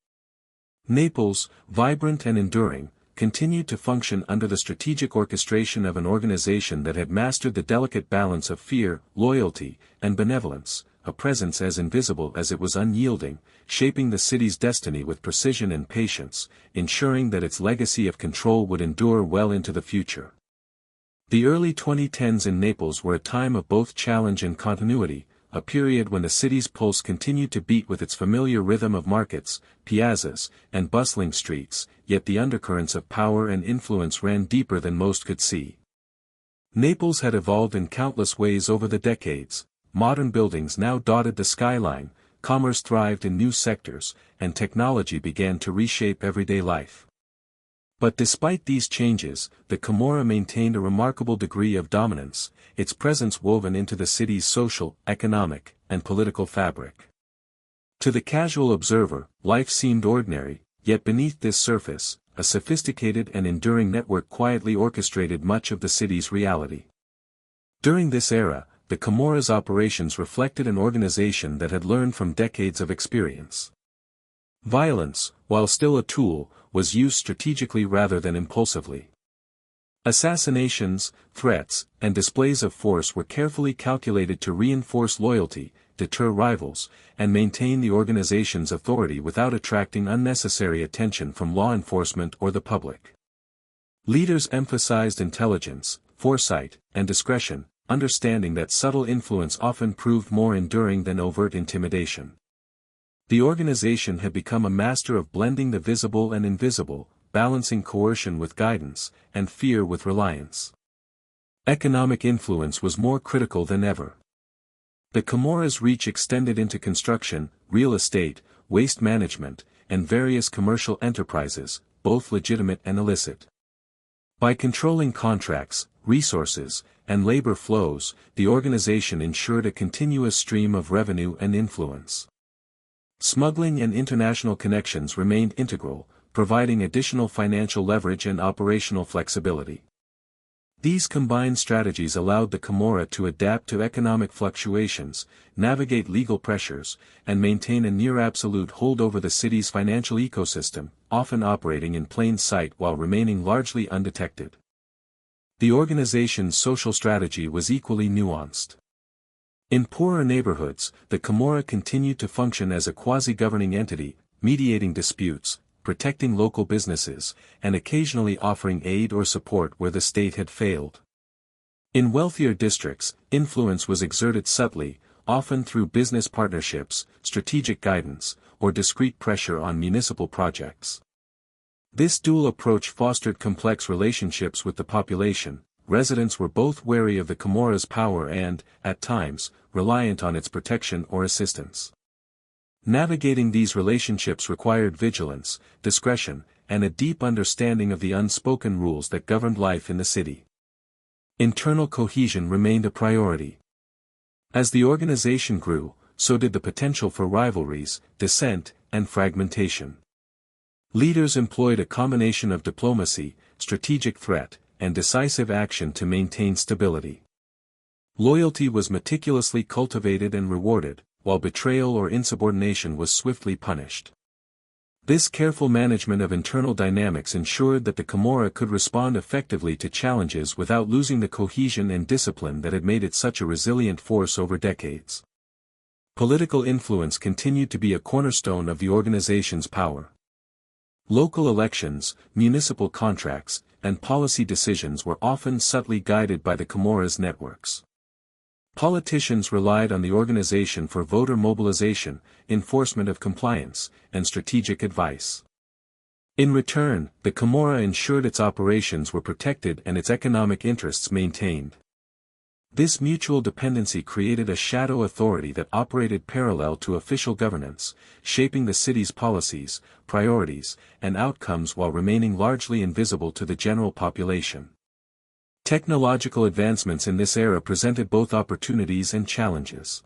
S1: Naples, vibrant and enduring, continued to function under the strategic orchestration of an organization that had mastered the delicate balance of fear, loyalty, and benevolence, a presence as invisible as it was unyielding, shaping the city's destiny with precision and patience, ensuring that its legacy of control would endure well into the future. The early 2010s in Naples were a time of both challenge and continuity, a period when the city's pulse continued to beat with its familiar rhythm of markets, piazzas, and bustling streets, yet the undercurrents of power and influence ran deeper than most could see. Naples had evolved in countless ways over the decades. Modern buildings now dotted the skyline, commerce thrived in new sectors, and technology began to reshape everyday life. But despite these changes, the Camorra maintained a remarkable degree of dominance, its presence woven into the city's social, economic, and political fabric. To the casual observer, life seemed ordinary, yet beneath this surface, a sophisticated and enduring network quietly orchestrated much of the city's reality. During this era, the Camorra's operations reflected an organization that had learned from decades of experience. Violence, while still a tool, was used strategically rather than impulsively. Assassinations, threats, and displays of force were carefully calculated to reinforce loyalty, deter rivals, and maintain the organization's authority without attracting unnecessary attention from law enforcement or the public. Leaders emphasized intelligence, foresight, and discretion, understanding that subtle influence often proved more enduring than overt intimidation. The organization had become a master of blending the visible and invisible, balancing coercion with guidance, and fear with reliance. Economic influence was more critical than ever. The Camorra's reach extended into construction, real estate, waste management, and various commercial enterprises, both legitimate and illicit. By controlling contracts, resources, and labor flows, the organization ensured a continuous stream of revenue and influence. Smuggling and international connections remained integral, providing additional financial leverage and operational flexibility. These combined strategies allowed the Camorra to adapt to economic fluctuations, navigate legal pressures, and maintain a near-absolute hold over the city's financial ecosystem, often operating in plain sight while remaining largely undetected. The organization's social strategy was equally nuanced. In poorer neighborhoods, the Camorra continued to function as a quasi-governing entity, mediating disputes, protecting local businesses, and occasionally offering aid or support where the state had failed. In wealthier districts, influence was exerted subtly, often through business partnerships, strategic guidance, or discreet pressure on municipal projects. This dual approach fostered complex relationships with the population. Residents were both wary of the Camorra's power and, at times, reliant on its protection or assistance. Navigating these relationships required vigilance, discretion, and a deep understanding of the unspoken rules that governed life in the city. Internal cohesion remained a priority. As the organization grew, so did the potential for rivalries, dissent, and fragmentation. Leaders employed a combination of diplomacy, strategic threat, and decisive action to maintain stability. Loyalty was meticulously cultivated and rewarded, while betrayal or insubordination was swiftly punished. This careful management of internal dynamics ensured that the Camorra could respond effectively to challenges without losing the cohesion and discipline that had made it such a resilient force over decades. Political influence continued to be a cornerstone of the organization's power. Local elections, municipal contracts, and policy decisions were often subtly guided by the Camorra's networks. Politicians relied on the organization for voter mobilization, enforcement of compliance, and strategic advice. In return, the Camorra ensured its operations were protected and its economic interests maintained. This mutual dependency created a shadow authority that operated parallel to official governance, shaping the city's policies, priorities, and outcomes while remaining largely invisible to the general population. Technological advancements in this era presented both opportunities and challenges.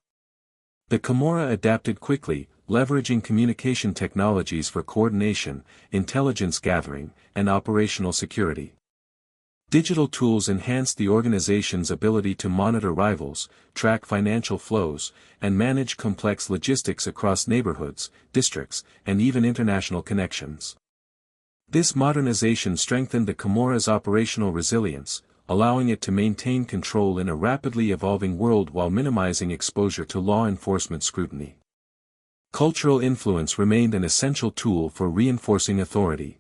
S1: The Camorra adapted quickly, leveraging communication technologies for coordination, intelligence gathering, and operational security. Digital tools enhanced the organization's ability to monitor rivals, track financial flows, and manage complex logistics across neighborhoods, districts, and even international connections. This modernization strengthened the Camorra's operational resilience, allowing it to maintain control in a rapidly evolving world while minimizing exposure to law enforcement scrutiny. Cultural influence remained an essential tool for reinforcing authority.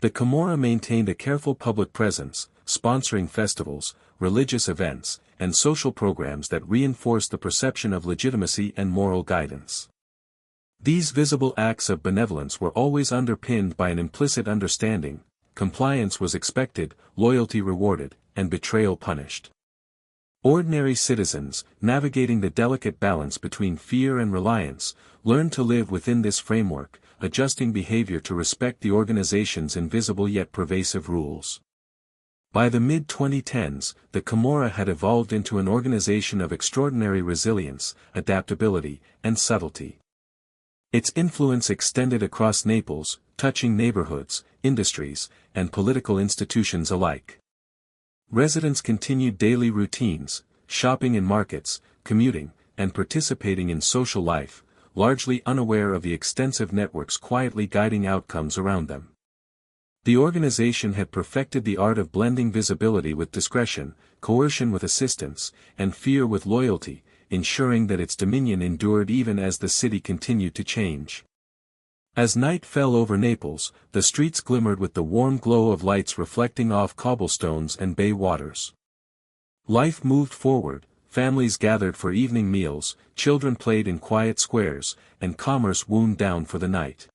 S1: The Camorra maintained a careful public presence, sponsoring festivals, religious events, and social programs that reinforced the perception of legitimacy and moral guidance. These visible acts of benevolence were always underpinned by an implicit understanding: compliance was expected, loyalty rewarded, and betrayal punished. Ordinary citizens, navigating the delicate balance between fear and reliance, learned to live within this framework, adjusting behavior to respect the organization's invisible yet pervasive rules. By the mid-2010s, the Camorra had evolved into an organization of extraordinary resilience, adaptability, and subtlety. Its influence extended across Naples, touching neighborhoods, industries, and political institutions alike. Residents continued daily routines, shopping in markets, commuting, and participating in social life, largely unaware of the extensive networks quietly guiding outcomes around them. The organization had perfected the art of blending visibility with discretion, coercion with assistance, and fear with loyalty, ensuring that its dominion endured even as the city continued to change. As night fell over Naples, the streets glimmered with the warm glow of lights reflecting off cobblestones and bay waters. Life moved forward. Families gathered for evening meals, children played in quiet squares, and commerce wound down for the night.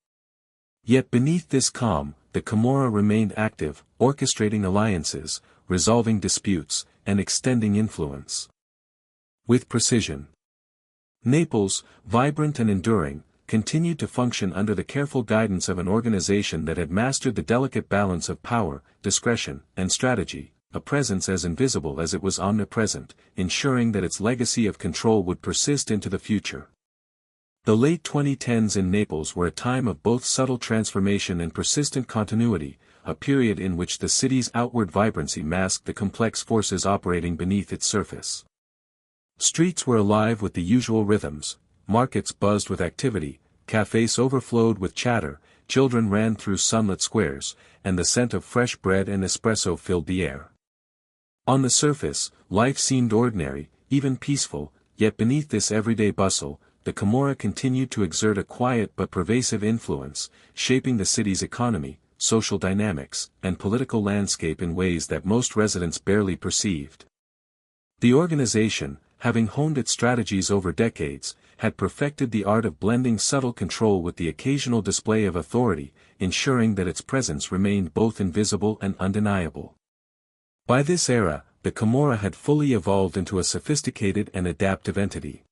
S1: Yet beneath this calm, the Camorra remained active, orchestrating alliances, resolving disputes, and extending influence with precision. Naples, vibrant and enduring, continued to function under the careful guidance of an organization that had mastered the delicate balance of power, discretion, and strategy, a presence as invisible as it was omnipresent, ensuring that its legacy of control would persist into the future. The late 2010s in Naples were a time of both subtle transformation and persistent continuity, a period in which the city's outward vibrancy masked the complex forces operating beneath its surface. Streets were alive with the usual rhythms, markets buzzed with activity, cafes overflowed with chatter, children ran through sunlit squares, and the scent of fresh bread and espresso filled the air. On the surface, life seemed ordinary, even peaceful, yet beneath this everyday bustle, the Camorra continued to exert a quiet but pervasive influence, shaping the city's economy, social dynamics, and political landscape in ways that most residents barely perceived. The organization, having honed its strategies over decades, had perfected the art of blending subtle control with the occasional display of authority, ensuring that its presence remained both invisible and undeniable. By this era, the Camorra had fully evolved into a sophisticated and adaptive entity.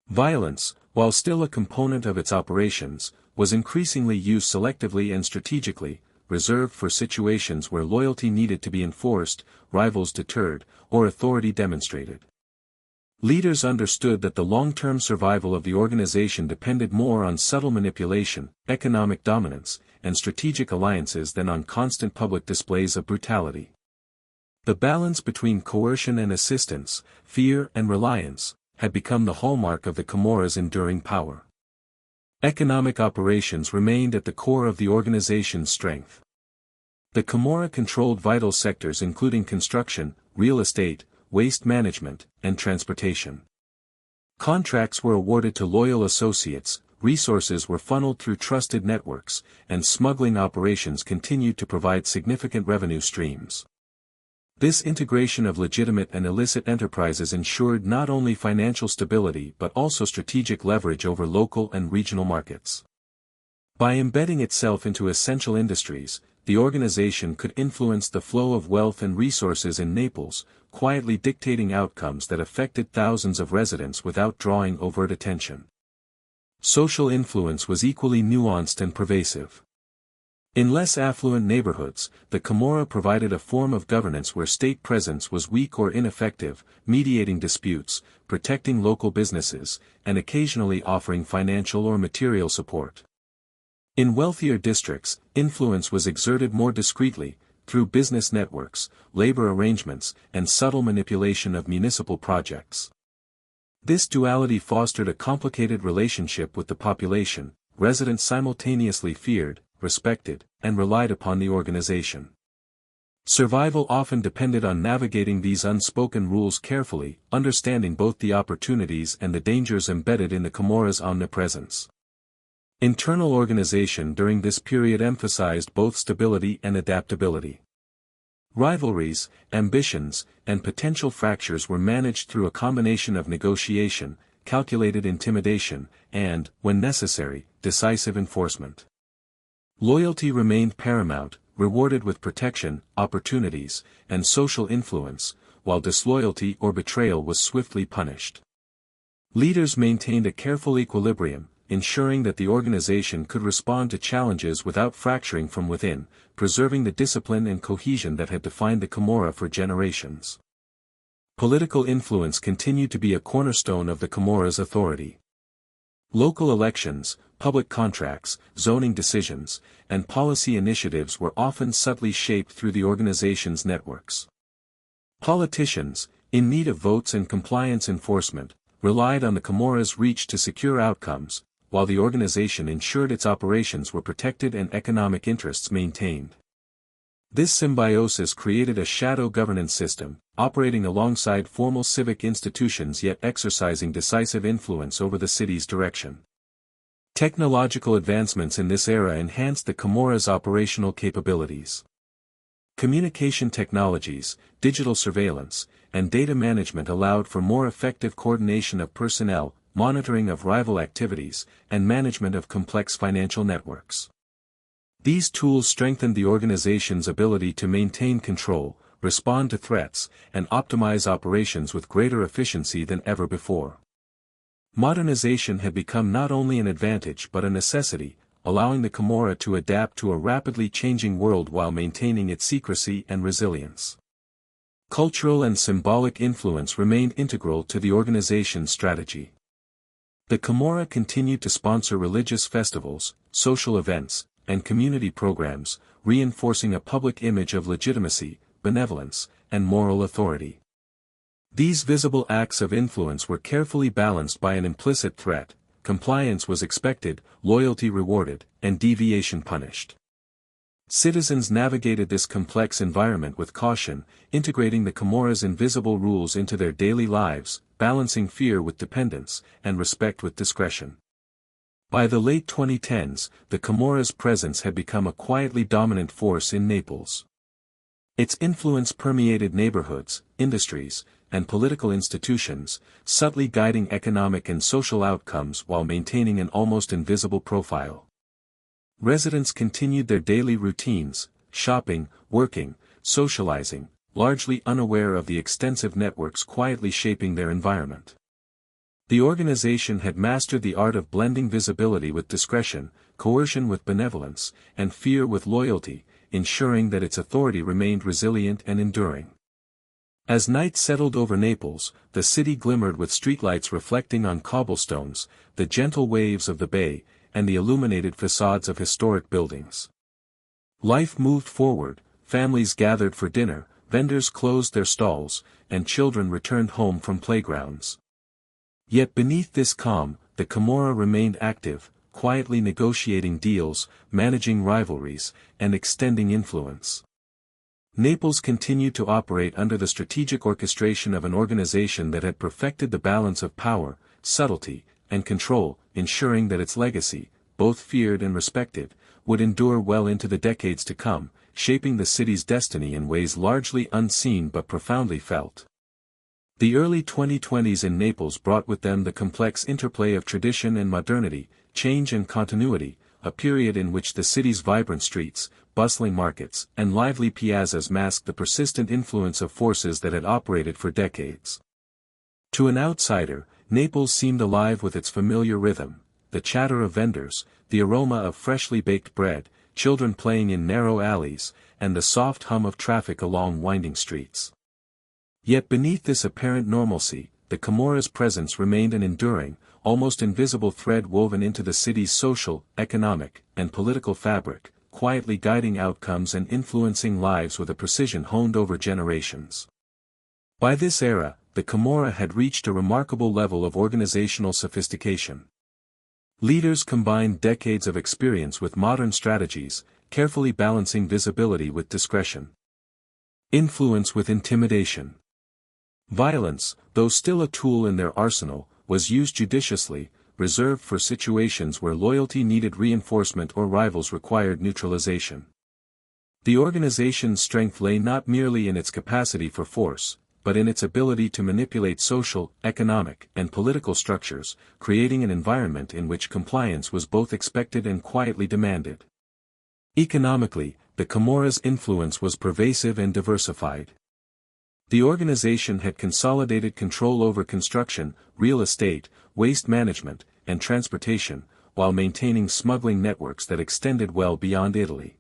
S1: Violence, while still a component of its operations, was increasingly used selectively and strategically, reserved for situations where loyalty needed to be enforced, rivals deterred, or authority demonstrated. Leaders understood that the long-term survival of the organization depended more on subtle manipulation, economic dominance, and strategic alliances than on constant public displays of brutality. The balance between coercion and assistance, fear and reliance, had become the hallmark of the Camorra's enduring power. Economic operations remained at the core of the organization's strength. The Camorra controlled vital sectors including construction, real estate, waste management, and transportation. Contracts were awarded to loyal associates, resources were funneled through trusted networks, and smuggling operations continued to provide significant revenue streams. This integration of legitimate and illicit enterprises ensured not only financial stability but also strategic leverage over local and regional markets. By embedding itself into essential industries, the organization could influence the flow of wealth and resources in Naples, quietly dictating outcomes that affected thousands of residents without drawing overt attention. Social influence was equally nuanced and pervasive. In less affluent neighborhoods, the Camorra provided a form of governance where state presence was weak or ineffective, mediating disputes, protecting local businesses, and occasionally offering financial or material support. In wealthier districts, influence was exerted more discreetly, through business networks, labor arrangements, and subtle manipulation of municipal projects. This duality fostered a complicated relationship with the population. Residents simultaneously feared, respected, and relied upon the organization. Survival often depended on navigating these unspoken rules carefully, understanding both the opportunities and the dangers embedded in the Camorra's omnipresence. Internal organization during this period emphasized both stability and adaptability. Rivalries, ambitions, and potential fractures were managed through a combination of negotiation, calculated intimidation, and, when necessary, decisive enforcement. Loyalty remained paramount, rewarded with protection, opportunities, and social influence, while disloyalty or betrayal was swiftly punished. Leaders maintained a careful equilibrium, ensuring that the organization could respond to challenges without fracturing from within, preserving the discipline and cohesion that had defined the Camorra for generations. Political influence continued to be a cornerstone of the Camorra's authority. Local elections, public contracts, zoning decisions, and policy initiatives were often subtly shaped through the organization's networks. Politicians, in need of votes and compliance enforcement, relied on the Camorra's reach to secure outcomes, while the organization ensured its operations were protected and economic interests maintained. This symbiosis created a shadow governance system, operating alongside formal civic institutions yet exercising decisive influence over the city's direction. Technological advancements in this era enhanced the Camorra's operational capabilities. Communication technologies, digital surveillance, and data management allowed for more effective coordination of personnel, monitoring of rival activities, and management of complex financial networks. These tools strengthened the organization's ability to maintain control, respond to threats, and optimize operations with greater efficiency than ever before. Modernization had become not only an advantage but a necessity, allowing the Camorra to adapt to a rapidly changing world while maintaining its secrecy and resilience. Cultural and symbolic influence remained integral to the organization's strategy. The Camorra continued to sponsor religious festivals, social events, and community programs, reinforcing a public image of legitimacy, benevolence, and moral authority. These visible acts of influence were carefully balanced by an implicit threat: compliance was expected, loyalty rewarded, and deviation punished. Citizens navigated this complex environment with caution, integrating the Camorra's invisible rules into their daily lives, balancing fear with dependence, and respect with discretion. By the late 2010s, the Camorra's presence had become a quietly dominant force in Naples. Its influence permeated neighborhoods, industries, and political institutions, subtly guiding economic and social outcomes while maintaining an almost invisible profile. Residents continued their daily routines, shopping, working, socializing, largely unaware of the extensive networks quietly shaping their environment. The organization had mastered the art of blending visibility with discretion, coercion with benevolence, and fear with loyalty, ensuring that its authority remained resilient and enduring. As night settled over Naples, the city glimmered with streetlights reflecting on cobblestones, the gentle waves of the bay, and the illuminated facades of historic buildings. Life moved forward, families gathered for dinner, vendors closed their stalls, and children returned home from playgrounds. Yet beneath this calm, the Camorra remained active, quietly negotiating deals, managing rivalries, and extending influence. Naples continued to operate under the strategic orchestration of an organization that had perfected the balance of power, subtlety, and control, ensuring that its legacy, both feared and respected, would endure well into the decades to come, shaping the city's destiny in ways largely unseen but profoundly felt. The early 2020s in Naples brought with them the complex interplay of tradition and modernity, change and continuity, a period in which the city's vibrant streets, bustling markets, and lively piazzas masked the persistent influence of forces that had operated for decades. To an outsider, Naples seemed alive with its familiar rhythm: the chatter of vendors, the aroma of freshly baked bread, children playing in narrow alleys, and the soft hum of traffic along winding streets. Yet beneath this apparent normalcy, the Camorra's presence remained an enduring, almost invisible thread woven into the city's social, economic, and political fabric, quietly guiding outcomes and influencing lives with a precision honed over generations. By this era, the Camorra had reached a remarkable level of organizational sophistication. Leaders combined decades of experience with modern strategies, carefully balancing visibility with discretion. Influence with intimidation. Violence, though still a tool in their arsenal, was used judiciously, reserved for situations where loyalty needed reinforcement or rivals required neutralization. The organization's strength lay not merely in its capacity for force, but in its ability to manipulate social, economic, and political structures, creating an environment in which compliance was both expected and quietly demanded. Economically, the Camorra's influence was pervasive and diversified. The organization had consolidated control over construction, real estate, waste management, and transportation, while maintaining smuggling networks that extended well beyond Italy.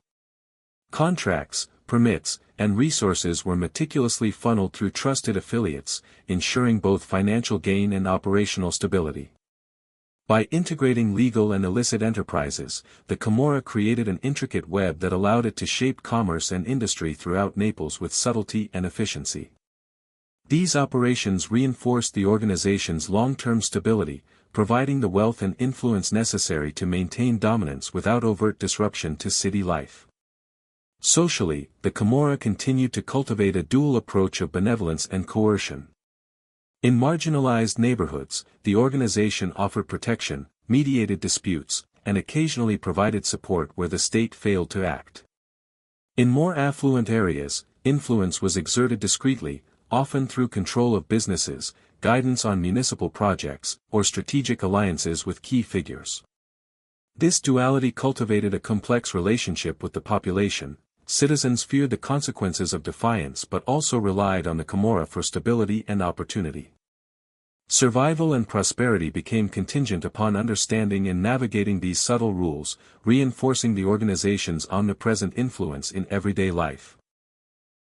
S1: Contracts, permits, and resources were meticulously funneled through trusted affiliates, ensuring both financial gain and operational stability. By integrating legal and illicit enterprises, the Camorra created an intricate web that allowed it to shape commerce and industry throughout Naples with subtlety and efficiency. These operations reinforced the organization's long-term stability, providing the wealth and influence necessary to maintain dominance without overt disruption to city life. Socially, the Camorra continued to cultivate a dual approach of benevolence and coercion. In marginalized neighborhoods, the organization offered protection, mediated disputes, and occasionally provided support where the state failed to act. In more affluent areas, influence was exerted discreetly, often through control of businesses, guidance on municipal projects, or strategic alliances with key figures. This duality cultivated a complex relationship with the population. Citizens feared the consequences of defiance but also relied on the Camorra for stability and opportunity. Survival and prosperity became contingent upon understanding and navigating these subtle rules, reinforcing the organization's omnipresent influence in everyday life.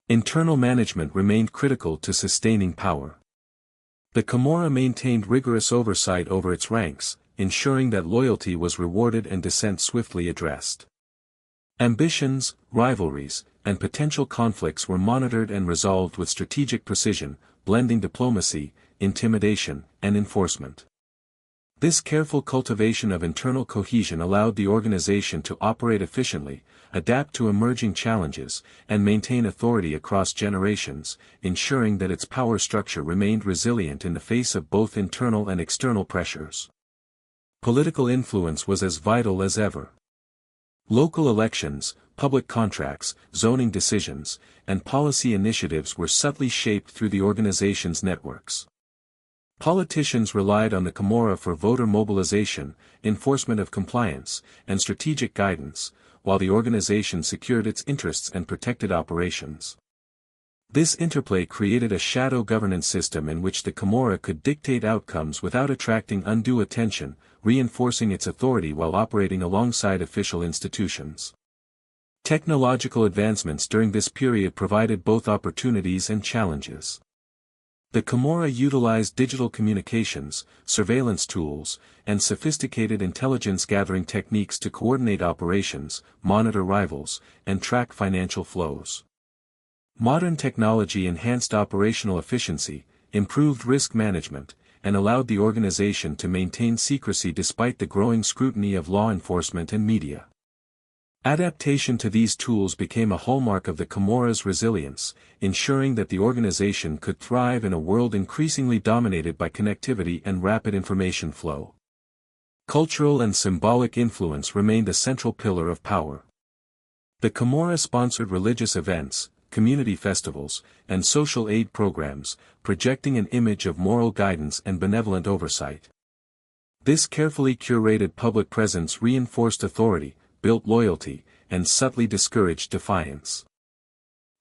S1: Internal management remained critical to sustaining power. The Camorra maintained rigorous oversight over its ranks, ensuring that loyalty was rewarded and dissent swiftly addressed. Ambitions, rivalries, and potential conflicts were monitored and resolved with strategic precision, blending diplomacy, intimidation, and enforcement. This careful cultivation of internal cohesion allowed the organization to operate efficiently, adapt to emerging challenges, and maintain authority across generations, ensuring that its power structure remained resilient in the face of both internal and external pressures. Political influence was as vital as ever. Local elections, public contracts, zoning decisions, and policy initiatives were subtly shaped through the organization's networks. Politicians relied on the Camorra for voter mobilization, enforcement of compliance, and strategic guidance, while the organization secured its interests and protected operations. This interplay created a shadow governance system in which the Camorra could dictate outcomes without attracting undue attention, reinforcing its authority while operating alongside official institutions. Technological advancements during this period provided both opportunities and challenges. The Camorra utilized digital communications, surveillance tools, and sophisticated intelligence-gathering techniques to coordinate operations, monitor rivals, and track financial flows. Modern technology enhanced operational efficiency, improved risk management, and allowed the organization to maintain secrecy despite the growing scrutiny of law enforcement and media. Adaptation to these tools became a hallmark of the Camorra's resilience, ensuring that the organization could thrive in a world increasingly dominated by connectivity and rapid information flow. Cultural and symbolic influence remained a central pillar of power. The Camorra sponsored religious events, community festivals, and social aid programs, projecting an image of moral guidance and benevolent oversight. This carefully curated public presence reinforced authority, built loyalty, and subtly discouraged defiance.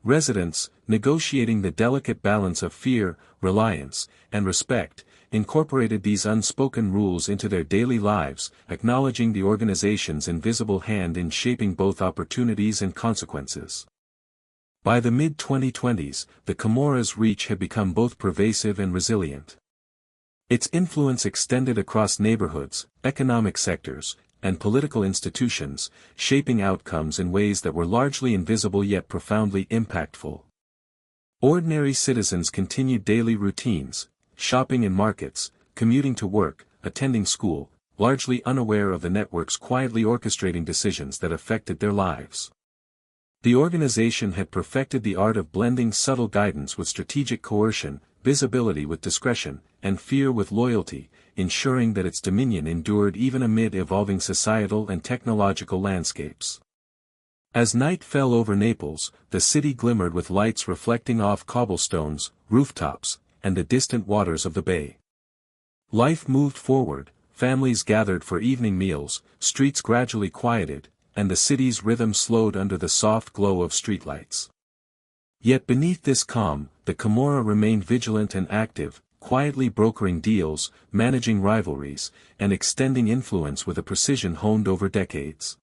S1: Residents, negotiating the delicate balance of fear, reliance, and respect, incorporated these unspoken rules into their daily lives, acknowledging the organization's invisible hand in shaping both opportunities and consequences. By the mid-2020s, the Camorra's reach had become both pervasive and resilient. Its influence extended across neighborhoods, economic sectors, and political institutions, shaping outcomes in ways that were largely invisible yet profoundly impactful. Ordinary citizens continued daily routines, shopping in markets, commuting to work, attending school, largely unaware of the networks quietly orchestrating decisions that affected their lives. The organization had perfected the art of blending subtle guidance with strategic coercion, visibility with discretion, and fear with loyalty, ensuring that its dominion endured even amid evolving societal and technological landscapes. As night fell over Naples, the city glimmered with lights reflecting off cobblestones, rooftops, and the distant waters of the bay. Life moved forward, families gathered for evening meals, streets gradually quieted, and the city's rhythm slowed under the soft glow of streetlights. Yet beneath this calm, the Camorra remained vigilant and active, quietly brokering deals, managing rivalries, and extending influence with a precision honed over decades.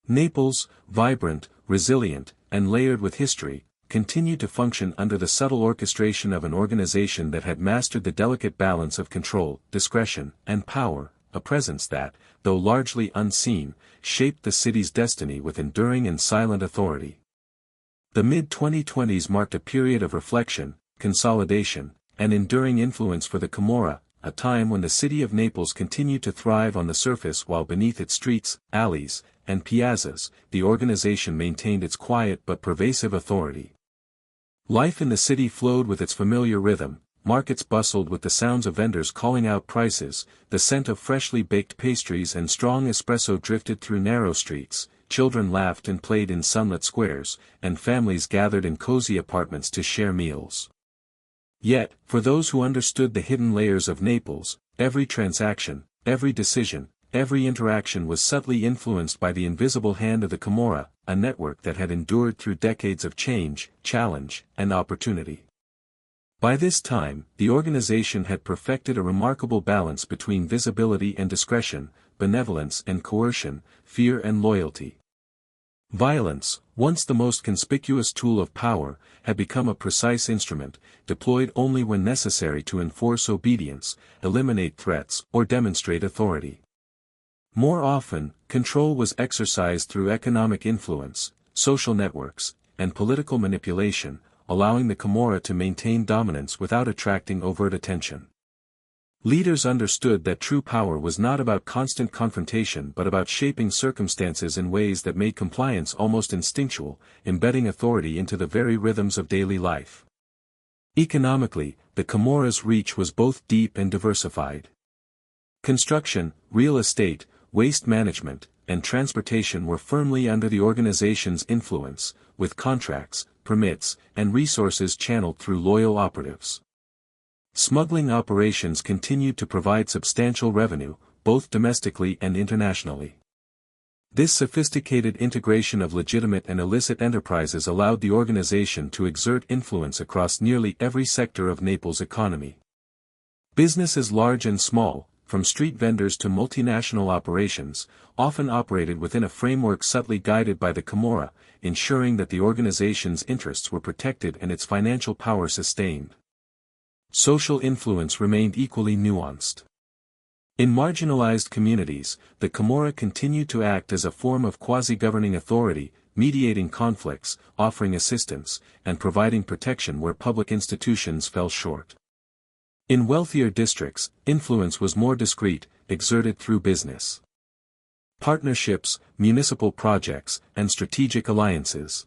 S1: Naples, vibrant, resilient, and layered with history, continued to function under the subtle orchestration of an organization that had mastered the delicate balance of control, discretion, and power, a presence that, though largely unseen, shaped the city's destiny with enduring and silent authority. The mid-2020s marked a period of reflection, consolidation, and enduring influence for the Camorra, a time when the city of Naples continued to thrive on the surface while beneath its streets, alleys, and piazzas, the organization maintained its quiet but pervasive authority. Life in the city flowed with its familiar rhythm, markets bustled with the sounds of vendors calling out prices, the scent of freshly baked pastries and strong espresso drifted through narrow streets, children laughed and played in sunlit squares, and families gathered in cozy apartments to share meals. Yet, for those who understood the hidden layers of Naples, every transaction, every decision, every interaction was subtly influenced by the invisible hand of the Camorra, a network that had endured through decades of change, challenge, and opportunity. By this time, the organization had perfected a remarkable balance between visibility and discretion, benevolence and coercion, fear and loyalty. Violence, once the most conspicuous tool of power, had become a precise instrument, deployed only when necessary to enforce obedience, eliminate threats, or demonstrate authority. More often, control was exercised through economic influence, social networks, and political manipulation, allowing the Camorra to maintain dominance without attracting overt attention. Leaders understood that true power was not about constant confrontation but about shaping circumstances in ways that made compliance almost instinctual, embedding authority into the very rhythms of daily life. Economically, the Camorra's reach was both deep and diversified. Construction, real estate, waste management, and transportation were firmly under the organization's influence, with contracts, permits, and resources channeled through loyal operatives. Smuggling operations continued to provide substantial revenue, both domestically and internationally. This sophisticated integration of legitimate and illicit enterprises allowed the organization to exert influence across nearly every sector of Naples' economy. Businesses large and small, from street vendors to multinational operations, often operated within a framework subtly guided by the Camorra, ensuring that the organization's interests were protected and its financial power sustained. Social influence remained equally nuanced. In marginalized communities, the Camorra continued to act as a form of quasi-governing authority, mediating conflicts, offering assistance, and providing protection where public institutions fell short. In wealthier districts, influence was more discreet, exerted through business partnerships, municipal projects, and strategic alliances.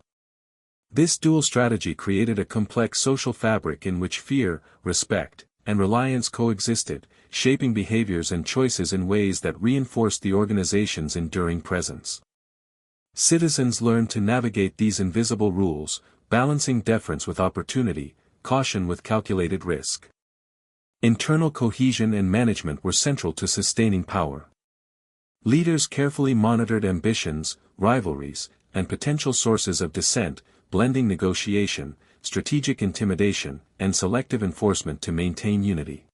S1: This dual strategy created a complex social fabric in which fear, respect, and reliance coexisted, shaping behaviors and choices in ways that reinforced the organization's enduring presence. Citizens learned to navigate these invisible rules, balancing deference with opportunity, caution with calculated risk. Internal cohesion and management were central to sustaining power. Leaders carefully monitored ambitions, rivalries, and potential sources of dissent, blending negotiation, strategic intimidation, and selective enforcement to maintain unity.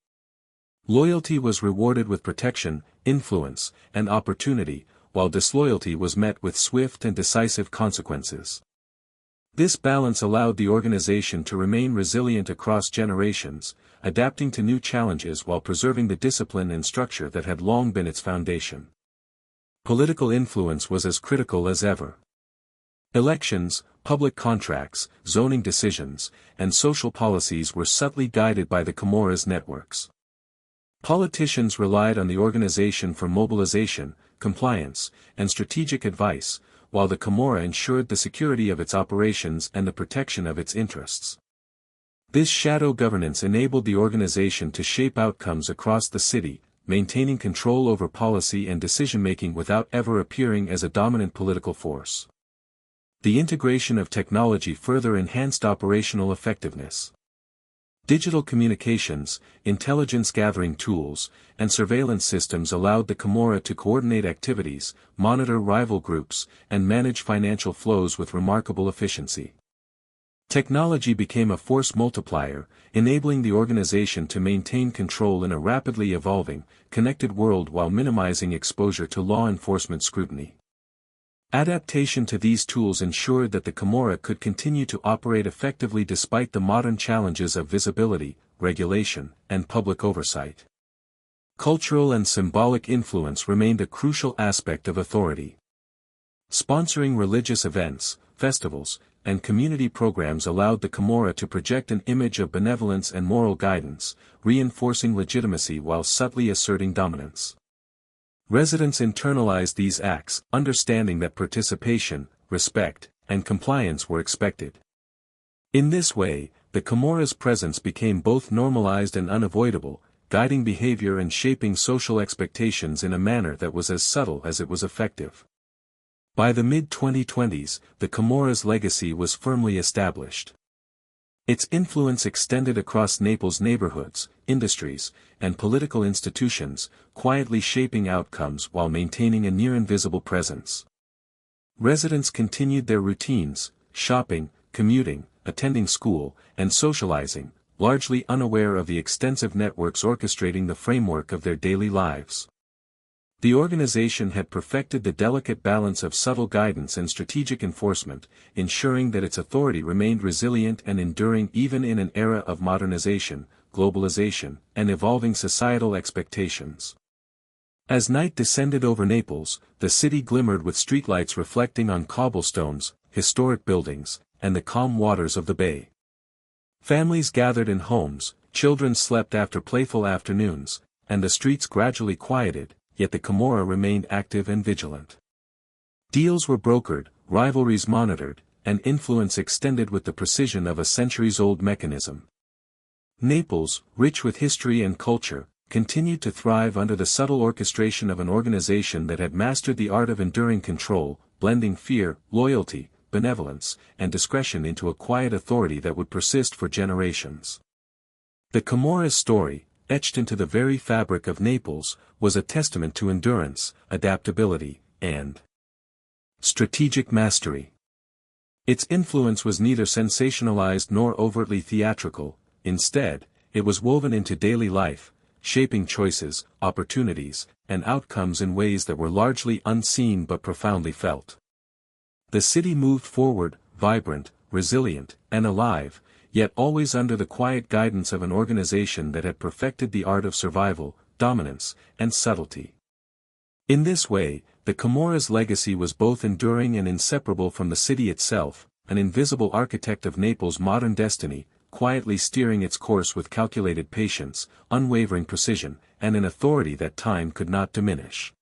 S1: Loyalty was rewarded with protection, influence, and opportunity, while disloyalty was met with swift and decisive consequences. This balance allowed the organization to remain resilient across generations, adapting to new challenges while preserving the discipline and structure that had long been its foundation. Political influence was as critical as ever. Elections, public contracts, zoning decisions, and social policies were subtly guided by the Camorra's networks. Politicians relied on the organization for mobilization, compliance, and strategic advice, while the Camorra ensured the security of its operations and the protection of its interests. This shadow governance enabled the organization to shape outcomes across the city, maintaining control over policy and decision-making without ever appearing as a dominant political force. The integration of technology further enhanced operational effectiveness. Digital communications, intelligence-gathering tools, and surveillance systems allowed the Camorra to coordinate activities, monitor rival groups, and manage financial flows with remarkable efficiency. Technology became a force multiplier, enabling the organization to maintain control in a rapidly evolving, connected world while minimizing exposure to law enforcement scrutiny. Adaptation to these tools ensured that the Camorra could continue to operate effectively despite the modern challenges of visibility, regulation, and public oversight. Cultural and symbolic influence remained a crucial aspect of authority. Sponsoring religious events, festivals, and community programs allowed the Camorra to project an image of benevolence and moral guidance, reinforcing legitimacy while subtly asserting dominance. Residents internalized these acts, understanding that participation, respect, and compliance were expected. In this way, the Camorra's presence became both normalized and unavoidable, guiding behavior and shaping social expectations in a manner that was as subtle as it was effective. By the mid-2020s, the Camorra's legacy was firmly established. Its influence extended across Naples' neighborhoods, industries, and political institutions, quietly shaping outcomes while maintaining a near-invisible presence. Residents continued their routines, shopping, commuting, attending school, and socializing, largely unaware of the extensive networks orchestrating the framework of their daily lives. The organization had perfected the delicate balance of subtle guidance and strategic enforcement, ensuring that its authority remained resilient and enduring even in an era of modernization, globalization, and evolving societal expectations. As night descended over Naples, the city glimmered with streetlights reflecting on cobblestones, historic buildings, and the calm waters of the bay. Families gathered in homes, children slept after playful afternoons, and the streets gradually quieted, yet the Camorra remained active and vigilant. Deals were brokered, rivalries monitored, and influence extended with the precision of a centuries-old mechanism. Naples, rich with history and culture, continued to thrive under the subtle orchestration of an organization that had mastered the art of enduring control, blending fear, loyalty, benevolence, and discretion into a quiet authority that would persist for generations. The Camorra's story, etched into the very fabric of Naples, was a testament to endurance, adaptability, and strategic mastery. Its influence was neither sensationalized nor overtly theatrical, instead, it was woven into daily life, shaping choices, opportunities, and outcomes in ways that were largely unseen but profoundly felt. The city moved forward, vibrant, resilient, and alive, yet always under the quiet guidance of an organization that had perfected the art of survival, dominance, and subtlety. In this way, the Camorra's legacy was both enduring and inseparable from the city itself, an invisible architect of Naples' modern destiny, quietly steering its course with calculated patience, unwavering precision, and an authority that time could not diminish.